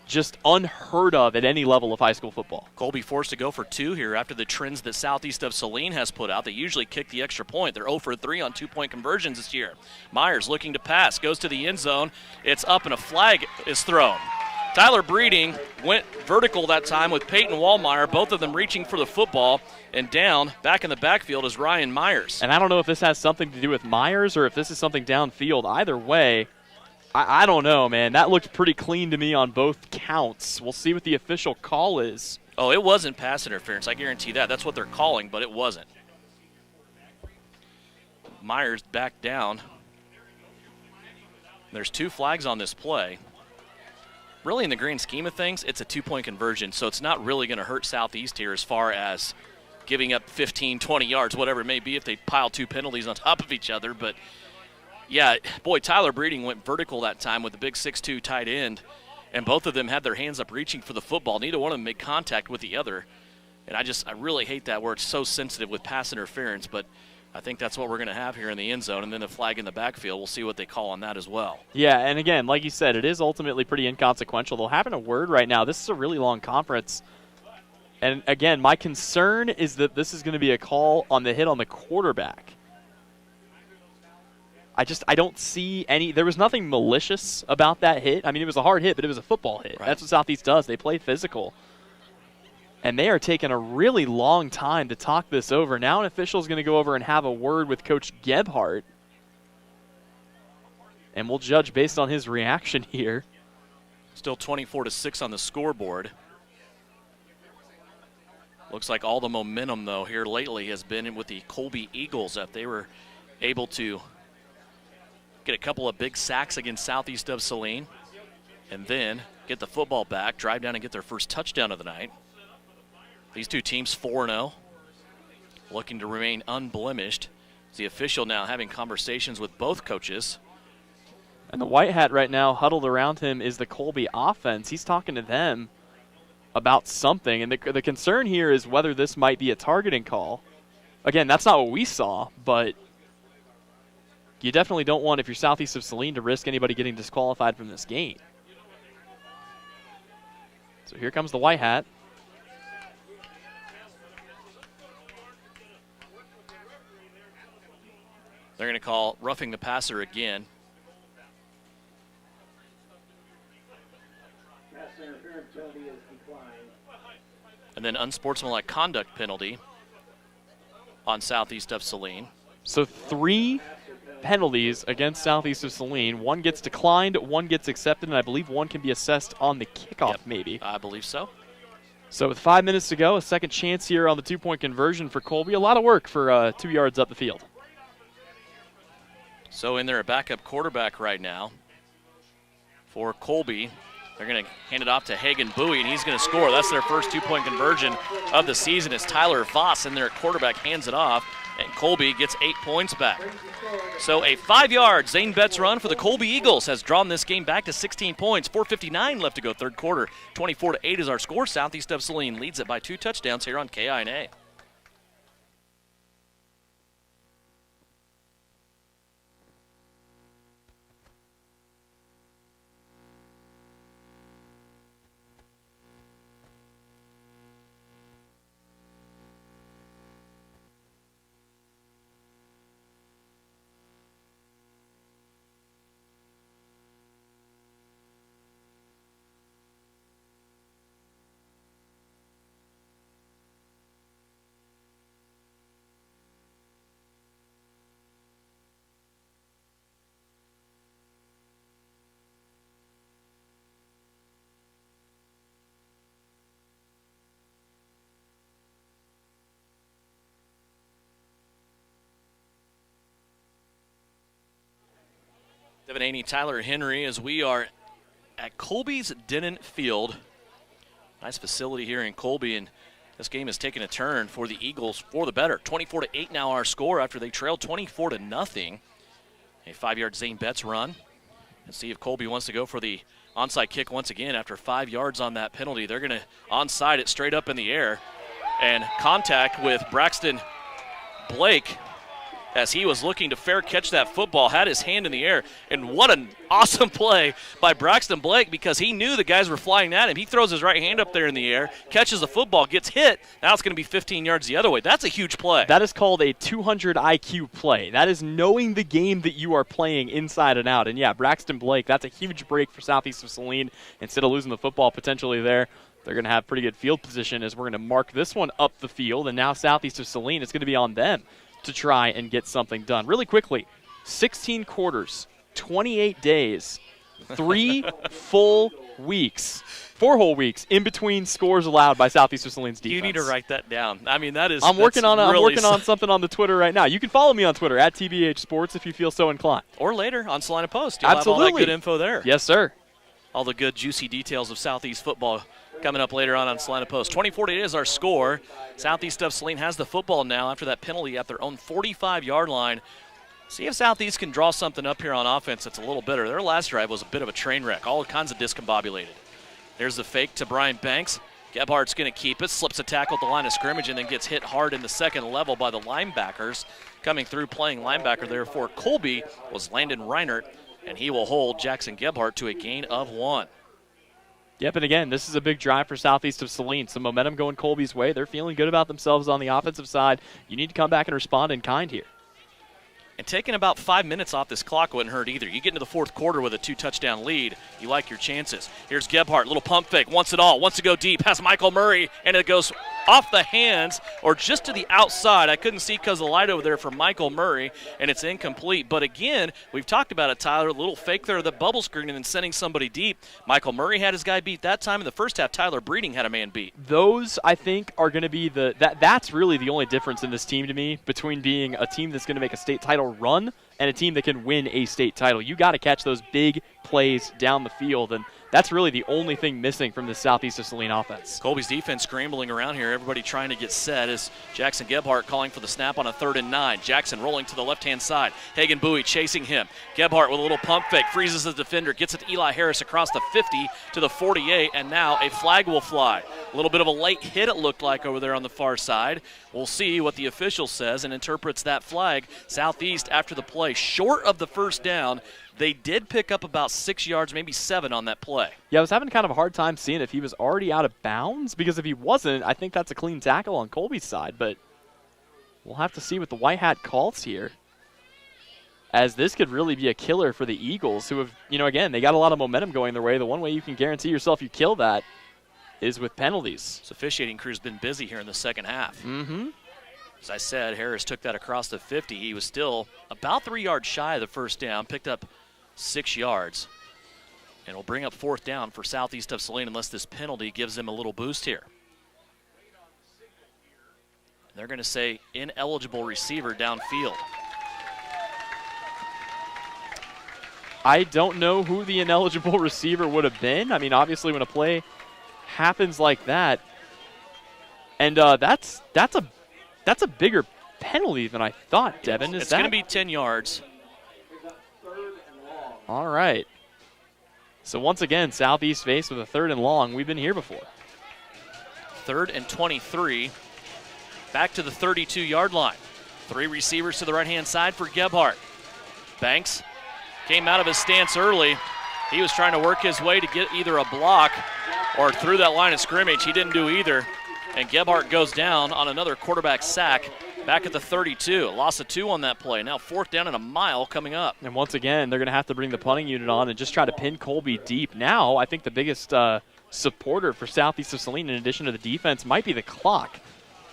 E: just unheard of at any level of high school football.
B: Colby forced to go for 2 here after the trends that Southeast of Saline has put out. They usually kick the extra point. They're 0 for 3 on 2-point conversions this year. Myers looking to pass, goes to the end zone. It's up and a flag is thrown. Tyler Breeding went vertical that time with Peyton Wallmeyer, both of them reaching for the football, and down back in the backfield is Ryan Myers.
E: And I don't know if this has something to do with Myers or if this is something downfield. Either way, I don't know, man. That looked pretty clean to me on both counts. We'll see what the official call is.
B: Oh, it wasn't pass interference. I guarantee that. That's what they're calling, but it wasn't. Myers back down. There's 2 flags on this play. Really, in the grand scheme of things, it's a 2-point conversion, so it's not really going to hurt Southeast here as far as giving up 15, 20 yards, whatever it may be if they pile 2 penalties on top of each other, but yeah, boy, Tyler Breeding went vertical that time with the big 6'2" tight end, and both of them had their hands up reaching for the football. Neither one of them made contact with the other, and I really hate that where it's so sensitive with pass interference, but I think that's what we're going to have here in the end zone, and then the flag in the backfield. We'll see what they call on that as well.
E: Yeah, and again, like you said, it is ultimately pretty inconsequential. They'll having a word right now. This is a really long conference, and again, my concern is that this is going to be a call on the hit on the quarterback. I don't see any – there was nothing malicious about that hit. I mean, it was a hard hit, but it was a football hit. Right. That's what Southeast does. They play physical. And they are taking a really long time to talk this over. Now an official is going to go over and have a word with Coach Gebhardt. And we'll judge based on his reaction here.
B: Still 24-6 on the scoreboard. Looks like all the momentum, though, here lately has been with the Colby Eagles. If they were able to get a couple of big sacks against Southeast of Saline and then get the football back, drive down and get their first touchdown of the night. These two teams 4-0, looking to remain unblemished. The official now having conversations with both coaches.
E: And the white hat right now huddled around him is the Colby offense. He's talking to them about something, and the concern here is whether this might be a targeting call. Again, that's not what we saw, but you definitely don't want, if you're Southeast of Saline, to risk anybody getting disqualified from this game. So here comes the white hat.
B: They're going to call roughing the passer again. And then unsportsmanlike conduct penalty on Southeast of Saline.
E: So 3 penalties against Southeast of Saline. 1 gets declined, 1 gets accepted, and I believe 1 can be assessed on the kickoff, maybe.
B: I believe so.
E: So with 5 minutes to go, a second chance here on the 2-point conversion for Colby. A lot of work for 2 yards up the field.
B: So in there, a backup quarterback right now for Colby. They're going to hand it off to Hagen Bowie, and he's going to score. That's their first 2-point conversion of the season as Tyler Voss in there at quarterback hands it off, and Colby gets 8 points back. So a 5-yard Zane Betts run for the Colby Eagles has drawn this game back to 16 points. 4:59 left to go third quarter. 24-8 is our score. Southeast of Saline leads it by 2 touchdowns here on KINA. Devin Haney, Tyler Henry, as we are at Colby's Denon Field. Nice facility here in Colby, and this game has taken a turn for the Eagles for the better. 24-8 now our score after they trailed 24-0. A 5-yard Zane Betts run. And see if Colby wants to go for the onside kick once again after 5 yards on that penalty. They're going to onside it straight up in the air. And contact with Braxton Blake as he was looking to fair catch that football, had his hand in the air. And what an awesome play by Braxton Blake, because he knew the guys were flying at him. He throws his right hand up there in the air, catches the football, gets hit. Now it's going to be 15 yards the other way. That's a huge play.
E: That is called a 200 IQ play. That is knowing the game that you are playing inside and out. And, yeah, Braxton Blake, that's a huge break for Southeast of Saline. Instead of losing the football potentially there, they're going to have pretty good field position as we're going to mark this one up the field. And now Southeast of Saline, it's going to be on them to try and get something done. Really quickly, 16 quarters, 28 days, 3 full weeks, 4 whole weeks in between scores allowed by Southeast of Saline's defense.
B: You need to write that down. I mean, that is.
E: I'm working on something on the Twitter right now. You can follow me on Twitter at TBH Sports if you feel so inclined.
B: Or later on Salina Post. You'll
E: Absolutely.
B: have all that good info there.
E: Yes, sir.
B: All the good, juicy details of Southeast football coming up later on Salina Post. 24-8 is our score. Southeast of Saline has the football now after that penalty at their own 45-yard line. See if Southeast can draw something up here on offense that's a little better. Their last drive was a bit of a train wreck, all kinds of discombobulated. There's the fake to Brian Banks. Gebhardt's going to keep it, slips a tackle at the line of scrimmage, and then gets hit hard in the second level by the linebackers. Coming through playing linebacker there for Colby was Landon Reinert, and he will hold Jackson Gebhardt to a gain of 1.
E: Yep, and again, this is a big drive for Southeast of Saline. Some momentum going Colby's way. They're feeling good about themselves on the offensive side. You need to come back and respond in kind here.
B: And taking about 5 minutes off this clock wouldn't hurt either. You get into the fourth quarter with a 2-touchdown lead, you like your chances. Here's Gebhardt, little pump fake, wants it all, wants to go deep, has Michael Murray, and it goes off the hands or just to the outside. I couldn't see because of the light over there for Michael Murray, and it's incomplete. But again, we've talked about it, Tyler, a little fake there, the bubble screen, and then sending somebody deep. Michael Murray had his guy beat that time. In the first half, Tyler Breeding had a man beat.
E: Those, I think, are going to be that's really the only difference in this team to me between being a team that's going to make a state title run and a team that can win a state title. You got to catch those big plays down the field, and that's really the only thing missing from the Southeast of Saline offense.
B: Colby's defense scrambling around here. Everybody trying to get set as Jackson Gebhardt calling for the snap on a 3rd and 9. Jackson rolling to the left-hand side. Hagen Bowie chasing him. Gebhardt with a little pump fake, freezes the defender, gets it to Eli Harris across the 50 to the 48, and now a flag will fly. A little bit of a late hit, it looked like, over there on the far side. We'll see what the official says and interprets that flag. Southeast, after the play, short of the first down. They did pick up about 6 yards, maybe 7 on that play.
E: Yeah, I was having kind of a hard time seeing if he was already out of bounds, because if he wasn't, I think that's a clean tackle on Colby's side. But we'll have to see what the White Hat calls here, as this could really be a killer for the Eagles, who have, again, they got a lot of momentum going their way. The one way you can guarantee yourself you kill that is with penalties.
B: This officiating crew's been busy here in the second half.
E: Mm-hmm.
B: As I said, Harris took that across the 50. He was still about 3 yards shy of the first down, picked up 6 yards. And will bring up 4th down for Southeast of Saline unless this penalty gives them a little boost here. They're going to say ineligible receiver downfield.
E: I don't know who the ineligible receiver would have been. I mean, obviously when a play happens like that, and that's a bigger penalty than I thought, Devin.
B: It's going to be 10 yards.
E: All right. So once again, Southeast faced with a 3rd and long. We've been here before.
B: 3rd and 23. Back to the 32-yard line. 3 receivers to the right-hand side for Gebhardt. Banks came out of his stance early. He was trying to work his way to get either a block or through that line of scrimmage. He didn't do either. And Gebhardt goes down on another quarterback sack back at the 32. A loss of 2 on that play. Now 4th down and a mile coming up.
E: And once again, they're going to have to bring the punting unit on and just try to pin Colby deep. Now, I think the biggest supporter for Southeast of Saline, in addition to the defense, might be the clock.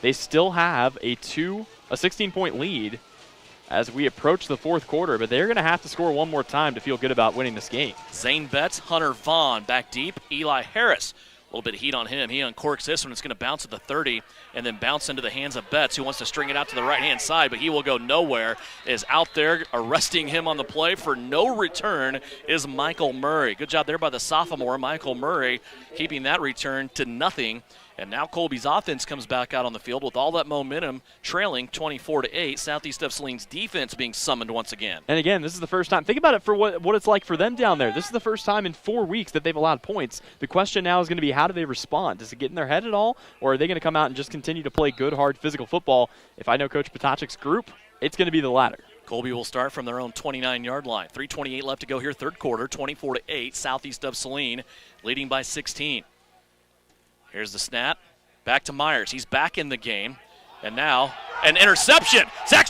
E: They still have a 16-point lead as we approach the 4th quarter, but they're going to have to score one more time to feel good about winning this game.
B: Zane Betts, Hunter Vaughn back deep. Eli Harris. A little bit of heat on him. He uncorks this one. It's going to bounce at the 30 and then bounce into the hands of Betts, who wants to string it out to the right-hand side, but he will go nowhere. Is out there arresting him on the play for no return is Michael Murray. Good job there by the sophomore, Michael Murray, keeping that return to nothing. And now Colby's offense comes back out on the field with all that momentum, trailing 24-8. Southeast of Saline's defense being summoned once again.
E: And again, this is the first time. Think about it for what it's like for them down there. This is the first time in 4 weeks that they've allowed points. The question now is going to be, how do they respond? Does it get in their head at all, or are they going to come out and just continue to play good, hard, physical football? If I know Coach Potachik's group, it's going to be the latter.
B: Colby will start from their own 29-yard line. 3:28 left to go here, 3rd quarter, 24-8. Southeast of Saline leading by 16. Here's the snap. Back to Myers. He's back in the game. And now an interception.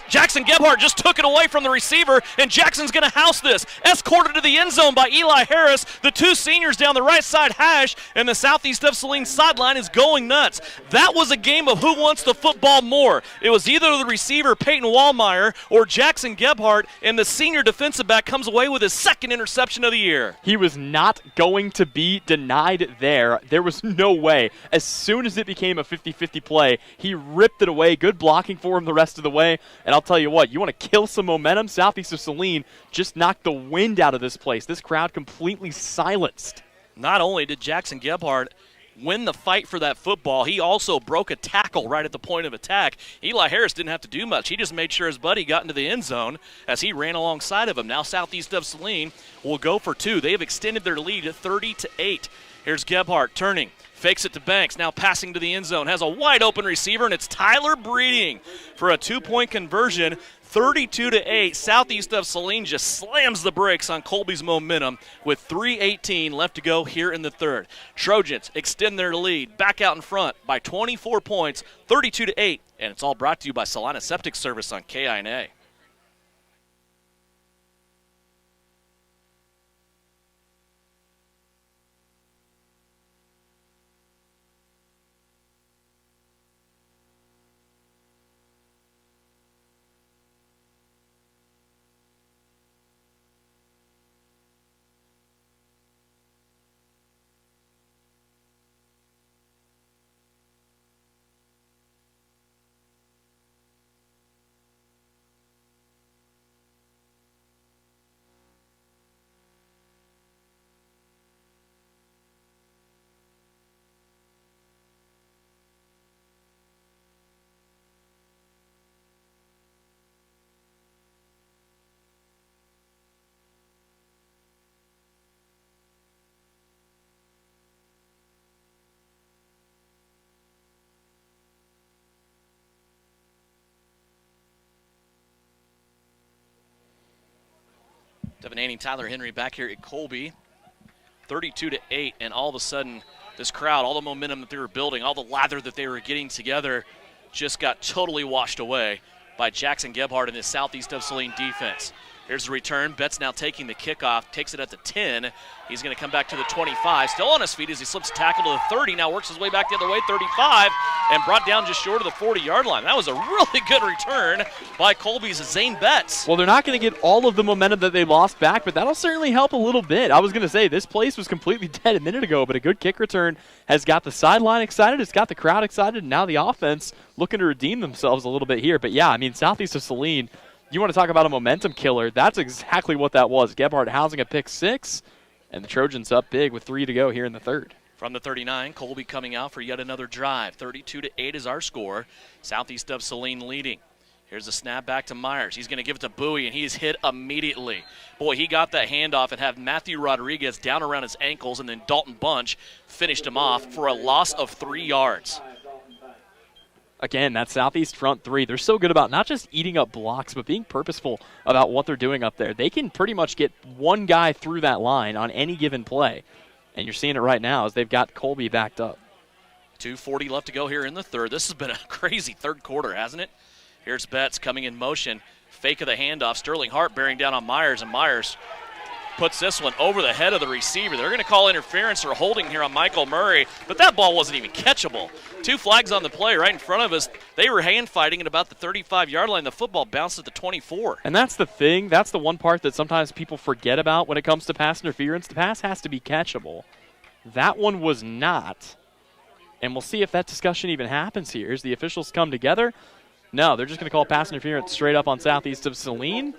B: Jackson Gebhardt just took it away from the receiver, and Jackson's going to house this. Escorted to the end zone by Eli Harris. The 2 seniors down the right side hash, and the Southeast of Saline sideline is going nuts. That was a game of who wants the football more. It was either the receiver, Peyton Wallmeyer, or Jackson Gebhardt, and the senior defensive back comes away with his 2nd interception of the year.
E: He was not going to be denied there. There was no way. As soon as it became a 50-50 play, he ripped it away. Good blocking for him the rest of the way. And I'll tell you what, you want to kill some momentum? Southeast of Saline just knocked the wind out of this place. This crowd completely silenced.
B: Not only did Jackson Gebhardt win the fight for that football, he also broke a tackle right at the point of attack. Eli Harris didn't have to do much. He just made sure his buddy got into the end zone as he ran alongside of him. Now Southeast of Saline will go for 2. They have extended their lead to 30-8. Here's Gebhardt turning. Fakes it to Banks, now passing to the end zone. Has a wide open receiver, and it's Tyler Breeding for a 2-point conversion. 32-8. Southeast of Saline just slams the brakes on Colby's momentum with 3:18 left to go here in the 3rd. Trojans extend their lead back out in front by 24 points, 32-8. And it's all brought to you by Saline Septic Service on KINA. Devin Haney, Tyler Henry back here at Colby. 32-8, and all of a sudden, this crowd, all the momentum that they were building, all the lather that they were getting together, just got totally washed away by Jackson Gebhardt and his Southeast of Saline defense. Here's the return. Betts now taking the kickoff, takes it at the 10. He's going to come back to the 25. Still on his feet as he slips a tackle to the 30. Now works his way back the other way, 35, and brought down just short of the 40-yard line. That was a really good return by Colby's Zane Betts.
E: Well, they're not going to get all of the momentum that they lost back, but that'll certainly help a little bit. I was going to say, this place was completely dead a minute ago, but a good kick return has got the sideline excited, it's got the crowd excited, and now the offense looking to redeem themselves a little bit here. But yeah, I mean, Southeast of Saline, you want to talk about a momentum killer, that's exactly what that was. Gebhardt housing a pick 6, and the Trojans up big with 3 to go here in the third.
B: From the 39, Colby coming out for yet another drive. 32-8 is our score. Southeast of Saline leading. Here's the snap back to Myers. He's going to give it to Bowie, and he's hit immediately. Boy, he got that handoff and had Matthew Rodriguez down around his ankles, and then Dalton Bunch finished him off for a loss of 3 yards.
E: Again, that Southeast front 3, they're so good about not just eating up blocks, but being purposeful about what they're doing up there. They can pretty much get one guy through that line on any given play. And you're seeing it right now as they've got Colby backed up.
B: 2:40 left to go here in the third. This has been a crazy third quarter, hasn't it? Here's Betts coming in motion. Fake of the handoff. Sterling Hart bearing down on Myers, and Myers puts this one over the head of the receiver. They're going to call interference or holding here on Michael Murray, but that ball wasn't even catchable. 2 flags on the play right in front of us. They were hand fighting at about the 35-yard line. The football bounced at the 24.
E: And that's the thing. That's the one part that sometimes people forget about when it comes to pass interference. The pass has to be catchable. That one was not. And we'll see if that discussion even happens here as the officials come together. No, they're just going to call pass interference straight up on Southeast of Saline.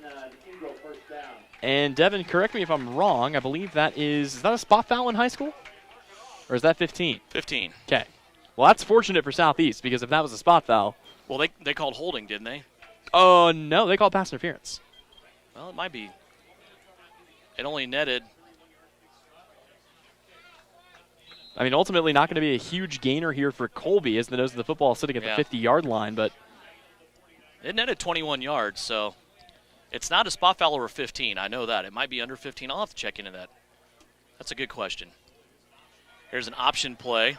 E: And Devin, correct me if I'm wrong. I believe is that a spot foul in high school? Or is that 15?
B: 15.
E: Okay. Well, that's fortunate for Southeast, because if that was a spot foul.
B: Well, they called holding, didn't they?
E: Oh, no, they called pass interference.
B: Well, it might be. It only netted.
E: I mean, ultimately not going to be a huge gainer here for Colby as the nose of the football is sitting at the 50-yard line, but
B: it netted 21 yards, so it's not a spot foul over 15. I know that. It might be under 15. I'll have to check into that. That's a good question. Here's an option play.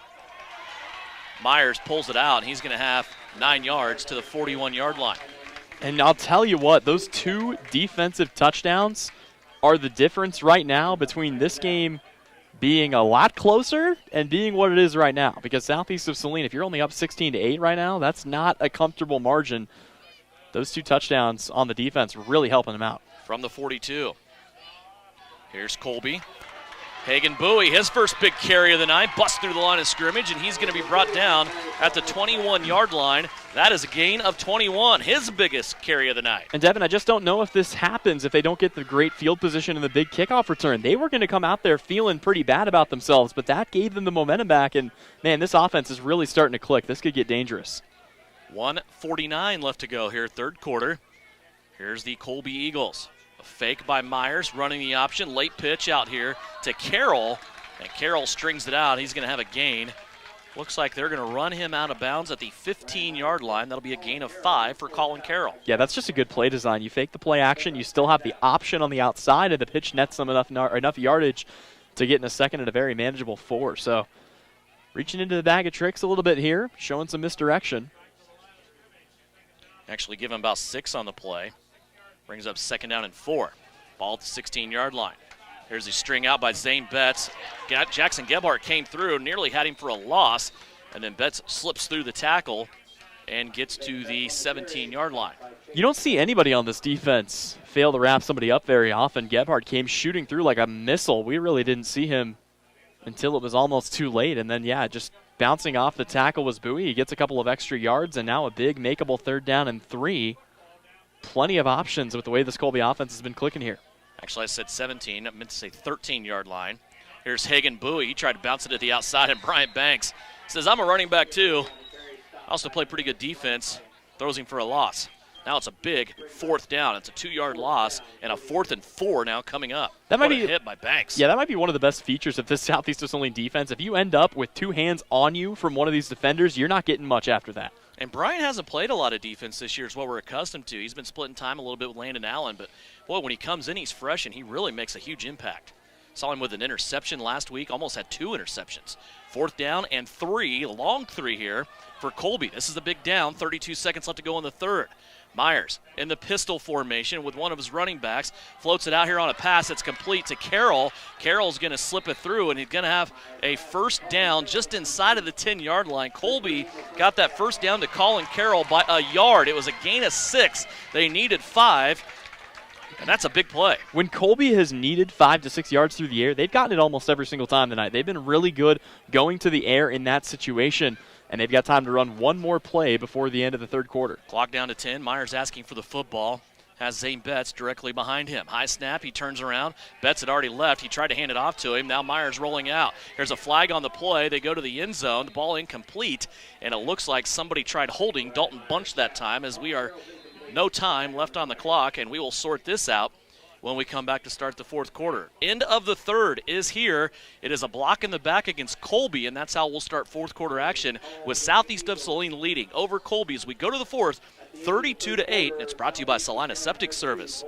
B: Myers pulls it out, and he's going to have 9 yards to the 41-yard line.
E: And I'll tell you what, those 2 defensive touchdowns are the difference right now between this game being a lot closer and being what it is right now. Because Southeast of Saline, if you're only up 16-8 right now, that's not a comfortable margin. Those 2 touchdowns on the defense really helping them out.
B: From the 42. Here's Colby. Hagan Bowie, his first big carry of the night, busts through the line of scrimmage, and he's going to be brought down at the 21-yard line. That is a gain of 21, his biggest carry of the night.
E: And Devin, I just don't know if this happens if they don't get the great field position and the big kickoff return. They were going to come out there feeling pretty bad about themselves, but that gave them the momentum back, and man, this offense is really starting to click. This could get dangerous.
B: 1:49 left to go here, third quarter. Here's the Colby Eagles. A fake by Myers, running the option. Late pitch out here to Carroll, and Carroll strings it out. He's going to have a gain. Looks like they're going to run him out of bounds at the 15-yard line. That'll be a gain of 5 for Colin Carroll.
E: Yeah, that's just a good play design. You fake the play action. You still have the option on the outside, and the pitch nets them enough yardage to get in a second at a very manageable 4. So reaching into the bag of tricks a little bit here, showing some misdirection.
B: Actually give him about 6 on the play. Brings up 2nd down and 4. Ball at the 16-yard line. Here's a string out by Zane Betts. Jackson Gebhardt came through, nearly had him for a loss, and then Betts slips through the tackle and gets to the 17-yard line.
E: You don't see anybody on this defense fail to wrap somebody up very often. Gebhardt came shooting through like a missile. We really didn't see him until it was almost too late, and then, yeah, just bouncing off the tackle was Bowie. He gets a couple of extra yards, and now a big makeable 3rd down and 3. Plenty of options with the way this Colby offense has been clicking here.
B: Actually, I said 17. I meant to say 13-yard line. Here's Hagan Bowie. He tried to bounce it at the outside, and Bryant Banks says, I'm a running back too. I also play pretty good defense. Throws him for a loss. Now it's a big 4th down. It's a 2-yard loss, and a 4th and 4 now coming up.
E: That might
B: be
E: a
B: hit by Banks.
E: Yeah, that might be one of the best features of this Southeast of Saline defense. If you end up with 2 hands on you from one of these defenders, you're not getting much after that.
B: And Brian hasn't played a lot of defense this year is what we're accustomed to. He's been splitting time a little bit with Landon Allen, but boy, when he comes in, he's fresh and he really makes a huge impact. Saw him with an interception last week, almost had 2 interceptions. 4th down and 3, long 3 here for Colby. This is a big down, 32 seconds left to go in the 3rd. Myers in the pistol formation with one of his running backs, floats it out here on a pass that's complete to Carroll. Carroll's going to slip it through, and he's going to have a 1st down just inside of the 10-yard line. Colby got that 1st down to Colin Carroll by a yard. It was a gain of 6. They needed 5. And that's a big play.
E: When Colby has needed 5 to 6 yards through the air, they've gotten it almost every single time tonight. They've been really good going to the air in that situation, and they've got time to run one more play before the end of the 3rd quarter.
B: Clock down to 10. Myers asking for the football. Has Zane Betts directly behind him. High snap, he turns around. Betts had already left. He tried to hand it off to him. Now Myers rolling out. There's a flag on the play. They go to the end zone. The ball incomplete, and it looks like somebody tried holding Dalton Bunch that time, as we are no time left on the clock, and we will sort this out when we come back to start the 4th quarter. End of the 3rd is here. It is a block in the back against Colby, and that's how we'll start 4th quarter action with Southeast of Saline leading over Colby as we go to the 4th, 32-8. It's brought to you by Saline Septic Service.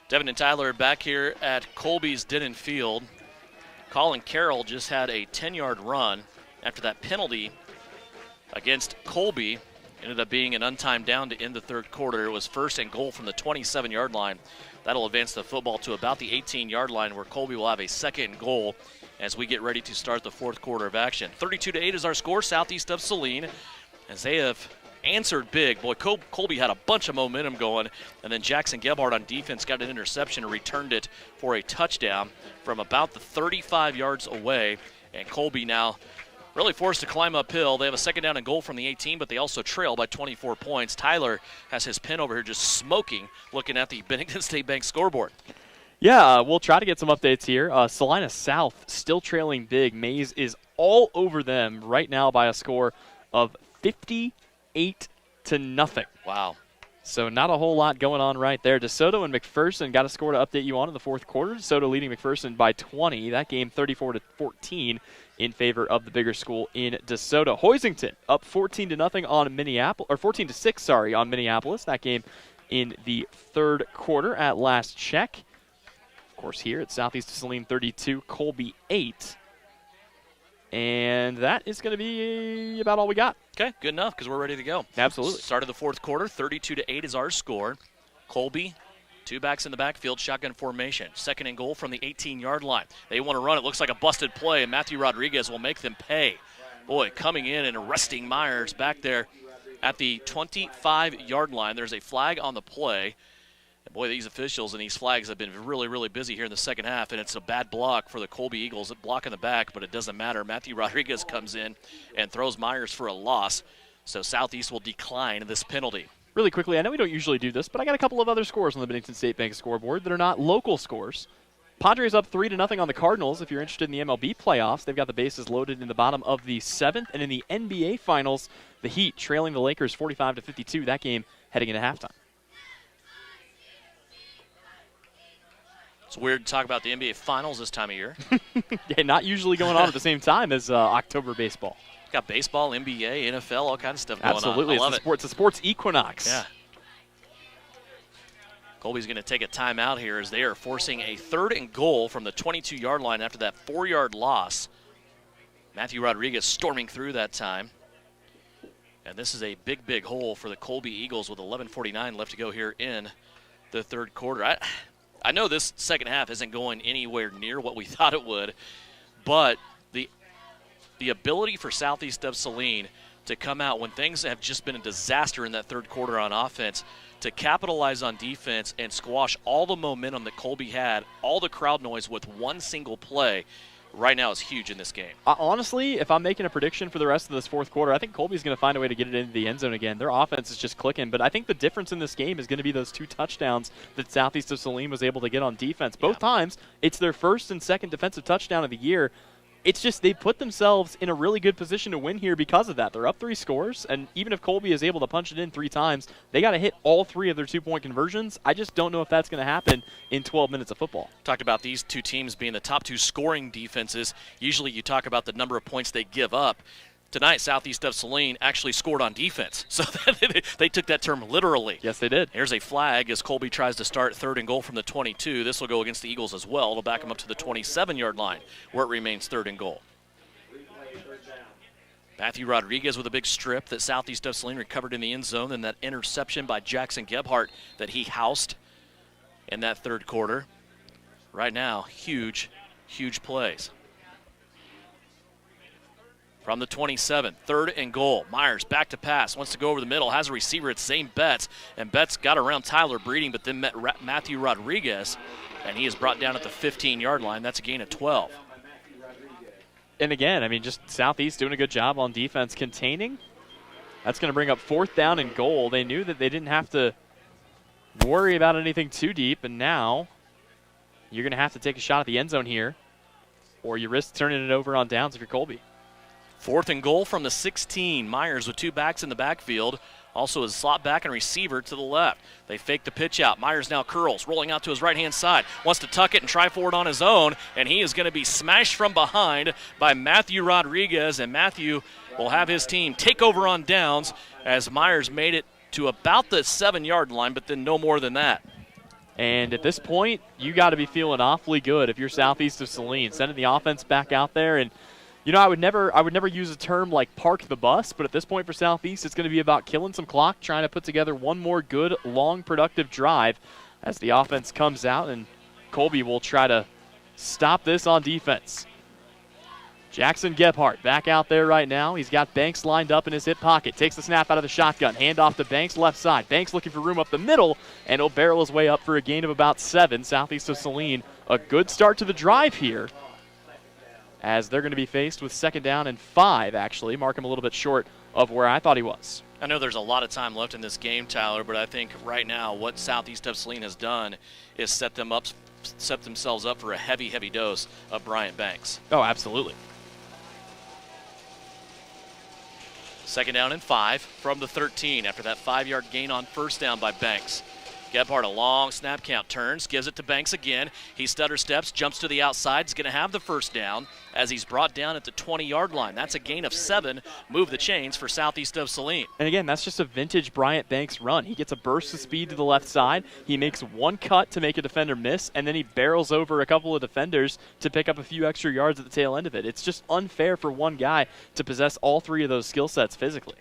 B: Devin and Tyler are back here at Colby's Denon Field. Colin Carroll just had a 10-yard run after that penalty against Colby. Ended up being an untimed down to end the 3rd quarter. It was 1st and goal from the 27-yard line. That'll advance the football to about the 18-yard line, where Colby will have a 2nd and goal as we get ready to start the 4th quarter of action. 32-8 is our score, Southeast of Saline, as they have answered big. Boy, Colby had a bunch of momentum going, and then Jackson Gebhardt on defense got an interception and returned it for a touchdown from about the 35 yards away. And Colby now really forced to climb uphill. They have a 2nd down and goal from the 18, but they also trail by 24 points. Tyler has his pen over here just smoking, looking at the Bennington State Bank scoreboard.
E: Yeah, we'll try to get some updates here. Salina South still trailing big. Mays is all over them right now by a score of 58-0.
B: Wow.
E: So not a whole lot going on right there. DeSoto and McPherson got a score to update you on in the 4th quarter. DeSoto leading McPherson by 20. That game 34-14 in favor of the bigger school in DeSoto. Hoisington up 14-0 on Minneapolis, or 14-6, on Minneapolis. That game in the 3rd quarter at last check. Of course, here at Southeast of Saline 32, Colby 8. And that is going to be about all we got.
B: Okay, good enough because we're ready to go.
E: Absolutely.
B: Start of the 4th quarter, 32-8 is our score. Colby, 2 backs in the backfield, shotgun formation. 2nd and goal from the 18-yard line. They want to run. It looks like a busted play, and Matthew Rodriguez will make them pay. Boy, coming in and arresting Myers back there at the 25-yard line. There's a flag on the play. And boy, these officials and these flags have been really, really busy here in the 2nd half, and it's a bad block for the Colby Eagles. Block in the back, but it doesn't matter. Matthew Rodriguez comes in and throws Myers for a loss, so Southeast will decline this penalty.
E: Really quickly, I know we don't usually do this, but I got a couple of other scores on the Bennington State Bank scoreboard that are not local scores. Padres up 3-0 on the Cardinals. If you're interested in the MLB playoffs, they've got the bases loaded in the bottom of the 7th. And in the NBA Finals, the Heat trailing the Lakers 45-52. That game heading into halftime.
B: It's weird to talk about the NBA Finals this time of year.
E: Yeah, not usually going on at the same time as October baseball.
B: Got baseball, NBA, NFL, all kinds of stuff going
E: Absolutely.
B: on. I love it.
E: It's a sports equinox.
B: Yeah. Colby's going to take a timeout here as they are forcing a 3rd and goal from the 22-yard line after that 4-yard loss. Matthew Rodriguez storming through that time. And this is a big, big hole for the Colby Eagles with 11:49 left to go here in the 3rd quarter. I know this second half isn't going anywhere near what we thought it would, but the ability for Southeast of Saline to come out when things have just been a disaster in that 3rd quarter on offense, to capitalize on defense and squash all the momentum that Colby had, all the crowd noise with one single play, right now is huge in this game.
E: Honestly, if I'm making a prediction for the rest of this 4th quarter, I think Colby's going to find a way to get it into the end zone again. Their offense is just clicking, but I think the difference in this game is going to be those 2 touchdowns that Southeast of Saline was able to get on defense. Both times, it's their 1st and 2nd defensive touchdown of the year. It's just they put themselves in a really good position to win here because of that. They're up 3 scores, and even if Colby is able to punch it in 3 times, they got to hit all 3 of their 2-point conversions. I just don't know if that's going to happen in 12 minutes of football.
B: Talked about these 2 teams being the top 2 scoring defenses. Usually you talk about the number of points they give up. Tonight, Southeast of Saline actually scored on defense, so they took that term literally.
E: Yes, they did.
B: Here's a flag as Colby tries to start 3rd and goal from the 22. This will go against the Eagles as well. It'll back them up to the 27-yard line, where it remains 3rd and goal. Matthew Rodriguez with a big strip that Southeast of Saline recovered in the end zone, and that interception by Jackson Gebhardt that he housed in that 3rd quarter. Right now, huge, huge plays. From the 27, 3rd and goal. Myers back to pass, wants to go over the middle, has a receiver. It's Zane Betts, and Betts got around Tyler Breeding, but then met Matthew Rodriguez, and he is brought down at the 15-yard line. That's a gain of 12.
E: And again, I mean, just Southeast doing a good job on defense containing. That's going to bring up 4th down and goal. They knew that they didn't have to worry about anything too deep, and now you're going to have to take a shot at the end zone here, or you risk turning it over on downs if you're Colby.
B: 4th and goal from the 16. Myers with 2 backs in the backfield. Also a slot back and receiver to the left. They fake the pitch out. Myers now curls, rolling out to his right-hand side. Wants to tuck it and try for it on his own, and he is going to be smashed from behind by Matthew Rodriguez, and Matthew will have his team take over on downs as Myers made it to about the 7-yard line, but then no more than that.
E: And at this point, you got to be feeling awfully good if you're Southeast of Saline, sending the offense back out there. And you know, I would never use a term like park the bus, but at this point for Southeast, it's going to be about killing some clock, trying to put together one more good, long, productive drive as the offense comes out, and Colby will try to stop this on defense. Jackson Gebhardt back out there right now. He's got Banks lined up in his hip pocket. Takes the snap out of the shotgun. Hand off to Banks, left side. Banks looking for room up the middle, and he'll barrel his way up for a gain of about 7. Southeast of Saline, a good start to the drive here, as they're going to be faced with 2nd down and 5, actually. Mark him a little bit short of where I thought he was.
B: I know there's a lot of time left in this game, Tyler, but I think right now what Southeast of Saline has done is set themselves up for a heavy, heavy dose of Bryant Banks.
E: Oh, absolutely.
B: 2nd down and 5 from the 13 after that 5-yard gain on 1st down by Banks. Gebhardt, a long snap count, turns, gives it to Banks again. He stutter steps, jumps to the outside. He's going to have the 1st down as he's brought down at the 20-yard line. That's a gain of 7. Move the chains for Southeast of Saline.
E: And again, that's just a vintage Bryant Banks run. He gets a burst of speed to the left side. He makes one cut to make a defender miss, and then he barrels over a couple of defenders to pick up a few extra yards at the tail end of it. It's just unfair for one guy to possess all 3 of those skill sets physically.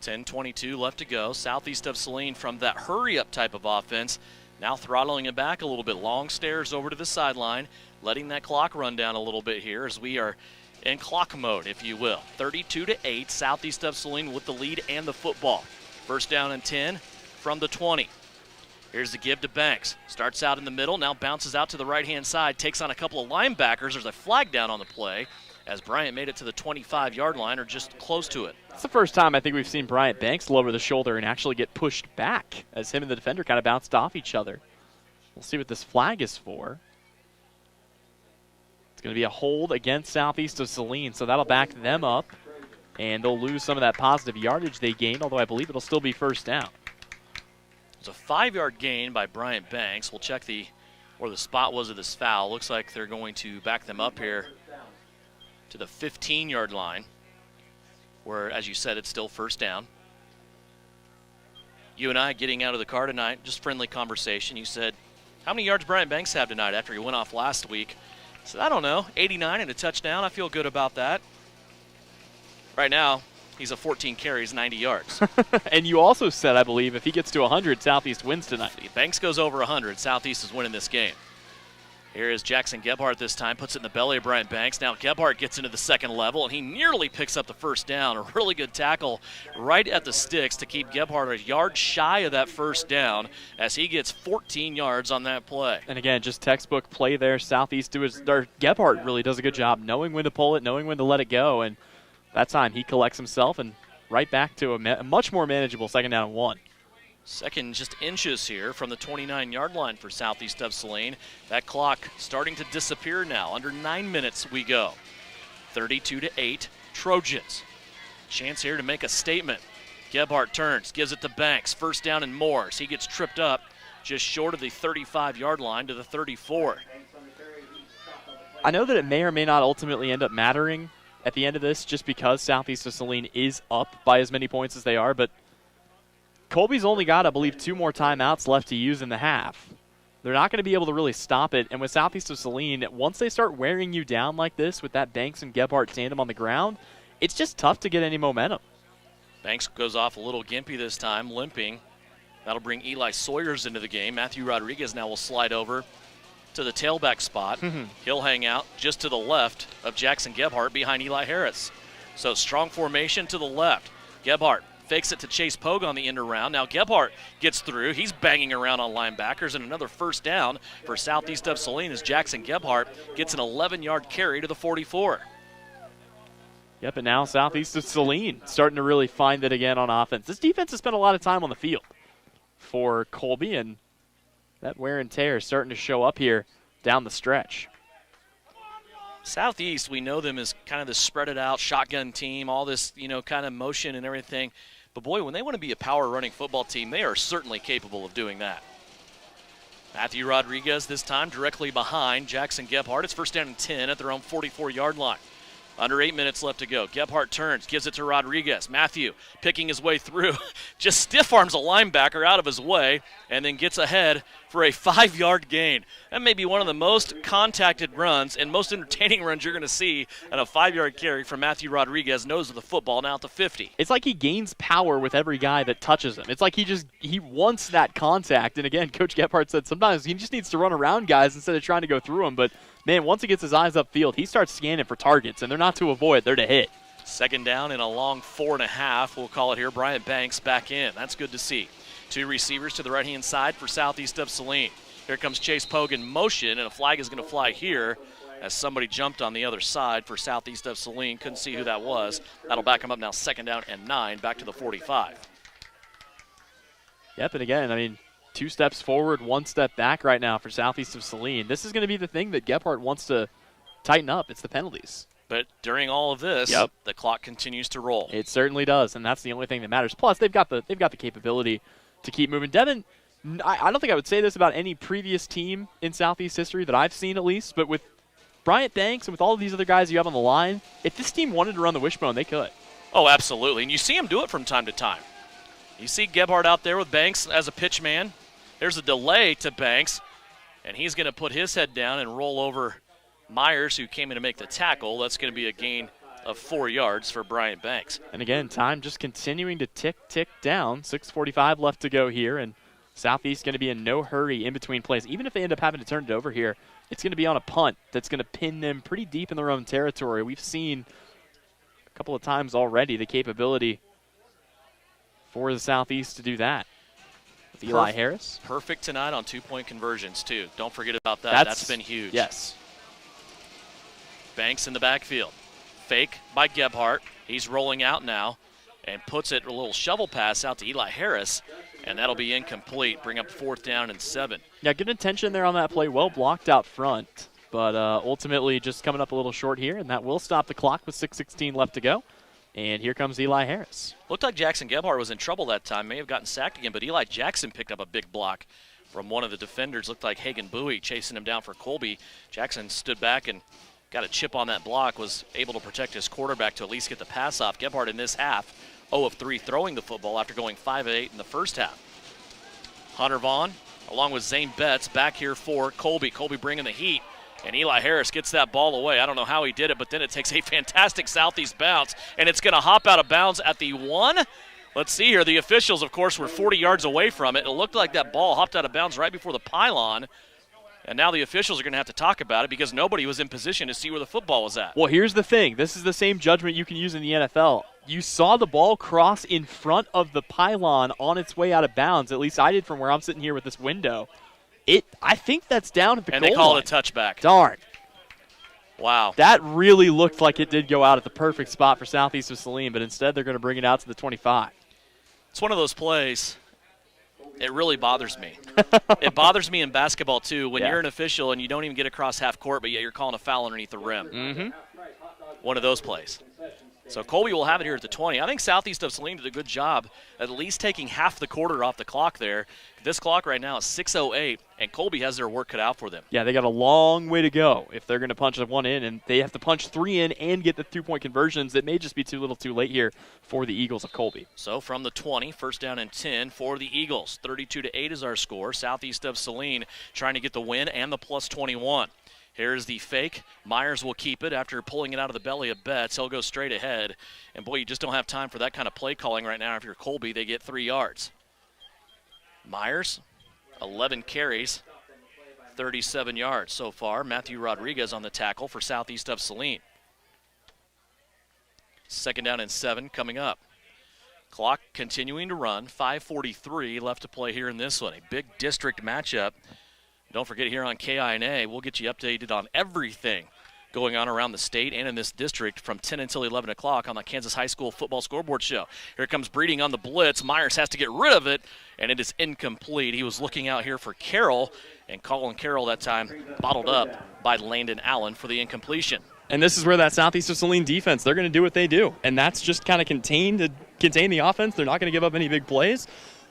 B: 10:22 left to go. Southeast of Saline from that hurry-up type of offense, now throttling it back a little bit. Long stairs over to the sideline, letting that clock run down a little bit here as we are in clock mode, if you will. 32-8, Southeast of Saline with the lead and the football. 1st down and 10 from the 20. Here's the give to Banks. Starts out in the middle, now bounces out to the right-hand side, takes on a couple of linebackers. There's a flag down on the play as Bryant made it to the 25-yard line or just close to it.
E: It's the first time I think we've seen Bryant Banks lower the shoulder and actually get pushed back as him and the defender kind of bounced off each other. We'll see what this flag is for. It's going to be a hold against Southeast of Saline, so that'll back them up, and they'll lose some of that positive yardage they gained, although I believe it'll still be first down.
B: It's a 5-yard gain by Bryant Banks. We'll check where the spot was of this foul. Looks like they're going to back them up here to the 15-yard line, where, as you said, it's still first down. You and I getting out of the car tonight, just friendly conversation. You said, how many yards Bryant Banks have tonight after he went off last week? I said, I don't know, 89 and a touchdown. I feel good about that. Right now, he's a 14 carries, 90 yards.
E: And you also said, I believe, if he gets to 100, Southeast wins tonight.
B: If Banks goes over 100, Southeast is winning this game. Here is Jackson Gebhardt this time, puts it in the belly of Bryant Banks. Now Gebhardt gets into the second level, and he nearly picks up the first down. A really good tackle right at the sticks to keep Gebhardt a yard shy of that first down as he gets 14 yards on that play.
E: And again, just textbook play there. Southeast Gebhardt really does a good job knowing when to pull it, knowing when to let it go, and that time he collects himself and right back to a much more manageable second down and 1.
B: Second just inches here from the 29-yard line for Southeast of Saline. That clock starting to disappear now. Under 9 minutes we go. 32-8, Trojans. Chance here to make a statement. Gebhardt turns, gives it to Banks. First down and more. He gets tripped up just short of the 35-yard line to the 34.
E: I know that it may or may not ultimately end up mattering at the end of this just because Southeast of Saline is up by as many points as they are, but Colby's only got, I believe, 2 more timeouts left to use in the half. They're not going to be able to really stop it, and with Southeast of Saline, once they start wearing you down like this with that Banks and Gebhardt tandem on the ground, it's just tough to get any momentum.
B: Banks goes off a little gimpy this time, limping. That'll bring Eli Sawyers into the game. Matthew Rodriguez now will slide over to the tailback spot. He'll hang out just to the left of Jackson Gebhardt behind Eli Harris. So strong formation to the left. Gebhardt fakes it to Chase Pogue on the end around. Now Gebhardt gets through. He's banging around on linebackers, and another first down for Southeast of Saline as Jackson Gebhardt gets an 11-yard carry to the 44.
E: Yep, and now Southeast of Saline starting to really find it again on offense. This defense has spent a lot of time on the field for Colby, and that wear and tear is starting to show up here down the stretch.
B: Southeast, we know them as kind of this spread it out shotgun team, all this, kind of motion and everything. But boy, when they want to be a power running football team, they are certainly capable of doing that. Matthew Rodriguez this time directly behind Jackson Gebhardt. It's first down and 10 at their own 44-yard line. Under 8 minutes left to go. Gebhardt turns, gives it to Rodriguez. Matthew picking his way through, just stiff arms a linebacker out of his way, and then gets ahead for a 5-yard gain. That may be one of the most contacted runs and most entertaining runs you're going to see on a 5-yard carry from Matthew Rodriguez, nose of the football, now at the 50.
E: It's like he gains power with every guy that touches him. It's like he wants that contact. And again, Coach Gebhardt said sometimes he just needs to run around guys instead of trying to go through them. But man, once he gets his eyes upfield, he starts scanning for targets, and they're not to avoid, they're to hit.
B: Second down and a long 4.5, we'll call it here. Bryant Banks back in. That's good to see. 2 receivers to the right-hand side for Southeast of Saline. Here comes Chase Pogue in motion, and a flag is going to fly here as somebody jumped on the other side for Southeast of Saline. Couldn't see who that was. That'll back him up now, second down and 9, back to the 45.
E: Yep, and again, 2 steps forward, 1 step back right now for Southeast of Saline. This is going to be the thing that Gebhardt wants to tighten up. It's the penalties.
B: But during all of this, the clock continues to roll.
E: It certainly does, and that's the only thing that matters. Plus, they've got the capability to keep moving. Devin, I don't think I would say this about any previous team in Southeast history that I've seen, at least, but with Bryant Banks and with all of these other guys you have on the line, if this team wanted to run the wishbone, they could.
B: Oh, absolutely, and you see them do it from time to time. You see Gebhardt out there with Banks as a pitch man. There's a delay to Banks, and he's going to put his head down and roll over Myers, who came in to make the tackle. That's going to be a gain of 4 yards for Bryant Banks.
E: And again, time just continuing to tick down. 6:45 left to go here, and Southeast going to be in no hurry in between plays. Even if they end up having to turn it over here, it's going to be on a punt that's going to pin them pretty deep in their own territory. We've seen a couple of times already the capability for the Southeast to do that. With Eli Harris.
B: Perfect tonight on 2-point conversions, too. Don't forget about that. That's been huge.
E: Yes.
B: Banks in the backfield. Fake by Gebhardt. He's rolling out now and puts it a little shovel pass out to Eli Harris, and that'll be incomplete. Bring up 4th down and 7.
E: Yeah, good intention there on that play. Well blocked out front. But ultimately just coming up a little short here, and that will stop the clock with 6:16 left to go. And here comes Eli Harris.
B: Looked like Jackson Gebhardt was in trouble that time. May have gotten sacked again, but Eli Jackson picked up a big block from one of the defenders. Looked like Hagen Bowie chasing him down for Colby. Jackson stood back and got a chip on that block, was able to protect his quarterback to at least get the pass off. Gebhardt in this half, 0 of 3 throwing the football after going 5 of 8 in the first half. Hunter Vaughn, along with Zane Betts, back here for Colby. Colby bringing the heat, and Eli Harris gets that ball away. I don't know how he did it, but then it takes a fantastic southeast bounce, and it's going to hop out of bounds at the 1. Let's see here. The officials, of course, were 40 yards away from it. It looked like that ball hopped out of bounds right before the pylon, and now the officials are going to have to talk about it because nobody was in position to see where the football was at.
E: Well, here's the thing. This is the same judgment you can use in the NFL. You saw the ball cross in front of the pylon on its way out of bounds. At least I did from where I'm sitting here with this window. I think that's down at the goal line.
B: And they call it a touchback.
E: Darn.
B: Wow.
E: That really looked like it did go out at the perfect spot for Southeast of Saline, but instead they're going to bring it out to the 25.
B: It's one of those plays. It really bothers me. It bothers me in basketball, too, when you're an official and you don't even get across half court, but yet you're calling a foul underneath the rim.
E: Mm-hmm.
B: One of those plays. So Colby will have it here at the 20. I think Southeast of Saline did a good job at least taking half the quarter off the clock there. This clock right now is 6:08, and Colby has their work cut out for them.
E: Yeah, they got a long way to go if they're going to punch one in, and they have to punch 3 in and get the 2-point conversions. It may just be too little too late here for the Eagles of Colby.
B: So from the 20, first down and 10 for the Eagles. 32-8 is our score. Southeast of Saline trying to get the win and the plus 21. Here's the fake. Myers will keep it after pulling it out of the belly of Betts. He'll go straight ahead. And, boy, you just don't have time for that kind of play calling right now. If you're Colby, they get 3 yards. Myers, 11 carries, 37 yards so far. Matthew Rodriguez on the tackle for Southeast of Saline. Second down and 7 coming up. Clock continuing to run. 5:43 left to play here in this one. A big district matchup. Don't forget here on KINA, we'll get you updated on everything going on around the state and in this district from 10 until 11 o'clock on the Kansas High School Football Scoreboard Show. Here comes Breeding on the blitz. Myers has to get rid of it, and it is incomplete. He was looking out here for Carroll, and Colin Carroll that time bottled up by Landon Allen for the incompletion.
E: And this is where that Southeast of Saline defense, they're going to do what they do, and that's just kind of contain the offense. They're not going to give up any big plays,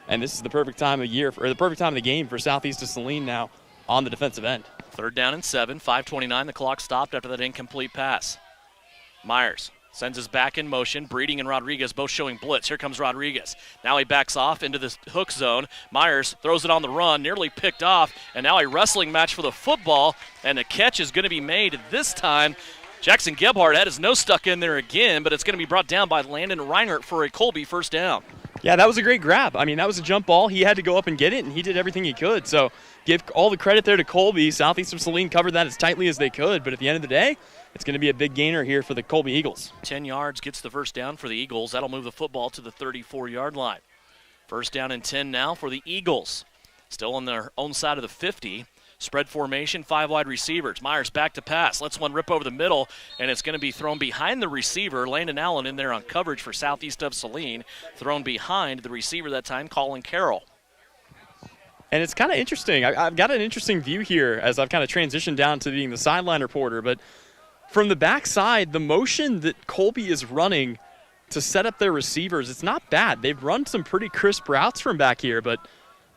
E: and this is the perfect time of year, or the perfect time of the game for Southeast of Saline now on the defensive end.
B: Third down and 7, 5:29. The clock stopped after that incomplete pass. Myers sends his back in motion. Breeding and Rodriguez both showing blitz. Here comes Rodriguez. Now he backs off into the hook zone. Myers throws it on the run, nearly picked off, and now a wrestling match for the football, and the catch is going to be made this time. Jackson Gebhardt had his nose stuck in there again, but it's going to be brought down by Landon Reinert for a Colby first down.
E: Yeah, that was a great grab. I mean, that was a jump ball. He had to go up and get it, and he did everything he could. So give all the credit there to Colby. Southeast of Saline covered that as tightly as they could, but at the end of the day, it's going to be a big gainer here for the Colby Eagles.
B: 10 yards gets the first down for the Eagles. That'll move the football to the 34-yard line. First down and 10 now for the Eagles. Still on their own side of the 50. Spread formation, 5 wide receivers. Myers back to pass. Lets one rip over the middle, and it's going to be thrown behind the receiver. Landon Allen in there on coverage for Southeast of Saline. Thrown behind the receiver that time, Colin Carroll.
E: And it's kind of interesting. I've got an interesting view here as I've kind of transitioned down to being the sideline reporter. But from the backside, the motion that Colby is running to set up their receivers, it's not bad. They've run some pretty crisp routes from back here, but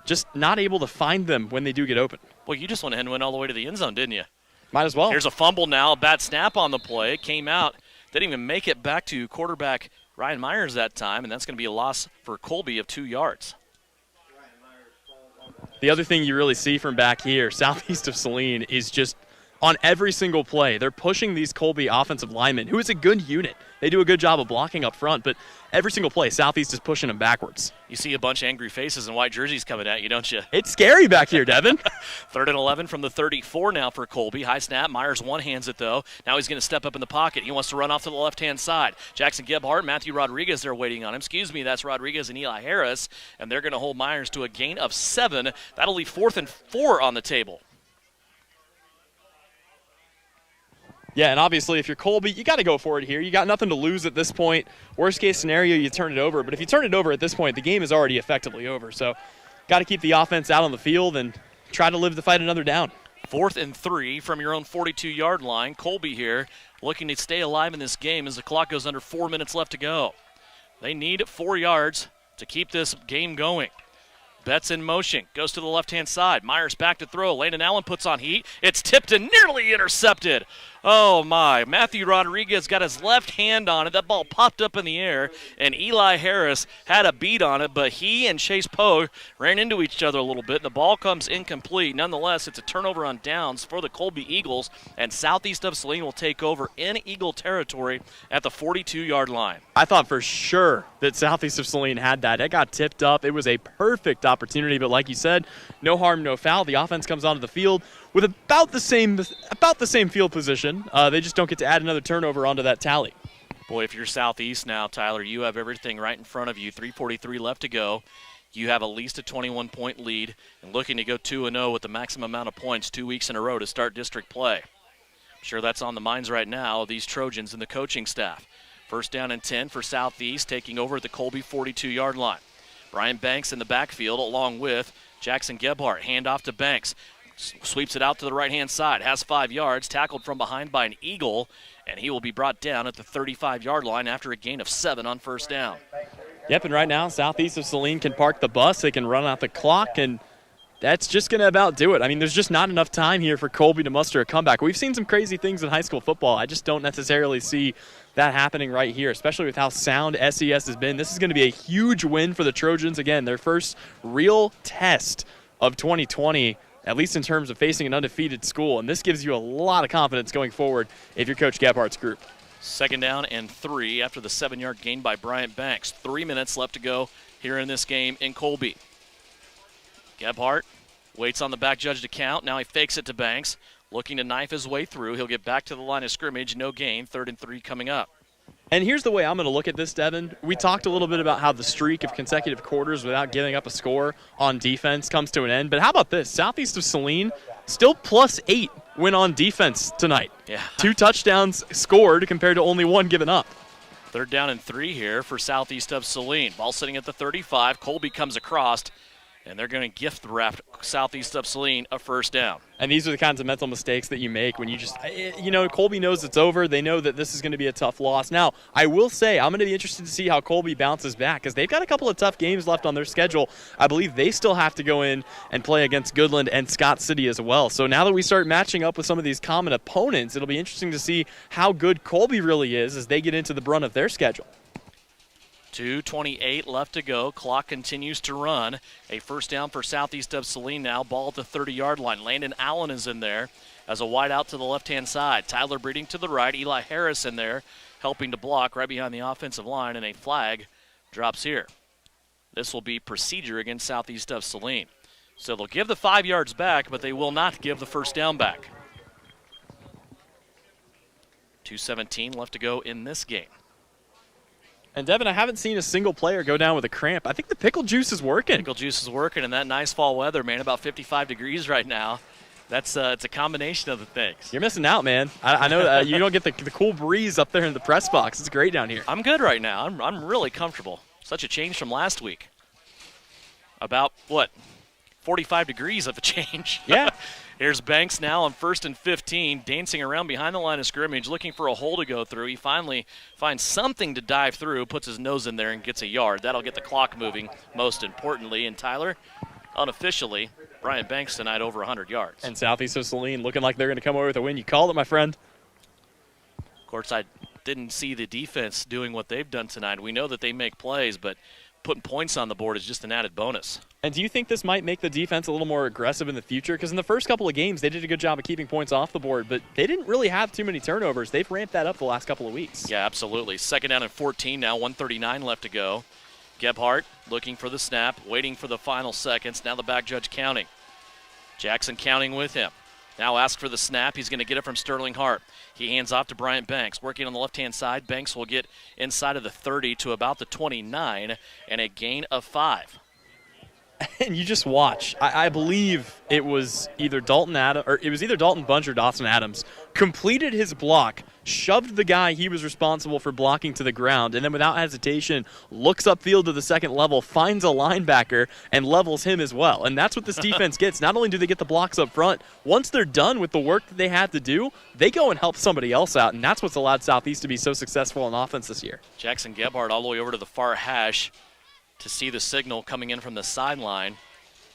E: just not able to find them when they do get open.
B: Well, you just went ahead and went all the way to the end zone, didn't you?
E: Might as well.
B: Here's a fumble now. A bad snap on the play. It came out. Didn't even make it back to quarterback Ryan Myers that time, and that's going to be a loss for Colby of 2 yards.
E: The other thing you really see from back here, Southeast of Saline, is just on every single play, they're pushing these Colby offensive linemen, who is a good unit. They do a good job of blocking up front, but every single play, Southeast is pushing them backwards.
B: You see a bunch of angry faces and white jerseys coming at you, don't you?
E: It's scary back here, Devin.
B: Third and 11 from the 34 now for Colby. High snap. Myers one-hands it, though. Now he's going to step up in the pocket. He wants to run off to the left-hand side. Jackson Gebhardt, Matthew Rodriguez, they're waiting on him. Excuse me, that's Rodriguez and Eli Harris, and they're going to hold Myers to a gain of 7. That'll leave 4th and 4 on the table.
E: Yeah, and obviously if you're Colby, you got to go for it here. You got nothing to lose at this point. Worst case scenario, you turn it over. But if you turn it over at this point, the game is already effectively over. So got to keep the offense out on the field and try to live to fight another down.
B: 4th and 3 from your own 42-yard line. Colby here looking to stay alive in this game as the clock goes under 4 minutes left to go. They need 4 yards to keep this game going. Betts in motion, goes to the left-hand side. Myers back to throw. Landon Allen puts on heat. It's tipped and nearly intercepted. Oh, my. Matthew Rodriguez got his left hand on it. That ball popped up in the air, and Eli Harris had a beat on it, but he and Chase Poe ran into each other a little bit, and the ball comes incomplete. Nonetheless, it's a turnover on downs for the Colby Eagles, and Southeast of Saline will take over in Eagle territory at the 42-yard line.
E: I thought for sure that Southeast of Saline had that. It got tipped up. It was a perfect opportunity, but like you said, no harm, no foul. The offense comes onto the field with about the same field position. They just don't get to add another turnover onto that tally.
B: Boy, if you're Southeast now, Tyler, you have everything right in front of you. 3:43 left to go. You have at least a 21-point lead and looking to go 2-0 with the maximum amount of points 2 weeks in a row to start district play. I'm sure that's on the minds right now of these Trojans and the coaching staff. 1st down and 10 for Southeast, taking over at the Colby 42-yard line. Brian Banks in the backfield along with Jackson Gebhardt. Handoff to Banks. Sweeps it out to the right-hand side. Has 5 yards. Tackled from behind by an Eagle, and he will be brought down at the 35-yard line after a gain of 7 on 1st down.
E: Yep, and right now, Southeast of Saline can park the bus. They can run out the clock, and that's just going to about do it. I mean, there's just not enough time here for Colby to muster a comeback. We've seen some crazy things in high school football. I just don't necessarily see that happening right here, especially with how sound SES has been. This is going to be a huge win for the Trojans. Again, their first real test of 2020, at least in terms of facing an undefeated school, and this gives you a lot of confidence going forward if you're Coach Gebhardt's group.
B: 2nd down and 3 after the 7-yard gain by Bryant Banks. 3 minutes left to go here in this game in Colby. Gebhardt waits on the back judge to count. Now he fakes it to Banks, looking to knife his way through. He'll get back to the line of scrimmage. No gain. 3rd and 3 coming up.
E: And here's the way I'm going to look at this, Devin. We talked a little bit about how the streak of consecutive quarters without giving up a score on defense comes to an end. But how about this? Southeast of Saline still +8 win on defense tonight.
B: Yeah.
E: 2 touchdowns scored compared to only 1 given up.
B: 3rd down and 3 here for Southeast of Saline. Ball sitting at the 35. Colby comes across, and they're going to gift wrap Southeast of Saline a 1st down.
E: And these are the kinds of mental mistakes that you make when you just, Colby knows it's over. They know that this is going to be a tough loss. Now, I will say I'm going to be interested to see how Colby bounces back because they've got a couple of tough games left on their schedule. I believe they still have to go in and play against Goodland and Scott City as well. So now that we start matching up with some of these common opponents, it'll be interesting to see how good Colby really is as they get into the brunt of their schedule.
B: 2:28 left to go. Clock continues to run. A 1st down for Southeast of Saline now. Ball at the 30-yard line. Landon Allen is in there as a wide out to the left-hand side. Tyler Breeding to the right. Eli Harris in there helping to block right behind the offensive line, and a flag drops here. This will be procedure against Southeast of Saline. So they'll give the 5 yards back, but they will not give the 1st down back. 2:17 left to go in this game.
E: And, Devin, I haven't seen a single player go down with a cramp. I think the pickle juice is working.
B: Pickle juice is working, and that nice fall weather, man, about 55 degrees right now. That's it's a combination of the things.
E: You're missing out, man. I know you don't get the cool breeze up there in the press box. It's great down here.
B: I'm good right now. I'm really comfortable. Such a change from last week. About, 45 degrees of a change.
E: Yeah.
B: Here's Banks now on 1st and 15, dancing around behind the line of scrimmage, looking for a hole to go through. He finally finds something to dive through, puts his nose in there, and gets a yard. That'll get the clock moving, most importantly. And Tyler, unofficially, Brian Banks tonight over 100 yards.
E: And Southeast of Saline looking like they're going to come away with a win. You called it, my friend.
B: Of course, I didn't see the defense doing what they've done tonight. We know that they make plays, but putting points on the board is just an added bonus.
E: And do you think this might make the defense a little more aggressive in the future? Because in the first couple of games, they did a good job of keeping points off the board, but they didn't really have too many turnovers. They've ramped that up the last couple of weeks.
B: Yeah, absolutely. 2nd down and 14 now, 1:39 left to go. Gebhardt looking for the snap, waiting for the final seconds. Now the back judge counting. Jackson counting with him. Now asks for the snap. He's going to get it from Sterling Hart. He hands off to Bryant Banks. Working on the left-hand side. Banks will get inside of the 30 to about the 29 and a gain of 5.
E: and you just watch. I believe it was either Dalton Bunch or Dawson Adams completed his block, shoved the guy he was responsible for blocking to the ground, and then without hesitation looks upfield to the second level, finds a linebacker, and levels him as well. And that's what this defense gets. Not only do they get the blocks up front, once they're done with the work that they had to do, they go and help somebody else out, and that's what's allowed Southeast to be so successful on offense this year.
B: Jackson Gebhardt all the way over to the far hash to see the signal coming in from the sideline.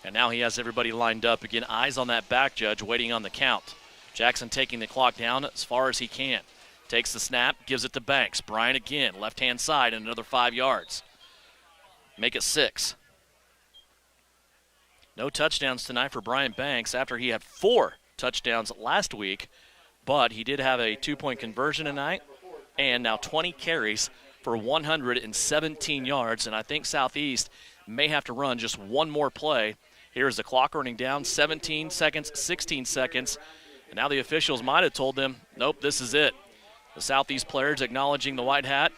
B: And now he has everybody lined up. Again, eyes on that back judge, waiting on the count. Jackson taking the clock down as far as he can. Takes the snap, gives it to Banks. Bryant again, left-hand side, and another 5 yards. Make it 6. No touchdowns tonight for Brian Banks after he had 4 touchdowns last week, but he did have a 2-point conversion tonight, and now 20 carries for 117 yards, and I think Southeast may have to run just one more play. Here's the clock running down, 17 seconds, 16 seconds, and now the officials might have told them, nope, this is it. The Southeast players acknowledging the white hat,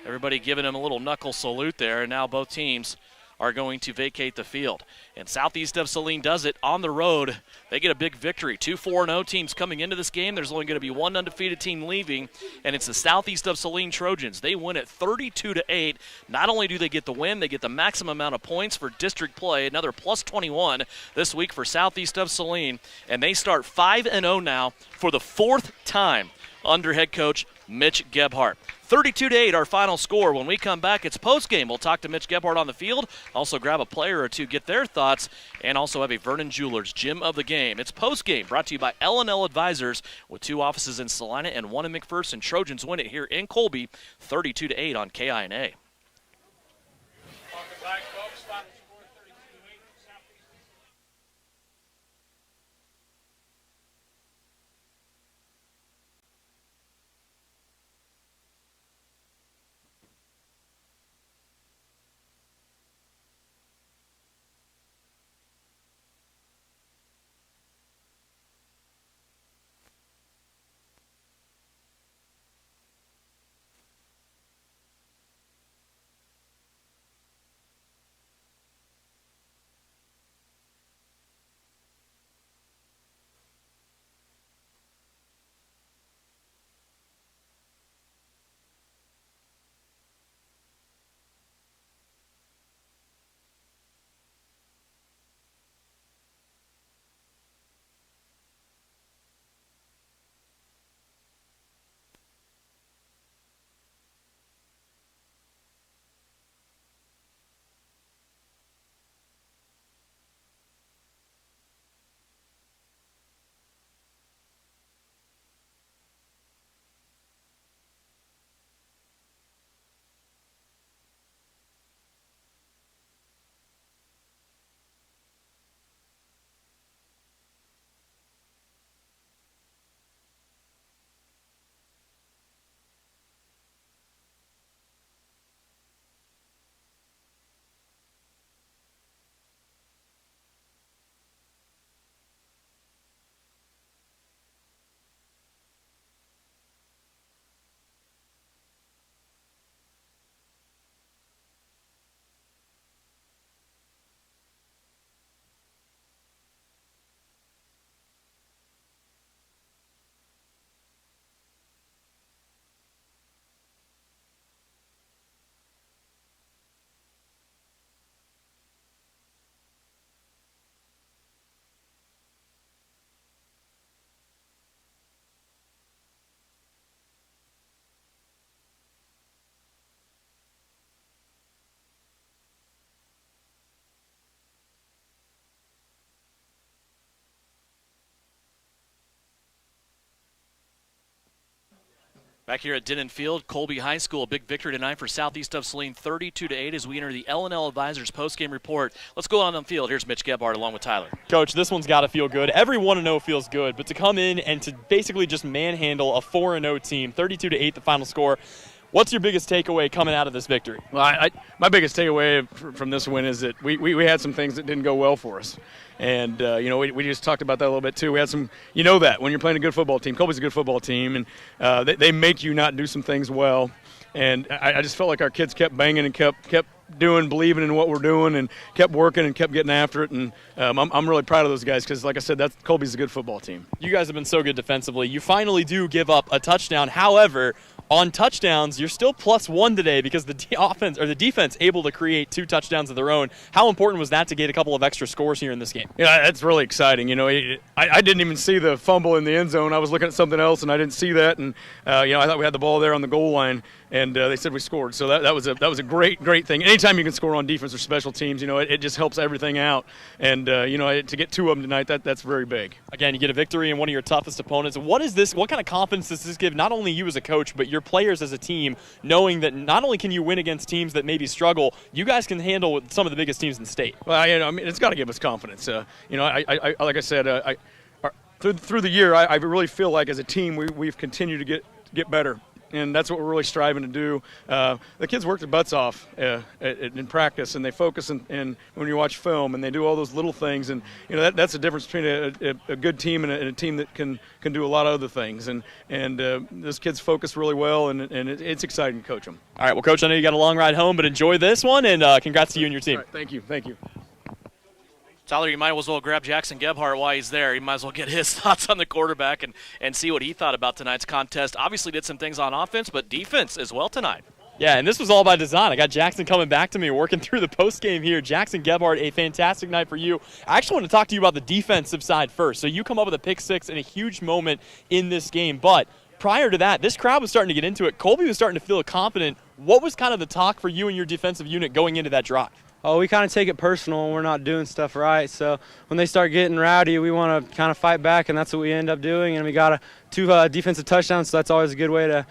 B: everybody giving him a little knuckle salute there, and now both teams are going to vacate the field. And Southeast of Saline does it on the road. They get a big victory. 2 4-0 teams coming into this game. There's only going to be one undefeated team leaving, and it's the Southeast of Saline Trojans. They win it 32-8. Not only do they get the win, they get the maximum amount of points for district play, another plus 21 this week for Southeast of Saline, and they start 5-0 now for the 4th time under head coach Mitch Gebhardt. 32-8 our final score. When we come back, it's postgame. We'll talk to Mitch Gebhardt on the field, also grab a player or two, get their thoughts, and also have a Vernon Jewelers Gym of the Game. It's postgame, brought to you by L&L Advisors, with 2 offices in Salina and 1 in McPherson. Trojans win it here in Colby, 32-8 on KINA. Back here at Denon Field, Colby High School, a big victory tonight for Southeast of Saline, 32-8 as we enter the L&L Advisors postgame report. Let's go on the field. Here's Mitch Gebhardt along with Tyler.
E: Coach, this one's got to feel good. Every 1-0 feels good, but to come in and to basically just manhandle a 4-0 team, 32-8 the final score. What's your biggest takeaway coming out of this victory?
F: Well, my biggest takeaway from this win is that we had some things that didn't go well for us. And, we just talked about that a little bit, too. We had some – that when you're playing a good football team. Colby's a good football team, and they make you not do some things well. And I just felt like our kids kept banging and kept doing, believing in what we're doing, and kept working and kept getting after it. And I'm really proud of those guys because, like I said, Colby's a good football team.
E: You guys have been so good defensively. You finally do give up a touchdown. However, on touchdowns, you're still +1 today because the defense able to create 2 touchdowns of their own. How important was that to get a couple of extra scores here in this game?
F: Yeah, that's really exciting. I didn't even see the fumble in the end zone. I was looking at something else, and I didn't see that. And I thought we had the ball there on the goal line, and they said we scored. So that was a great thing. Anytime you can score on defense or special teams, it just helps everything out. And to get 2 of them tonight, that's very big.
E: Again, you get a victory in one of your toughest opponents. What kind of confidence does this give not only you as a coach, but your players as a team, knowing that not only can you win against teams that maybe struggle, you guys can handle some of the biggest teams in the state?
F: Well, it's got to give us confidence. Like I said, through the year, I really feel like as a team we've continued to get better. And that's what we're really striving to do. The kids work their butts off in practice, and they focus and when you watch film, and they do all those little things. And that's the difference between a good team and a team that can do a lot of other things. And those kids focus really well, and it's exciting to coach them.
E: All right, well, Coach, I know you got a long ride home, but enjoy this one, and congrats to you and your team.
F: Right, thank you.
B: Tyler, you might as well grab Jackson Gebhardt while he's there. You might as well get his thoughts on the quarterback and see what he thought about tonight's contest. Obviously did some things on offense, but defense as well tonight.
E: Yeah, and this was all by design. I got Jackson coming back to me, working through the post-game here. Jackson Gebhardt, a fantastic night for you. I actually want to talk to you about the defensive side first. So you come up with a pick 6 in a huge moment in this game, but prior to that, this crowd was starting to get into it. Colby was starting to feel confident. What was kind of the talk for you and your defensive unit going into that drive?
O: Oh, we kind of take it personal when we're not doing stuff right. So when they start getting rowdy, we want to kind of fight back, and that's what we end up doing. And we got 2 defensive touchdowns, so that's always a good way to,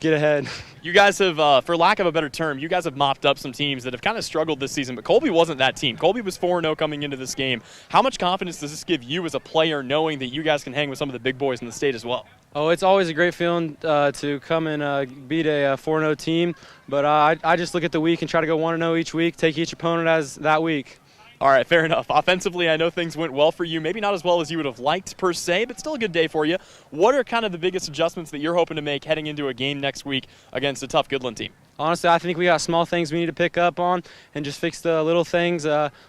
O: get ahead.
E: You guys have, for lack of a better term, you guys have mopped up some teams that have kind of struggled this season, but Colby wasn't that team. Colby was 4-0 coming into this game. How much confidence does this give you as a player knowing that you guys can hang with some of the big boys in the state as well?
O: Oh, it's always a great feeling to come and beat a 4-0 team, but I just look at the week and try to go 1-0 each week, take each opponent as that week.
E: All right, fair enough. Offensively, I know things went well for you. Maybe not as well as you would have liked per se, but still a good day for you. What are kind of the biggest adjustments that you're hoping to make heading into a game next week against a tough Goodland team?
O: Honestly, I think we got small things we need to pick up on and just fix the little things.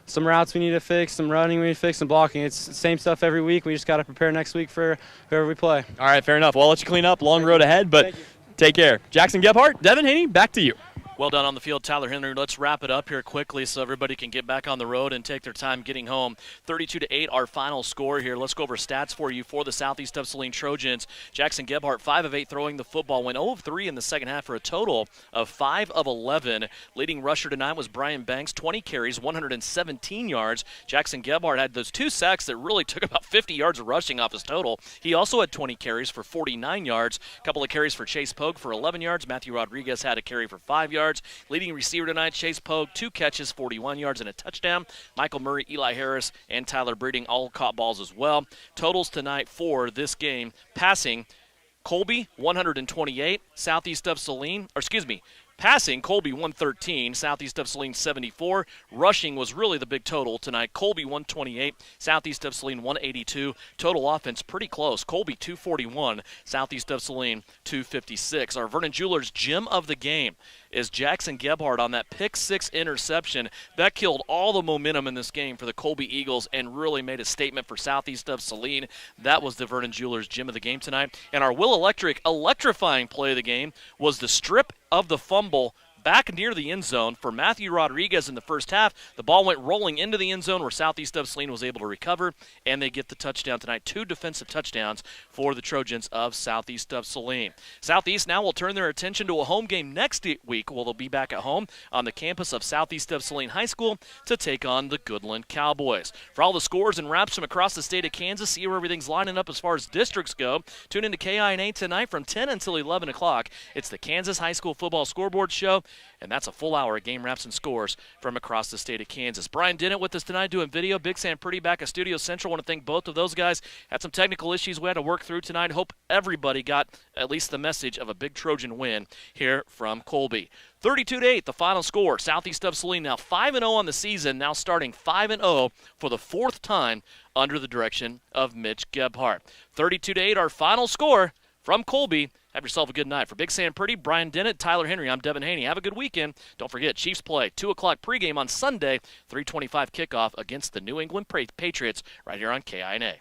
O: Some routes we need to fix, some running we need to fix, some blocking. It's the same stuff every week. We just got to prepare next week for whoever we play.
E: All right, fair enough. Well, I'll let you clean up. Long road ahead, but take care. Jackson Gebhardt, Devin Haney, back to you.
B: Well done on the field, Tyler Henry. Let's wrap it up here quickly so everybody can get back on the road and take their time getting home. 32-8, our final score here. Let's go over stats for you for the Southeast of Saline Trojans. Jackson Gebhardt, 5 of 8 throwing the football, went 0 of 3 in the second half for a total of 5 of 11. Leading rusher tonight was Brian Banks, 20 carries, 117 yards. Jackson Gebhardt had those 2 sacks that really took about 50 yards of rushing off his total. He also had 20 carries for 49 yards. A couple of carries for Chase Pogue for 11 yards. Matthew Rodriguez had a carry for 5 yards. Leading receiver tonight, Chase Pogue, 2 catches, 41 yards, and a touchdown. Michael Murray, Eli Harris, and Tyler Breeding all caught balls as well. Totals tonight for this game, passing, Colby, 128, Southeast of Saline, passing, Colby 113, Southeast of Saline 74. Rushing was really the big total tonight. Colby 128, Southeast of Saline 182. Total offense pretty close. Colby 241, Southeast of Saline 256. Our Vernon Jewelers gem of the game is Jackson Gebhardt on that pick 6 interception. That killed all the momentum in this game for the Colby Eagles and really made a statement for Southeast of Saline. That was the Vernon Jewelers gem of the game tonight. And our Will Electric electrifying play of the game was the strip of the fumble back near the end zone for Matthew Rodriguez in the first half. The ball went rolling into the end zone where Southeast of Saline was able to recover, and they get the touchdown tonight. 2 defensive touchdowns for the Trojans of Southeast of Saline. Southeast now will turn their attention to a home game next week. They'll be back at home on the campus of Southeast of Saline High School to take on the Goodland Cowboys. For all the scores and wraps from across the state of Kansas, see where everything's lining up as far as districts go. Tune into KINA tonight from 10 until 11 o'clock. It's the Kansas High School Football Scoreboard Show. And that's a full hour of game wraps and scores from across the state of Kansas. Brian Dennett with us tonight doing video. Big Sam Pretty back at Studio Central. Want to thank both of those guys. Had some technical issues we had to work through tonight. Hope everybody got at least the message of a big Trojan win here from Colby. 32-8, the final score. Southeast of Saline now 5-0 on the season, now starting 5-0 for the 4th time under the direction of Mitch Gebhardt. 32-8, our final score from Colby. Have yourself a good night. For Big Sam Purdy, Brian Dennett, Tyler Henry, I'm Devin Haney. Have a good weekend. Don't forget, Chiefs play 2 o'clock pregame on Sunday, 3:25 kickoff against the New England Patriots right here on KINA.